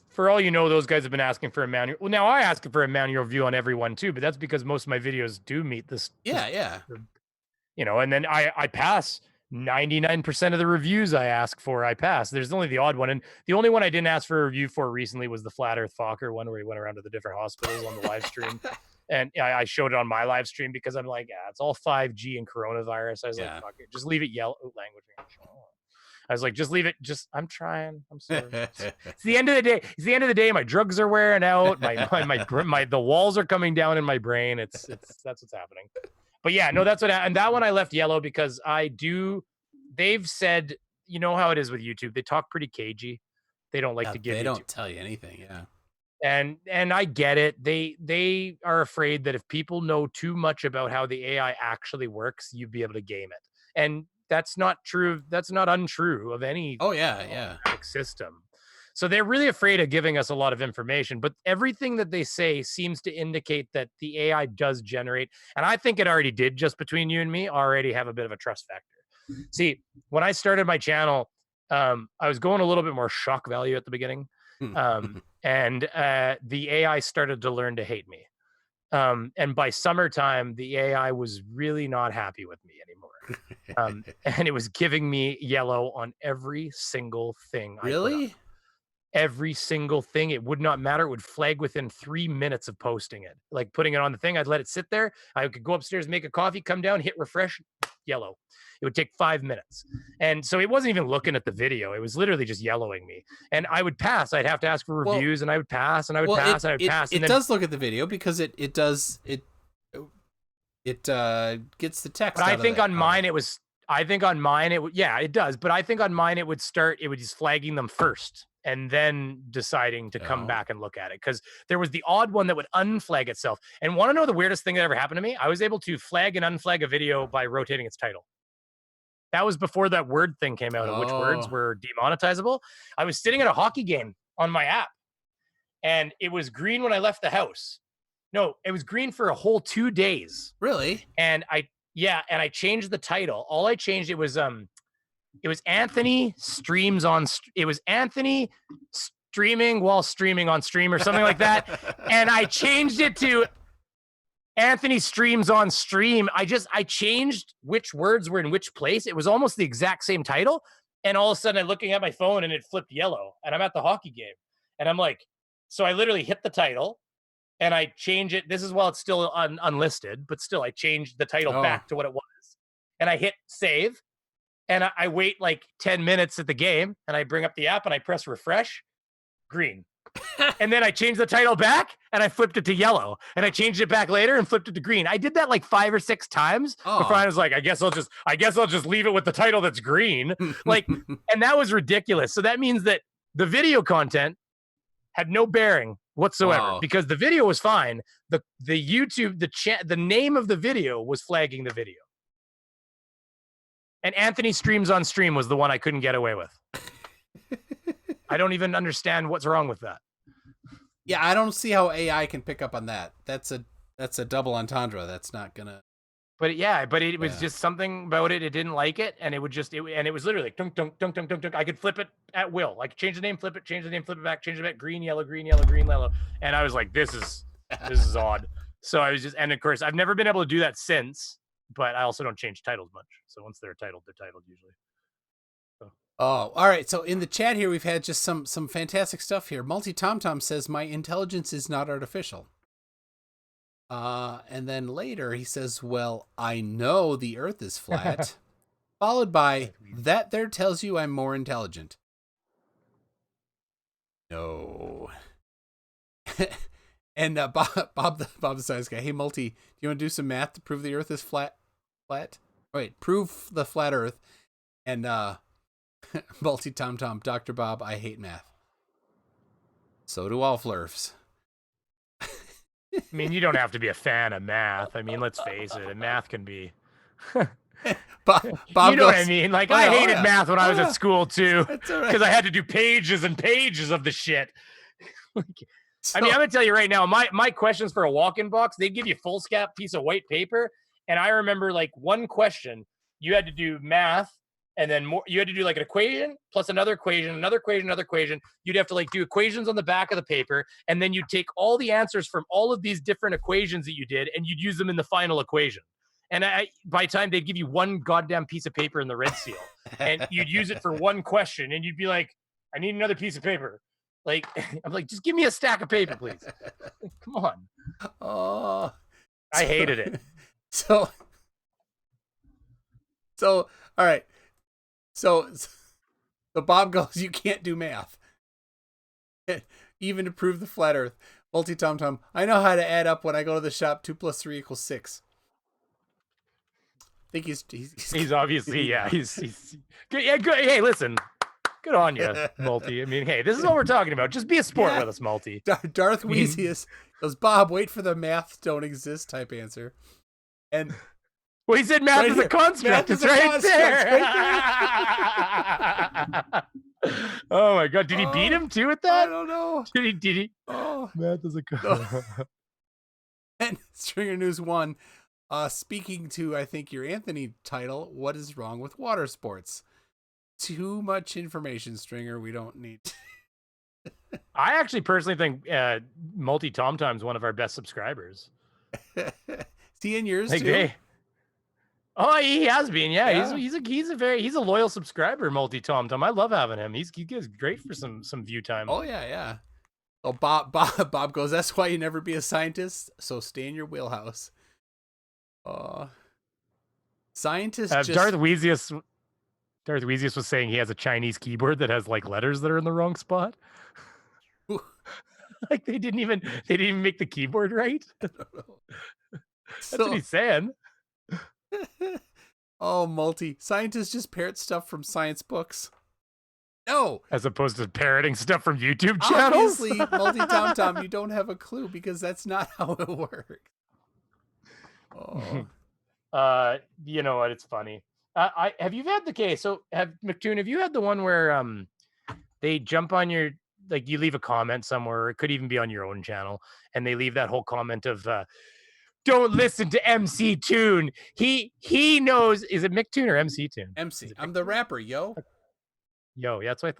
for all you know, those guys have been asking for a manual. Well, now I ask for a manual review on every one too, but that's because most of my videos do meet this. Yeah. And then I pass 99% of the reviews I ask for. I pass. There's only the odd one, and the only one I didn't ask for a review for recently was the Flat Earth Fokker one, where he went around to the different hospitals on the live stream. And I showed it on my live stream because I'm like, it's all 5G and coronavirus. I was like, fuck it, just leave it yellow language. I was like, just leave it. I'm trying. I'm sorry. It's the end of the day. My drugs are wearing out. The walls are coming down in my brain. That's what's happening. But yeah, no, that's what. And that one I left yellow because they've said, you know how it is with YouTube. They talk pretty cagey. They don't like to give. They don't tell you anything. Yeah. And I get it. They are afraid that if people know too much about how the AI actually works, you'd be able to game it. And that's not true. That's not untrue of any system. So they're really afraid of giving us a lot of information, but everything that they say seems to indicate that the AI does generate. And I think it already did, just between you and me, already have a bit of a trust factor. See, when I started my channel, I was going a little bit more shock value at the beginning. And the AI started to learn to hate me. And by summertime, the AI was really not happy with me anymore. And it was giving me yellow on every single thing. Really? Every single thing. It would not matter. It would flag within 3 minutes of posting it. Like putting it on the thing, I'd let it sit there. I could go upstairs, make a coffee, come down, hit refresh, yellow. It would take 5 minutes. And so it wasn't even looking at the video. It was literally just yellowing me. And I would pass. I'd have to ask for reviews, and I would pass, and I would pass, and I would pass. It does look at the video because it gets the text. But I think on mine it was. I think on mine it does. But I think on mine it would just flagging them first and then deciding to come back and look at it, because there was the odd one that would unflag itself. And want to know the weirdest thing that ever happened to me? I was able to flag and unflag a video by rotating its title. That was before that word thing came out of which words were demonetizable. I was sitting at a hockey game on my app, and it was green when I left the house. No, it was green for a whole 2 days. Really? And I changed the title. All I changed, it was Anthony streams on. It was Anthony streaming while streaming on stream or something like that. And I changed it to Anthony streams on stream. I changed which words were in which place. It was almost the exact same title. And all of a sudden I'm looking at my phone and it flipped yellow, and I'm at the hockey game. And I'm like, so I literally hit the title and I change it. This is while it's still unlisted, but still I changed the title back to what it was. And I hit save, and I wait like 10 minutes at the game, and I bring up the app and I press refresh, green. And then I changed the title back and I flipped it to yellow, and I changed it back later and flipped it to green. I did that like 5 or 6 times before I was like, I guess I'll just leave it with the title that's green. Like, and that was ridiculous. So that means that the video content had no bearing whatsoever, because the video was fine. The YouTube, the name of the video was flagging the video. And Anthony streams on stream was the one I couldn't get away with. I don't even understand what's wrong with that. Yeah, I don't see how AI can pick up on that. That's a double entendre. That's not gonna. But it was just something about it. It didn't like it, and it would just and it was literally dunk dunk dunk dunk dunk dunk. I could flip it at will. I could change the name, flip it, change the name, flip it back, change it back, green, yellow, green, yellow, green, yellow. And I was like, this is odd. So I was just, and of course I've never been able to do that since. But I also don't change titles much. So once they're titled usually. So. Oh, all right. So in the chat here, we've had just some fantastic stuff here. Multi Tom Tom says, my intelligence is not artificial. And then later he says, well, I know the earth is flat. Followed by, that there tells you I'm more intelligent. No. And Bob the science guy. Hey, Multi, do you want to do some math to prove the Earth is flat? Wait, prove the flat Earth. And Multi Tom, Dr. Bob, I hate math. So do all flurfs. I mean, you don't have to be a fan of math. I mean, let's face it, math can be. Bob you know goes, what I mean? Like, I hated math when I was at school too, because I had to do pages and pages of the shit. I mean, I'm gonna tell you right now, my questions for a walk-in box, they'd give you a foolscap piece of white paper, and I remember like one question, you had to do math, and then more, you had to do like an equation plus another equation, another equation, another equation. You'd have to like do equations on the back of the paper, and then you'd take all the answers from all of these different equations that you did, and you'd use them in the final equation. And by the time they'd give you one goddamn piece of paper in the red seal, and you'd use it for one question, and you'd be like, I need another piece of paper. Like, I'm like, just give me a stack of paper, please. Come on. Oh, I hated it. So, all right. So Bob goes, you can't do math. Even to prove the flat Earth. Multi Tom, I know how to add up when I go to the shop. 2 + 3 = 6. I think he's obviously, yeah, he's good. Yeah, good. Hey, listen. Good on you, Multi. I mean, hey, this is what we're talking about. Just be a sport with us, Multi. Darth Weezius goes, Bob, wait for the math don't exist type answer. And well, he said math is a construct. It's right there. Oh my God. Did he beat him too at that? I don't know. Did he? Oh, math is a construct. And Stringer News 1, speaking to, I think, your Anthony title, what is wrong with water sports? Too much information, Stringer. We don't need. I actually personally think Multi Tom's one of our best subscribers. Is he in yours too? Hey. Oh, he has been. Yeah. He's a loyal subscriber, Multi Tom. I love having him. He gives great for some view time. Oh yeah. Oh, Bob goes, that's why you never be a scientist. So stay in your wheelhouse. Scientists. Darth Weezius was saying he has a Chinese keyboard that has like letters that are in the wrong spot. Like they didn't even make the keyboard right. That's what he's saying. Oh, Multi. Scientists just parrot stuff from science books. No. As opposed to parroting stuff from YouTube channels. Obviously, Multi Tom, you don't have a clue because that's not how it works. Oh. You know what? It's funny. Have you had the case? So McToon, have you had the one where they jump on your, like you leave a comment somewhere, or it could even be on your own channel, and they leave that whole comment of don't listen to MC Toon. He knows, is it McToon or MC Toon? MC. I'm the rapper, yo. Yo, yeah, that's what I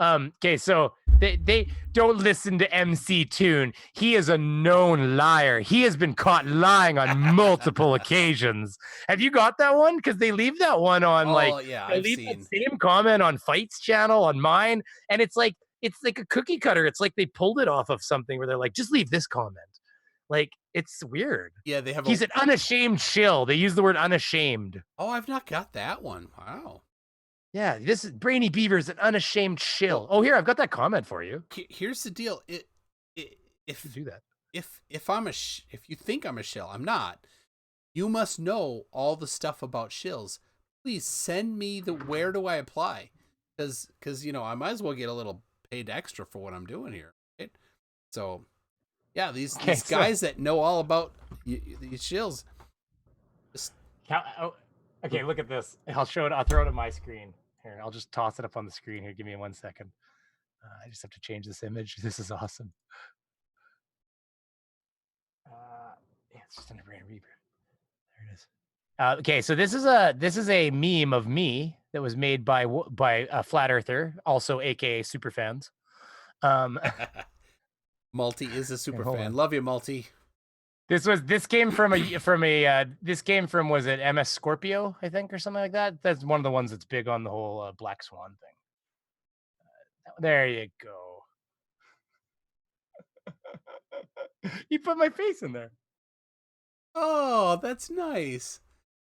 thought. Okay, so they don't listen to MC Toon. He is a known liar. He has been caught lying on multiple occasions. Have you got that one? Because they leave that one on I've leave seen. that same comment on Fight's channel, on mine, and it's like a cookie cutter. It's like they pulled it off of something where they're like, just leave this comment. Like, it's weird. Yeah, they have. He's an unashamed shill. They use the word unashamed. Oh, I've not got that one. Wow. Yeah, this is Brainy Beaver is an unashamed shill. Oh, here, I've got that comment for you. Here's the deal. If do that, if you think I'm a shill, I'm not. You must know all the stuff about shills. Please send me the where do I apply? Because I might as well get a little paid extra for what I'm doing here. Right? So, yeah, these guys that know all about these shills. Okay, look at this. I'll show it. I'll throw it on my screen. Here, I'll just toss it up on the screen here. Give me 1 second. I just have to change this image. This is awesome. Yeah, it's just in a Brainy Beaver. There it is. Okay, so this is a meme of me that was made by a flat earther, also aka superfans. Multi is a super fan. Love you, Multi. This came from was it MS Scorpio, I think, or something like that. That's one of the ones that's big on the whole Black Swan thing. There you go. You put my face in there. Oh, that's nice.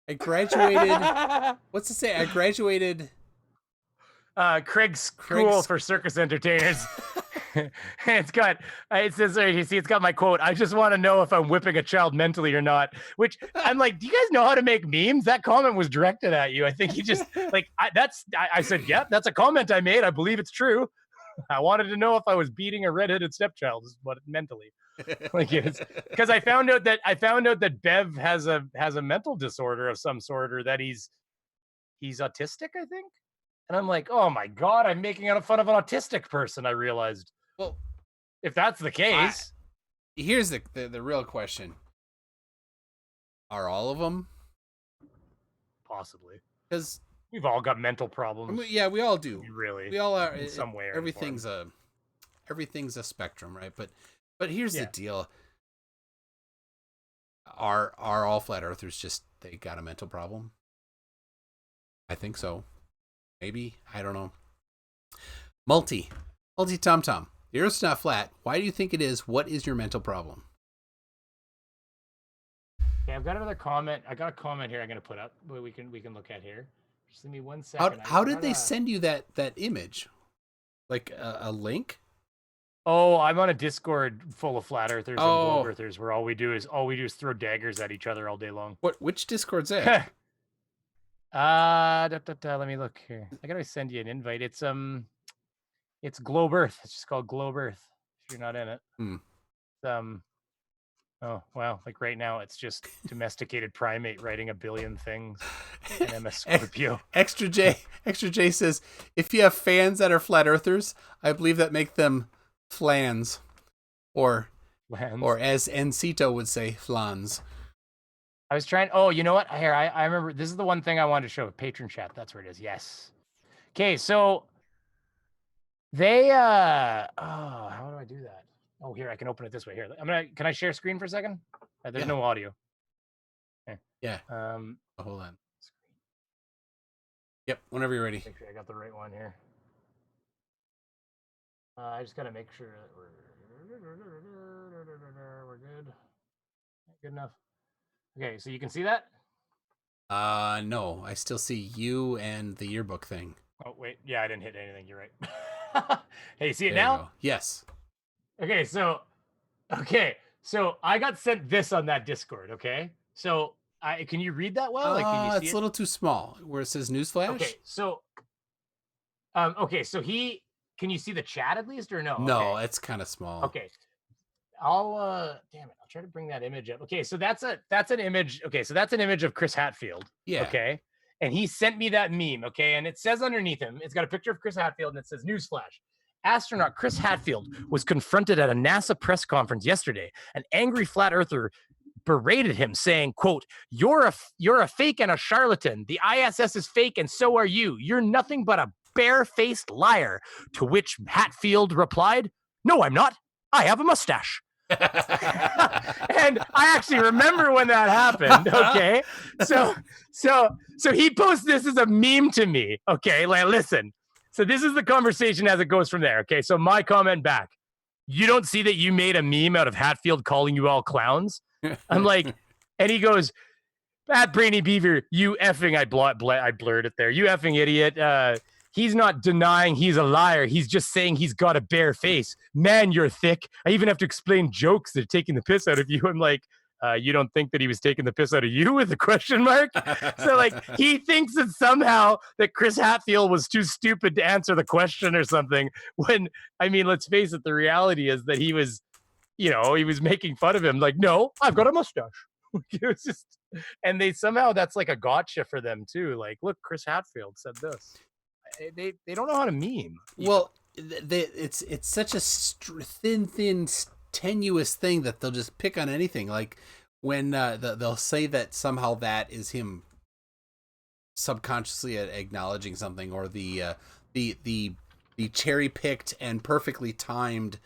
I graduated. What's it say? I graduated. Craig's School for Circus Entertainers. It's got, it says there, you see, it's got my quote. I just want to know if I'm whipping a child mentally or not, which I'm like, do you guys know how to make memes? That comment was directed at you. I think he just like, I said, yeah, that's a comment I made. I believe it's true. I wanted to know if I was beating a redheaded stepchild, is what mentally. Like it's because I found out that Bev has a mental disorder of some sort, or that he's autistic, I think. And I'm like, oh my God, I'm making fun of an autistic person. I realized. Well, if that's the case, here's the real question: are all of them? Possibly, because we've all got mental problems. Yeah, we all do. Really, we all are in some way. Or everything's a spectrum, right? But here's the deal: are all flat earthers just they got a mental problem? I think so. Maybe, I don't know. Multi Tom Tom. The Earth's not flat. Why do you think it is? What is your mental problem? Okay, I've got another comment. I got a comment here I'm going to put up. We can look at here. Just give me 1 second. How did they send you that image? Like a link? Oh, I'm on a Discord full of flat earthers and globe earthers where all we do is throw daggers at each other all day long. Which Discord's that? Let me look here. I gotta send you an invite. It's Globe Earth. It's just called Globe Earth. If you're not in it. Oh wow! Like right now, it's just domesticated primate writing a billion things. And I'm a Scorpio. Extra J says, if you have fans that are flat earthers, I believe that make them flans, or as Encito would say, flans. I was trying. Oh, you know what? Here, I remember. This is the one thing I wanted to show. Patron chat. That's where it is. Yes. Okay, so they. How do I do that? Oh, here I can open it this way. Here, Can I share screen for a second? There's no audio. Here. Yeah. Hold on. Yep. Whenever you're ready. Make sure I got the right one here. I just gotta make sure that we're good. Good enough. Okay, so you can see that? No, I still see you and the yearbook thing. Oh, wait. Yeah, I didn't hit anything. You're right. Hey, see it now? Yes. Okay, so I got sent this on that Discord, okay? So can you read that well? Like, can you see it's a little too small where it says newsflash. Okay, so can you see the chat at least or no? No, it's kind of small. Okay. I'll try to bring that image up. Okay, so that's an image. Okay, so that's an image of Chris Hadfield. Yeah. Okay. And he sent me that meme. Okay. And it says underneath him, it's got a picture of Chris Hadfield and it says newsflash. Astronaut Chris Hadfield was confronted at a NASA press conference yesterday. An angry flat earther berated him, saying, quote, you're a fake and a charlatan. The ISS is fake and so are you. You're nothing but a bare-faced liar. To which Hatfield replied, no, I'm not. I have a mustache. And I actually remember when that happened. Okay. So he posts this as a meme to me. Okay. Like, listen. So this is the conversation as it goes from there. Okay. So my comment back, you don't see that you made a meme out of Hatfield calling you all clowns? I'm like, and he goes, at Brainy Beaver, you effing, I blurred it there. You effing idiot. He's not denying he's a liar. He's just saying he's got a bare face. Man, you're thick. I even have to explain jokes that are taking the piss out of you. I'm like, you don't think that he was taking the piss out of you with a question mark? So like he thinks that somehow that Chris Hatfield was too stupid to answer the question or something. When, I mean, let's face it, the reality is that he was making fun of him. Like, no, I've got a mustache. It was just, and they somehow, that's like a gotcha for them too. Like, look, Chris Hatfield said this. They don't know how to meme. Well, it's such a thin, tenuous thing that they'll just pick on anything. Like when they'll say that somehow that is him subconsciously acknowledging something, or the cherry picked and perfectly timed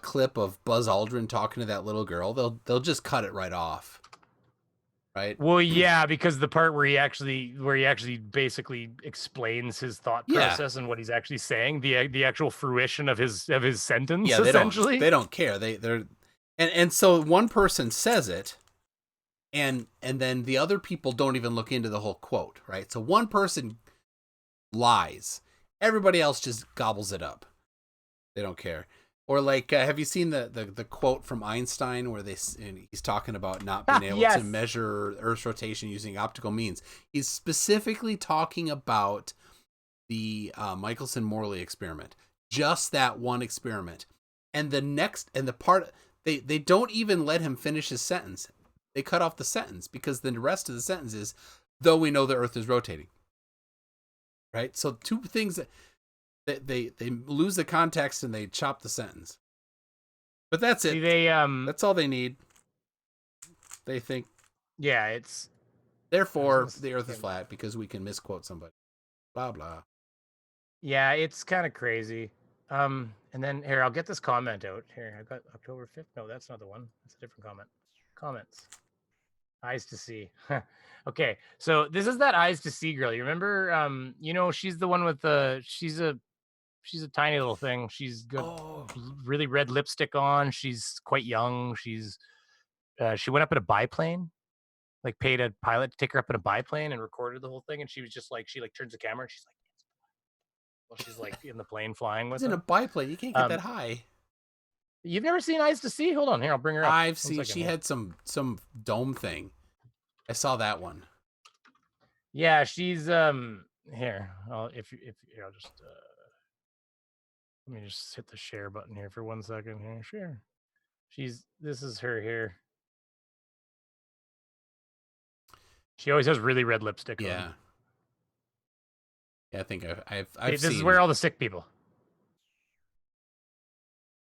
clip of Buzz Aldrin talking to that little girl. They'll just cut it right off. Right. Well, yeah, because the part where he actually basically explains his thought process and what he's actually saying, the actual fruition of his sentence. Yeah, essentially, they don't care. And so one person says it, and then the other people don't even look into the whole quote, right? So one person lies, everybody else just gobbles it up. They don't care. Or like, have you seen the quote from Einstein where he's talking about not being able Yes. to measure Earth's rotation using optical means? He's specifically talking about the Michelson-Morley experiment, just that one experiment. And the part they don't even let him finish his sentence. They cut off the sentence because the rest of the sentence is, though we know the Earth is rotating. Right? So two things that they lose the context and they chop the sentence. But that's it. That's all they need. They think. Yeah, it's. Therefore, the Earth is flat because we can misquote somebody. Blah blah. Yeah, it's kind of crazy. And then here, I'll get this comment out. Here, I got October 5th. No, that's not the one. That's a different comment. Comments. Eyes to see. Okay, so this is that Eyes to See girl. You remember? You know, she's the one with the. She's a tiny little thing. She's got really red lipstick on. She's quite young. She's. She went up in a biplane. Like paid a pilot to take her up in a biplane and recorded the whole thing. And she was just like, she like turns the camera and she's like, well, she's like in the plane flying with It's in a biplane. You can't get that high. You've never seen Eyes to See? Hold on, here, I'll bring her up. I've seen. She had some dome thing. I saw that one. Yeah, she's here. I'll here, I'll just let me just hit the share button here for 1 second here. Share. This is her here. She always has really red lipstick on. Yeah, I think I've this seen. This is where all the sick people.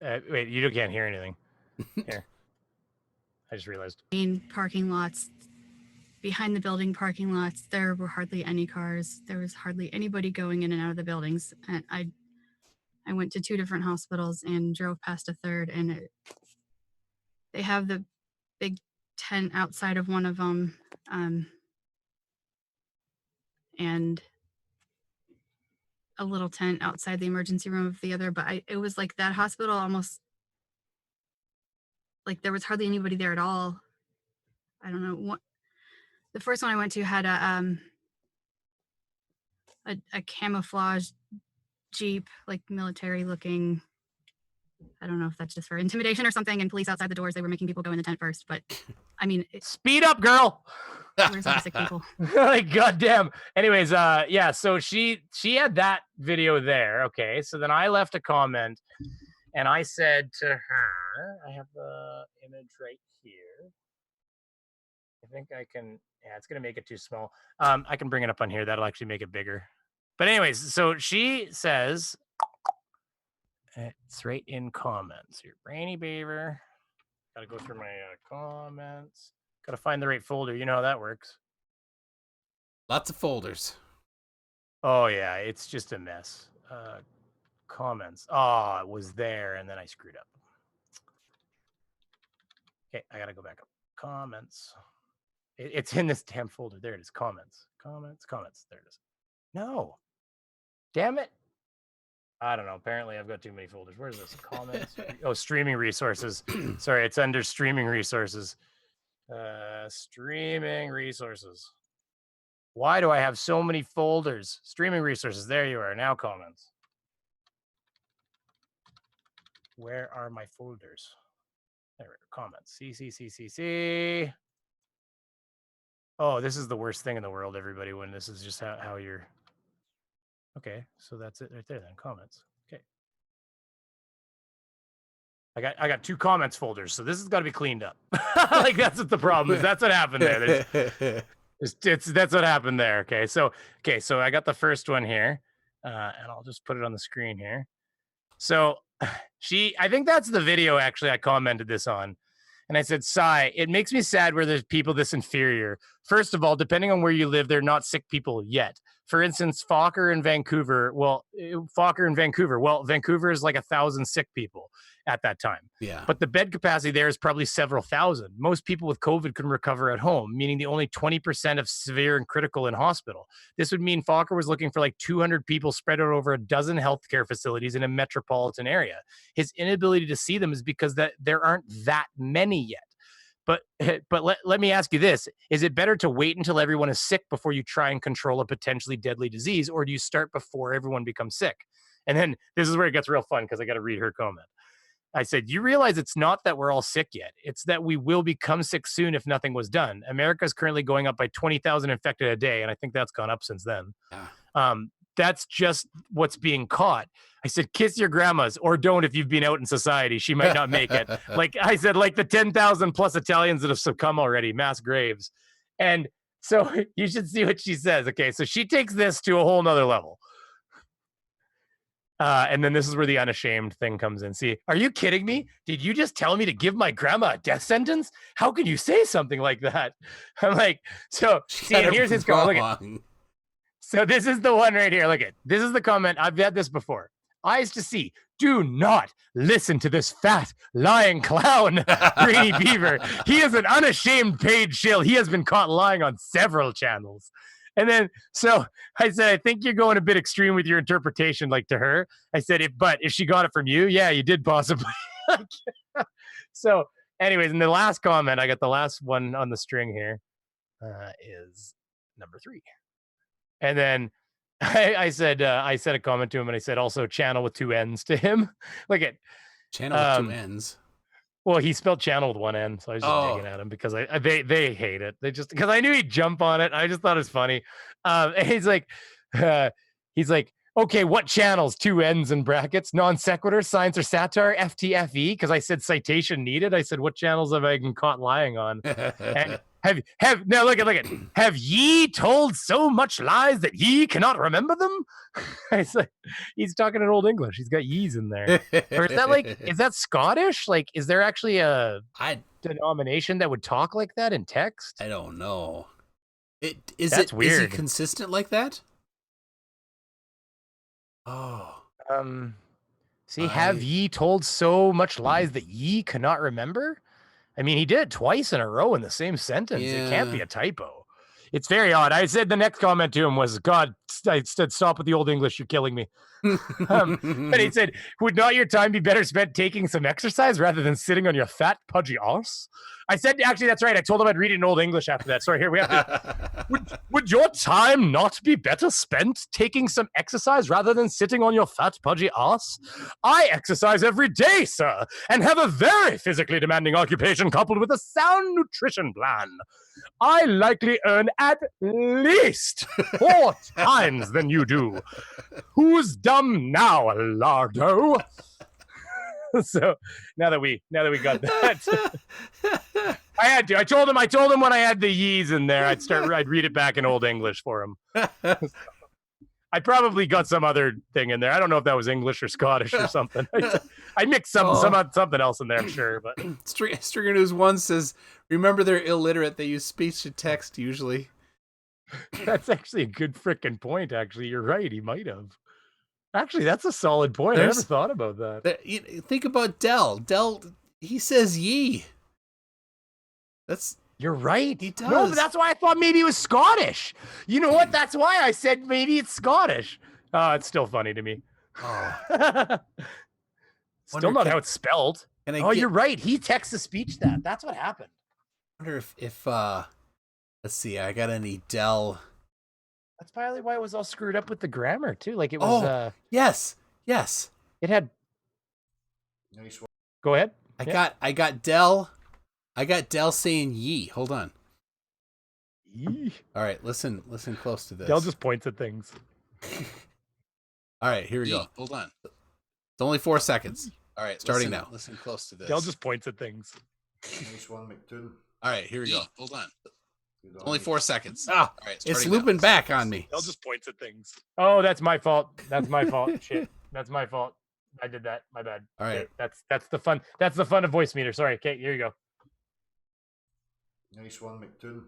Wait, you can't hear anything. Here. I just realized. In parking lots, behind the building parking lots, there were hardly any cars. There was hardly anybody going in and out of the buildings. And I went to 2 different hospitals and drove past a third, and they have the big tent outside of one of them, and a little tent outside the emergency room of the other. But it was like that hospital almost like there was hardly anybody there at all. I don't know what. The first one I went to had a camouflage Jeep, like military looking. I don't know if that's just for intimidation or something. And police outside the doors, they were making people go in the tent first. But I mean, speed up, girl. Where's all the sick people? Like, goddamn. Anyways, yeah. So she had that video there. Okay. So then I left a comment, and I said to her, I have the image right here. I think I can. Yeah, it's gonna make it too small. I can bring it up on here. That'll actually make it bigger. But anyways, so she says, it's right in comments here. Brainy Beaver. Got to go through my comments. Got to find the right folder. You know how that works. Lots of folders. Oh yeah, it's just a mess. Comments. Oh, it was there, and then I screwed up. Okay, I gotta go back up. Comments. It's in this damn folder. There it is. Comments. Comments. There it is. No. Damn it. I don't know. Apparently, I've got too many folders. Where's this? Comments. Oh, streaming resources. Sorry, it's under streaming resources. Streaming resources. Why do I have so many folders? Streaming resources. There you are. Now comments. Where are my folders? There we go. Comments. See. Oh, this is the worst thing in the world, everybody, when this is just how you're. Okay, so that's it right there then. Comments. Okay. I got 2 comments folders, so this has got to be cleaned up. Like that's what the problem is. That's what happened there. That's what happened there. Okay, so I got the first one here, and I'll just put it on the screen here. So I think that's the video actually I commented this on. And I said, Sai, it makes me sad where there's people this inferior. First of all, depending on where you live, they're not sick people yet. For instance, Fokker in Vancouver. Well, Vancouver is like 1,000 sick people at that time. Yeah. But the bed capacity there is probably several thousand. Most people with COVID can recover at home, meaning the only 20% of severe and critical in hospital. This would mean Fokker was looking for like 200 people spread out over a dozen healthcare facilities in a metropolitan area. His inability to see them is because that there aren't that many yet. But let me ask you this. Is it better to wait until everyone is sick before you try and control a potentially deadly disease, or do you start before everyone becomes sick? And then this is where it gets real fun because I got to read her comment. I said, you realize it's not that we're all sick yet. It's that we will become sick soon if nothing was done. America is currently going up by 20,000 infected a day, and I think that's gone up since then. That's just what's being caught. I said, kiss your grandmas, or don't if you've been out in society. She might not make it. Like I said, like the 10,000 plus Italians that have succumbed already, mass graves. And so you should see what she says. Okay, so she takes this to a whole nother level. And then this is where the unashamed thing comes in. See, are you kidding me? Did you just tell me to give my grandma a death sentence? How can you say something like that? I'm like, so see, and here's his comment. Look at, so this is the one right here. Look at, this is the comment. I've had this before. Eyes to see. Do not listen to this fat, lying clown, Brainy Beaver. He is an unashamed paid shill. He has been caught lying on several channels. And then, so I said, I think you're going a bit extreme with your interpretation, like to her. I said, if she got it from you, yeah, you did possibly. So anyways, in the last comment, I got the last one on the string here, is number 3. And then I said a comment to him, and I said, also channel with 2 N's to him. Look at channel with 2 N's. Well, he spelled channel with 1 N, so I was just digging at him because they hate it. They just, because I knew he'd jump on it. I just thought it was funny. And he's like, okay, what channels? 2 N's in brackets, non sequitur, science or satire, FTFE. Because I said citation needed. I said, what channels have I been caught lying on? And have now look at have ye told so much lies that ye cannot remember them? I said, he's talking in Old English. He's got ye's in there. Or is that is that Scottish? Like, is there actually a denomination that would talk like that in text? I don't know. That's weird. Is he consistent like that? Oh. See, have ye told so much lies that ye cannot remember? I mean, he did it twice in a row in the same sentence. Yeah. It can't be a typo. It's very odd. I said the next comment to him was, God, I said, stop with the Old English. You're killing me. But he said, would not your time be better spent taking some exercise rather than sitting on your fat, pudgy arse? I said, actually, that's right. I told him I'd read it in Old English after that. Sorry, here we have to. Would your time not be better spent taking some exercise rather than sitting on your fat, pudgy arse? I exercise every day, sir, and have a very physically demanding occupation coupled with a sound nutrition plan. I likely earn at least 4 times than you do. Who's dumb now, Lardo? So now that we got that, I had to. I told him when I had the ye's in there, I'd read it back in Old English for him. I probably got some other thing in there. I don't know if that was English or Scottish or something. I mixed something else in there, I'm sure. But Stringer News 1 says, remember they're illiterate. They use speech to text usually. That's actually a good freaking point. Actually, you're right. He might have. Actually, that's a solid point. I never thought about that. Think about Dell. Dell, he says ye. You're right. He does. No, but that's why I thought maybe it was Scottish. You know what? That's why I said maybe it's Scottish. It's still funny to me. Oh. Still not how it's spelled. You're right. He texts to speech that. That's what happened. I wonder if let's see, I got any Dell. That's probably why it was all screwed up with the grammar too. Like it was. Yes. It had. Nice one. Go ahead. I got Dell. I got Dell saying ye. Hold on. Ye. All right, listen close to this. Dell just points at things. All right, here we go. Hold on. It's only 4 seconds. All right, starting now. Listen close to this. Dell just points at things. Nice one, McToon. All right, here we go. Hold on. It's only 4 seconds. Ah, all right, it's looping back on me. Dell just points at things. Oh, that's my fault. That's my fault. Shit. That's my fault. I did that. My bad. All right. Okay, that's the fun. That's the fun of voice meter. Sorry. Okay, here you go. Nice one, McToon.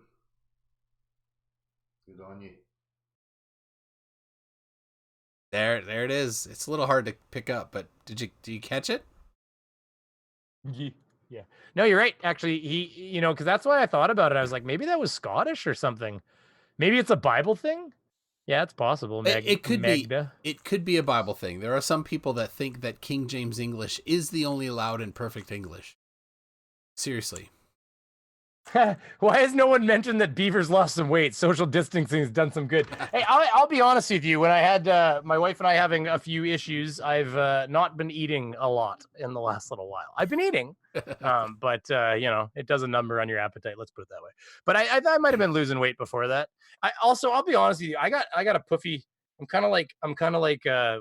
Good on you. There it is. It's a little hard to pick up, but did you catch it? Yeah. No, you're right. Actually, because that's why I thought about it. I was like, maybe that was Scottish or something. Maybe it's a Bible thing. Yeah, it's possible. It could be. It could be a Bible thing. There are some people that think that King James English is the only allowed and perfect English. Seriously. Why has no one mentioned that Beaver's lost some weight? Social distancing has done some good. Hey, I'll be honest with you. When I had my wife and I having a few issues, I've not been eating a lot in the last little while. I've been eating, but it does a number on your appetite. Let's put it that way. But I might have been losing weight before that. I'll be honest with you. I got a puffy. I'm kind of like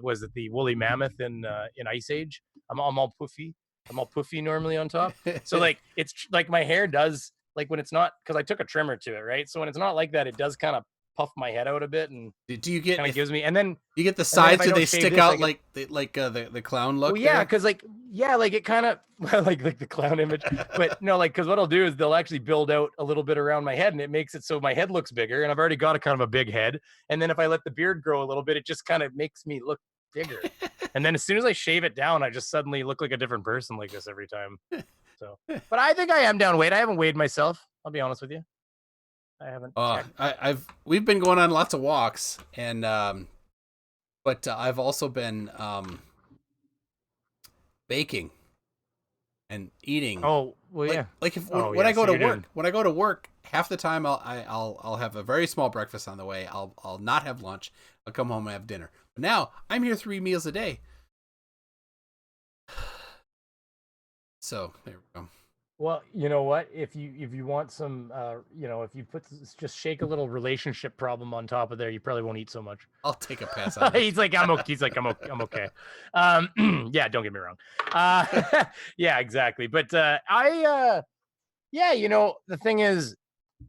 was it the woolly mammoth in Ice Age? I'm all puffy. I'm all puffy normally on top. So like it's like my hair does. Like when it's not, because I took a trimmer to it, right? So when it's not like that, it does kind of puff my head out a bit, and do you get kind of gives me, and then you get the sides? Do they stick out like the clown look? Well, yeah, because like it kind of like the clown image, but no, like because what I'll do is they'll actually build out a little bit around my head, and it makes it so my head looks bigger, and I've already got a kind of a big head, and then if I let the beard grow a little bit, it just kind of makes me look bigger, and then as soon as I shave it down, I just suddenly look like a different person like this every time. So, but I think I am down weight. I haven't weighed myself. I'll be honest with you. I haven't. We've been going on lots of walks, and but I've also been baking and eating. Oh well, yeah. Like when I go to work, half the time I'll have a very small breakfast on the way. I'll not have lunch. I'll come home and have dinner. But now I'm here 3 meals a day. So there we go. Well, you know what? If you want some, if you just shake a little relationship problem on top of there, you probably won't eat so much. I'll take a pass on that. He's like, I'm okay. I'm okay. Yeah, don't get me wrong. Yeah, exactly. But the thing is,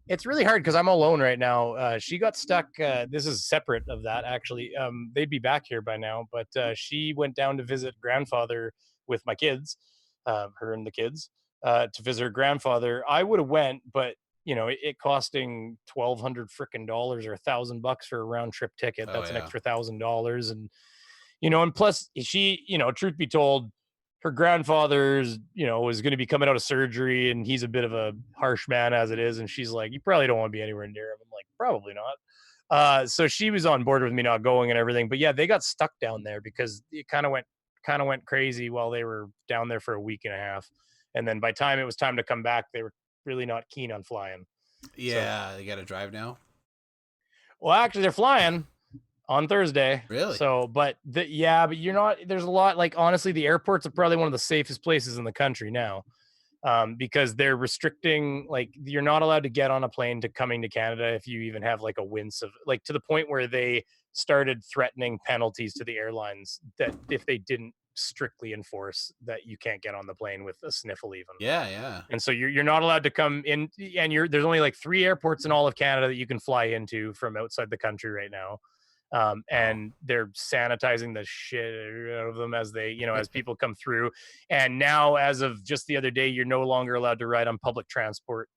it's really hard because I'm alone right now. She got stuck. This is separate of that, actually. They'd be back here by now, but she went down to visit grandfather with my kids, her and the kids. To visit her grandfather. I would have went, but it costing $1,200 frickin' dollars or $1,000 for a round trip ticket. That's an extra $1,000, and plus she, truth be told, her grandfather's, was going to be coming out of surgery, and he's a bit of a harsh man as it is, and she's like, you probably don't want to be anywhere near him. I'm like, probably not. So she was on board with me not going and everything, but yeah, they got stuck down there because it kind of went crazy while they were down there for a week and a half. And then by the time it was time to come back, they were really not keen on flying. Yeah, they got to drive now. Well, actually, they're flying on Thursday. Really? So, but you're not. There's a lot. Like honestly, the airports are probably one of the safest places in the country now, because they're restricting. Like you're not allowed to get on a plane coming to Canada if you even have like a wince of like to the point where they started threatening penalties to the airlines that if they didn't strictly enforce that you can't get on the plane with a sniffle even. Yeah. And so you're not allowed to come in, and there's only like 3 airports in all of Canada that you can fly into from outside the country right now. And they're sanitizing the shit out of them as they, as people come through. And now, as of just the other day, you're no longer allowed to ride on public transport.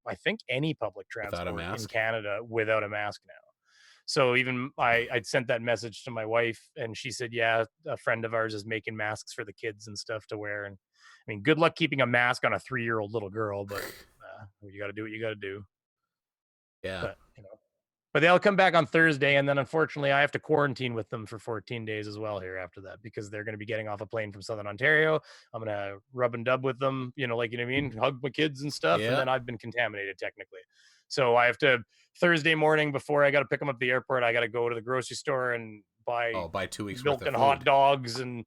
I think any public transport in Canada without a mask now. So even I'd sent that message to my wife, and she said, yeah, a friend of ours is making masks for the kids and stuff to wear. And I mean, good luck keeping a mask on a 3-year-old little girl, but you got to do what you got to do. Yeah. But they'll come back on Thursday, and then unfortunately I have to quarantine with them for 14 days as well here after that, because they're going to be getting off a plane from Southern Ontario. I'm going to rub and dub with them, hug my kids and stuff. Yeah. And then I've been contaminated technically. So I have to, Thursday morning before I got to pick them up at the airport, I got to go to the grocery store and buy 2 weeks milk and hot dogs and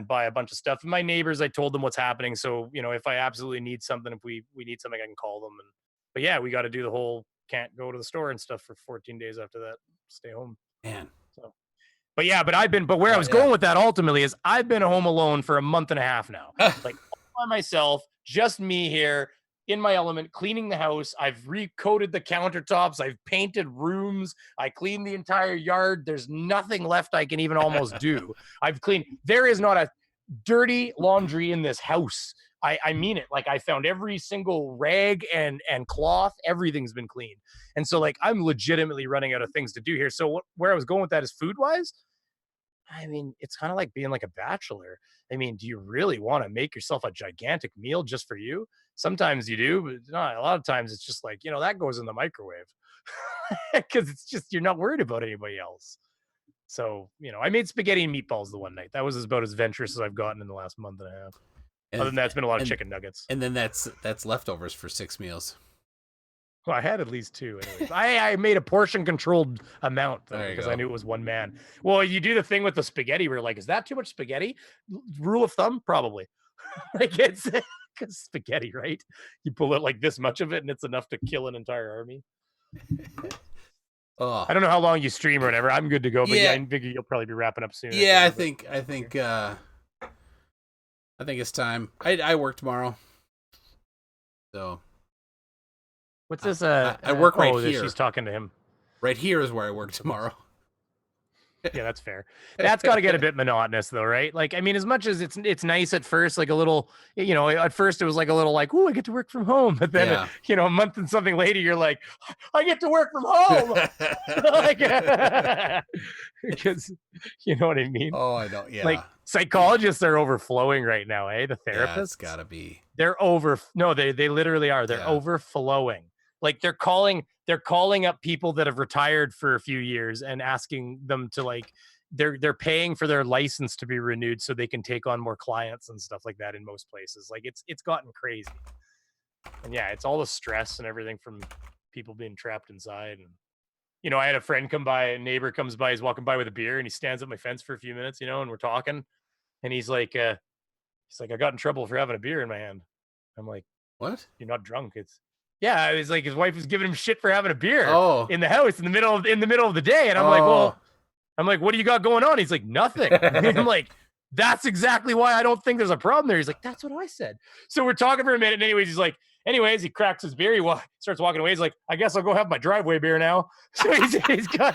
buy a bunch of stuff. And my neighbors, I told them what's happening. So, if I absolutely need something, if we need something, I can call them. But yeah, we got to do the whole can't go to the store and stuff for 14 days after that. Stay home. Man. So, but where I was going with that ultimately is I've been home alone for a month and a half now, like all by myself, just me here in my element, cleaning the house. I've recoated the countertops. I've painted rooms. I cleaned the entire yard. There's nothing left I can even almost do. I've cleaned. There is not a dirty laundry in this house. I mean it. Like I found every single rag and cloth. Everything's been cleaned. And so like I'm legitimately running out of things to do here. So where I was going with that is food wise. I mean, it's kind of like being like a bachelor. I mean, do you really want to make yourself a gigantic meal just for you? Sometimes you do, but not a lot of times it's just like, that goes in the microwave because it's just, you're not worried about anybody else. So, I made spaghetti and meatballs the one night. That was about as venturous as I've gotten in the last month and a half. Other than that, it's been a lot of chicken nuggets. And then that's leftovers for 6 meals. Well, I had at least 2. Anyways. I made a portion controlled amount though, because go. I knew it was one man. Well, you do the thing with the spaghetti where like, is that too much spaghetti? Rule of thumb, probably. Like it's because spaghetti, right? You pull it like this much of it, and it's enough to kill an entire army. Oh. I don't know how long you stream or whatever. I'm good to go, but Yeah. I figure you'll probably be wrapping up soon. Yeah, I think it's time. I work tomorrow. So what's this? I work right here. She's talking to him. Right here is where I work tomorrow. Yeah, that's fair. That's got to get a bit monotonous though, right? Like, I mean, as much as it's nice at first, like a little, at first it was like a little like, oh, I get to work from home. But then, a month and something later, you're like, I get to work from home. Like, because you know what I mean? Oh, I don't. Yeah. Like psychologists are overflowing right now, eh? The therapists. Yeah, it's gotta be. They're they literally are. They're overflowing. Like they're calling up people that have retired for a few years and asking them to like they're paying for their license to be renewed so they can take on more clients and stuff like that in most places. Like it's gotten crazy. And yeah, it's all the stress and everything from people being trapped inside. And I had a friend come by, a neighbor comes by, he's walking by with a beer and he stands at my fence for a few minutes, and we're talking. And he's like, I got in trouble for having a beer in my hand. I'm like, what? You're not drunk. Yeah, it was like his wife was giving him shit for having a beer in the house in the middle of the day, and I'm like, what do you got going on? He's like, nothing. I'm like, that's exactly why I don't think there's a problem there. He's like, that's what I said. So we're talking for a minute, and he cracks his beer. He starts walking away. He's like, I guess I'll go have my driveway beer now. So he's got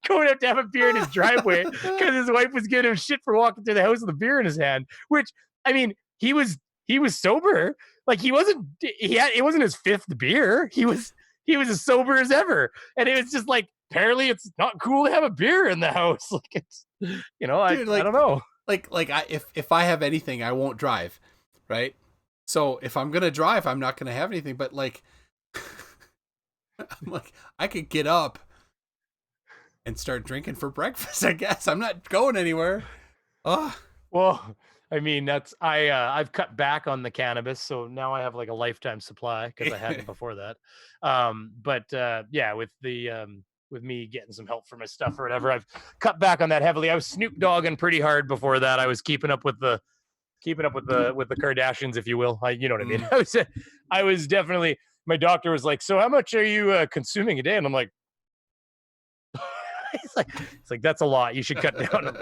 going out to have a beer in his driveway because his wife was giving him shit for walking through the house with a beer in his hand. Which, I mean, he was sober. Like it wasn't his 5th beer. He was as sober as ever. And it was just like, apparently it's not cool to have a beer in the house. Like it's, Dude, I don't know. If I have anything, I won't drive. Right. So if I'm going to drive, I'm not going to have anything, but like, I'm like, I could get up and start drinking for breakfast. I guess I'm not going anywhere. Oh, well, I mean, I've cut back on the cannabis, so now I have like a lifetime supply because I hadn't before that. With me getting some help for my stuff or whatever, I've cut back on that heavily. I was Snoop Dogging pretty hard before that. I was keeping up with the Kardashians, if you will. You know what I mean? I was definitely. My doctor was like, "So how much are you consuming a day?" And I'm like, "It's like that's a lot. You should cut down."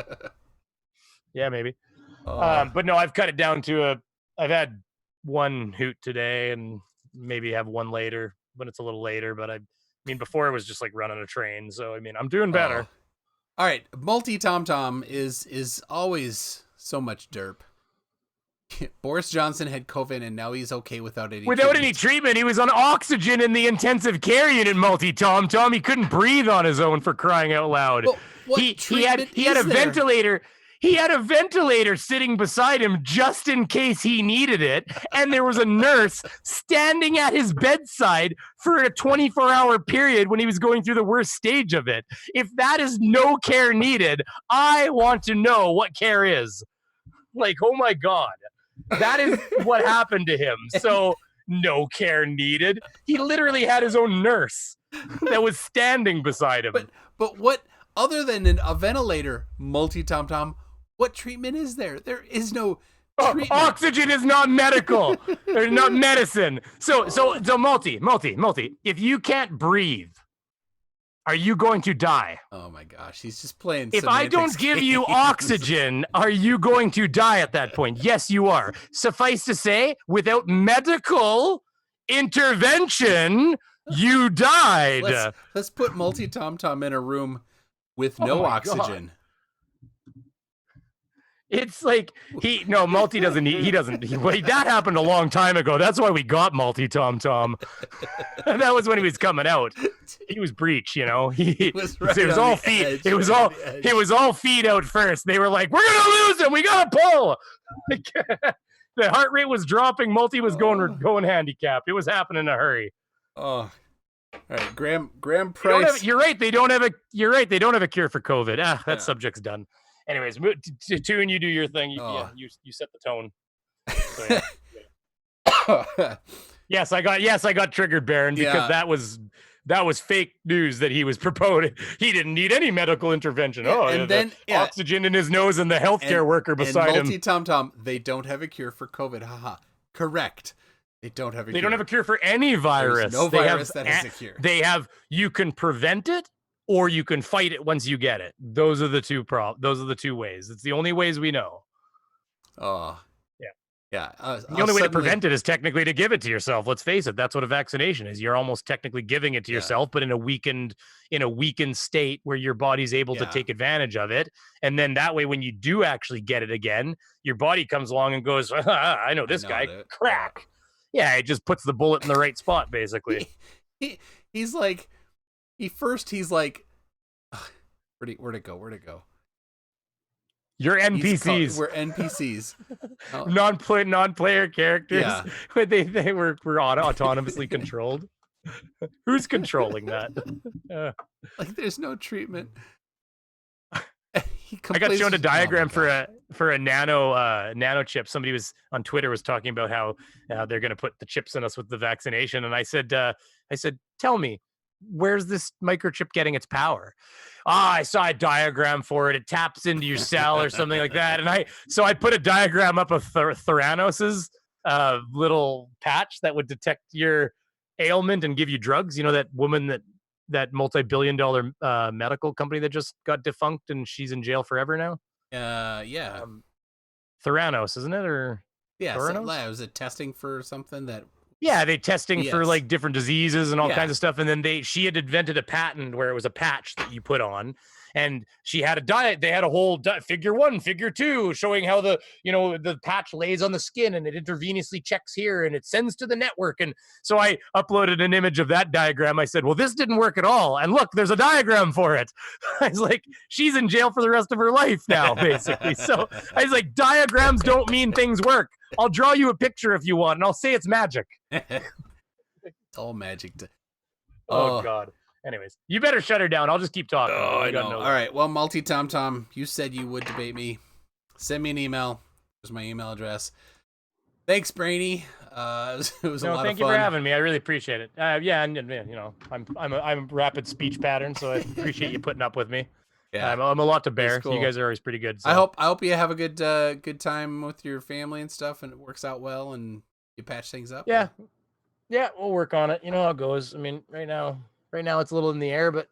Yeah, maybe. But no, I've cut it down to I've had 1 hoot today and maybe have 1 later when it's a little later. But I mean, before it was just like running a train. So, I mean, I'm doing better. All right. Multi-tom-tom is always so much derp. Boris Johnson had COVID and now he's okay without any treatment. He was on oxygen in the intensive care unit. Multi-tom-tom. He couldn't breathe on his own, for crying out loud. He had a ventilator. He had a ventilator sitting beside him just in case he needed it. And there was a nurse standing at his bedside for a 24-hour period when he was going through the worst stage of it. If that is no care needed, I want to know what care is. Like, oh my God, that is what happened to him. So no care needed. He literally had his own nurse that was standing beside him. But what, other than a ventilator, multi-tom-tom, what treatment is there? There is no treatment. Oxygen is not medical. There's not medicine. So multi. If you can't breathe, are you going to die? Oh my gosh, he's just playing. If I don't give you oxygen, are you going to die at that point? Yes, you are. Suffice to say, without medical intervention, you died. Let's put multi-tom-tom in a room with no oxygen. God. It's like Multi doesn't need, that happened a long time ago. That's why we got Multi-tom-tom. That was when he was coming out. He was breech, It was all feet. It was all feet out first. They were like, we're going to lose him. We got to pull. The heart rate was dropping. Multi was going handicapped. It was happening in a hurry. Oh, all right. Graham Price. You're right. They don't have a cure for COVID. That subject's done. Anyways, Tune, you do your thing. Yeah, you set the tone. So, yeah. Yes, I got triggered, Baron, because that was fake news that he was promoting. He didn't need any medical intervention. And then oxygen in his nose and the healthcare worker beside him. Multi-Tom, they don't have a cure for COVID. Haha. Correct. They don't have a cure. They don't have a cure for any virus. There's no virus that has a cure. They have, you can prevent it or you can fight it once you get it. Those are the two ways. It's the only ways we know. Oh. Yeah. The only way to prevent it is technically to give it to yourself. Let's face it. That's what a vaccination is. You're almost technically giving it to yourself, but in a weakened state where your body's able to take advantage of it. And then that way, when you do actually get it again, your body comes along and goes, I know this guy, crack. Yeah, it just puts the bullet in the right spot, basically. He's like, he's like, where'd it go? You're NPCs. We're NPCs. Non-player characters. Yeah. They were autonomously controlled. Who's controlling that? Like, there's no treatment. I got shown a diagram for a nano chip. Somebody was on Twitter was talking about how they're going to put the chips in us with the vaccination, and I said, tell me, where's this microchip getting its power? I saw a diagram for it. It taps into your cell or something like that. And I put a diagram up of Theranos's little patch that would detect your ailment and give you drugs. You know, that woman that multi-billion-dollar medical company that just got defunct and she's in jail forever now. Yeah. Theranos, isn't it? Or was it testing for something that? Yeah, they testing for like different diseases and all kinds of stuff. And then she had invented a patent where it was a patch that you put on, and she had a diet. They had a whole figure 1, figure 2, showing how the patch lays on the skin and it intravenously checks here and it sends to the network. And so I uploaded an image of that diagram. I said, well, this didn't work at all. And look, there's a diagram for it. I was like, she's in jail for the rest of her life now, basically. So I was like, diagrams don't mean things work. I'll draw you a picture if you want, and I'll say it's magic. It's all magic. Oh, God. Anyways, you better shut her down. I'll just keep talking. Oh, I know. All right. Well, Tom, you said you would debate me. Send me an email. Here's my email address. Thanks, Brainy. It was a lot of fun. Thank you for having me. I really appreciate it. I'm a rapid speech pattern, so I appreciate you putting up with me. Yeah, I'm a lot to bear. Cool. So you guys are always pretty good. So. I hope you have a good time with your family and stuff, and it works out well, and you patch things up. Yeah, we'll work on it. You know how it goes. I mean, right now it's a little in the air, but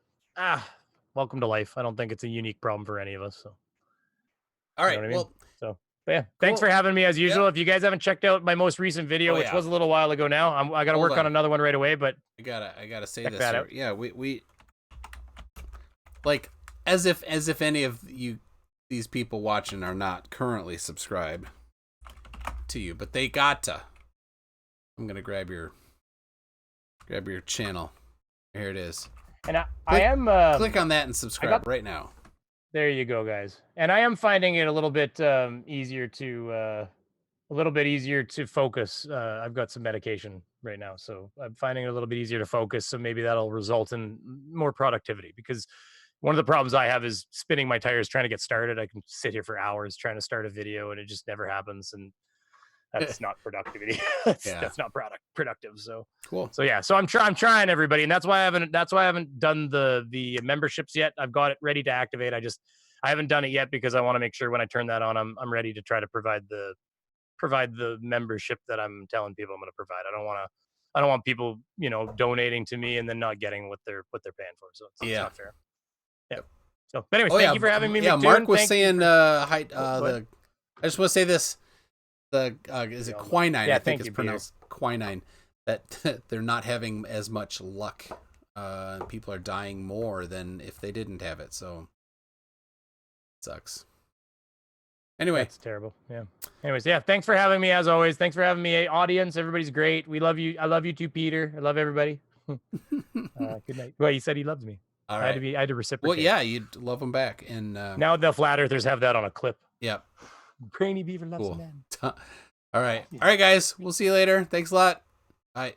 welcome to life. I don't think it's a unique problem for any of us. So, all right. Well, so yeah, cool. Thanks for having me as usual. Yep. If you guys haven't checked out my most recent video, which was a little while ago now, I got to work on another one right away. But I gotta say this. Out. Yeah, we like. As if any of these people watching are not currently subscribed to you, but they got to. I'm gonna grab your channel. Here it is. And I am click on that and subscribe right now. There you go, guys. And I am finding it a little bit easier to focus. I've got some medication right now, so I'm finding it a little bit easier to focus. So maybe that'll result in more productivity, because one of the problems I have is spinning my tires trying to get started. I can sit here for hours trying to start a video and it just never happens. And that's not productivity. That's not productive. So cool. So yeah, so I'm trying, everybody. And that's why I haven't done the memberships yet. I've got it ready to activate. I haven't done it yet because I want to make sure when I turn that on, I'm ready to try to provide the membership that I'm telling people I'm going to provide. I don't want people, donating to me and then not getting what they're paying for. So it's not fair. Yeah. So, but anyways, thank you for having me. Yeah, Mark was saying, hi. I just want to say this: is it quinine? Yeah, I think it's pronounced quinine. That they're not having as much luck. People are dying more than if they didn't have it. So, it sucks. Anyway, it's terrible. Yeah. Anyways, yeah. Thanks for having me, as always. Thanks for having me, audience. Everybody's great. We love you. I love you too, Peter. I love everybody. Good night. Well, he said he loves me. All right. I had to reciprocate. Well, yeah, you'd love them back. And now the flat earthers have that on a clip. Yep. Brainy Beaver loves a man. All right. All right, guys. We'll see you later. Thanks a lot. Bye.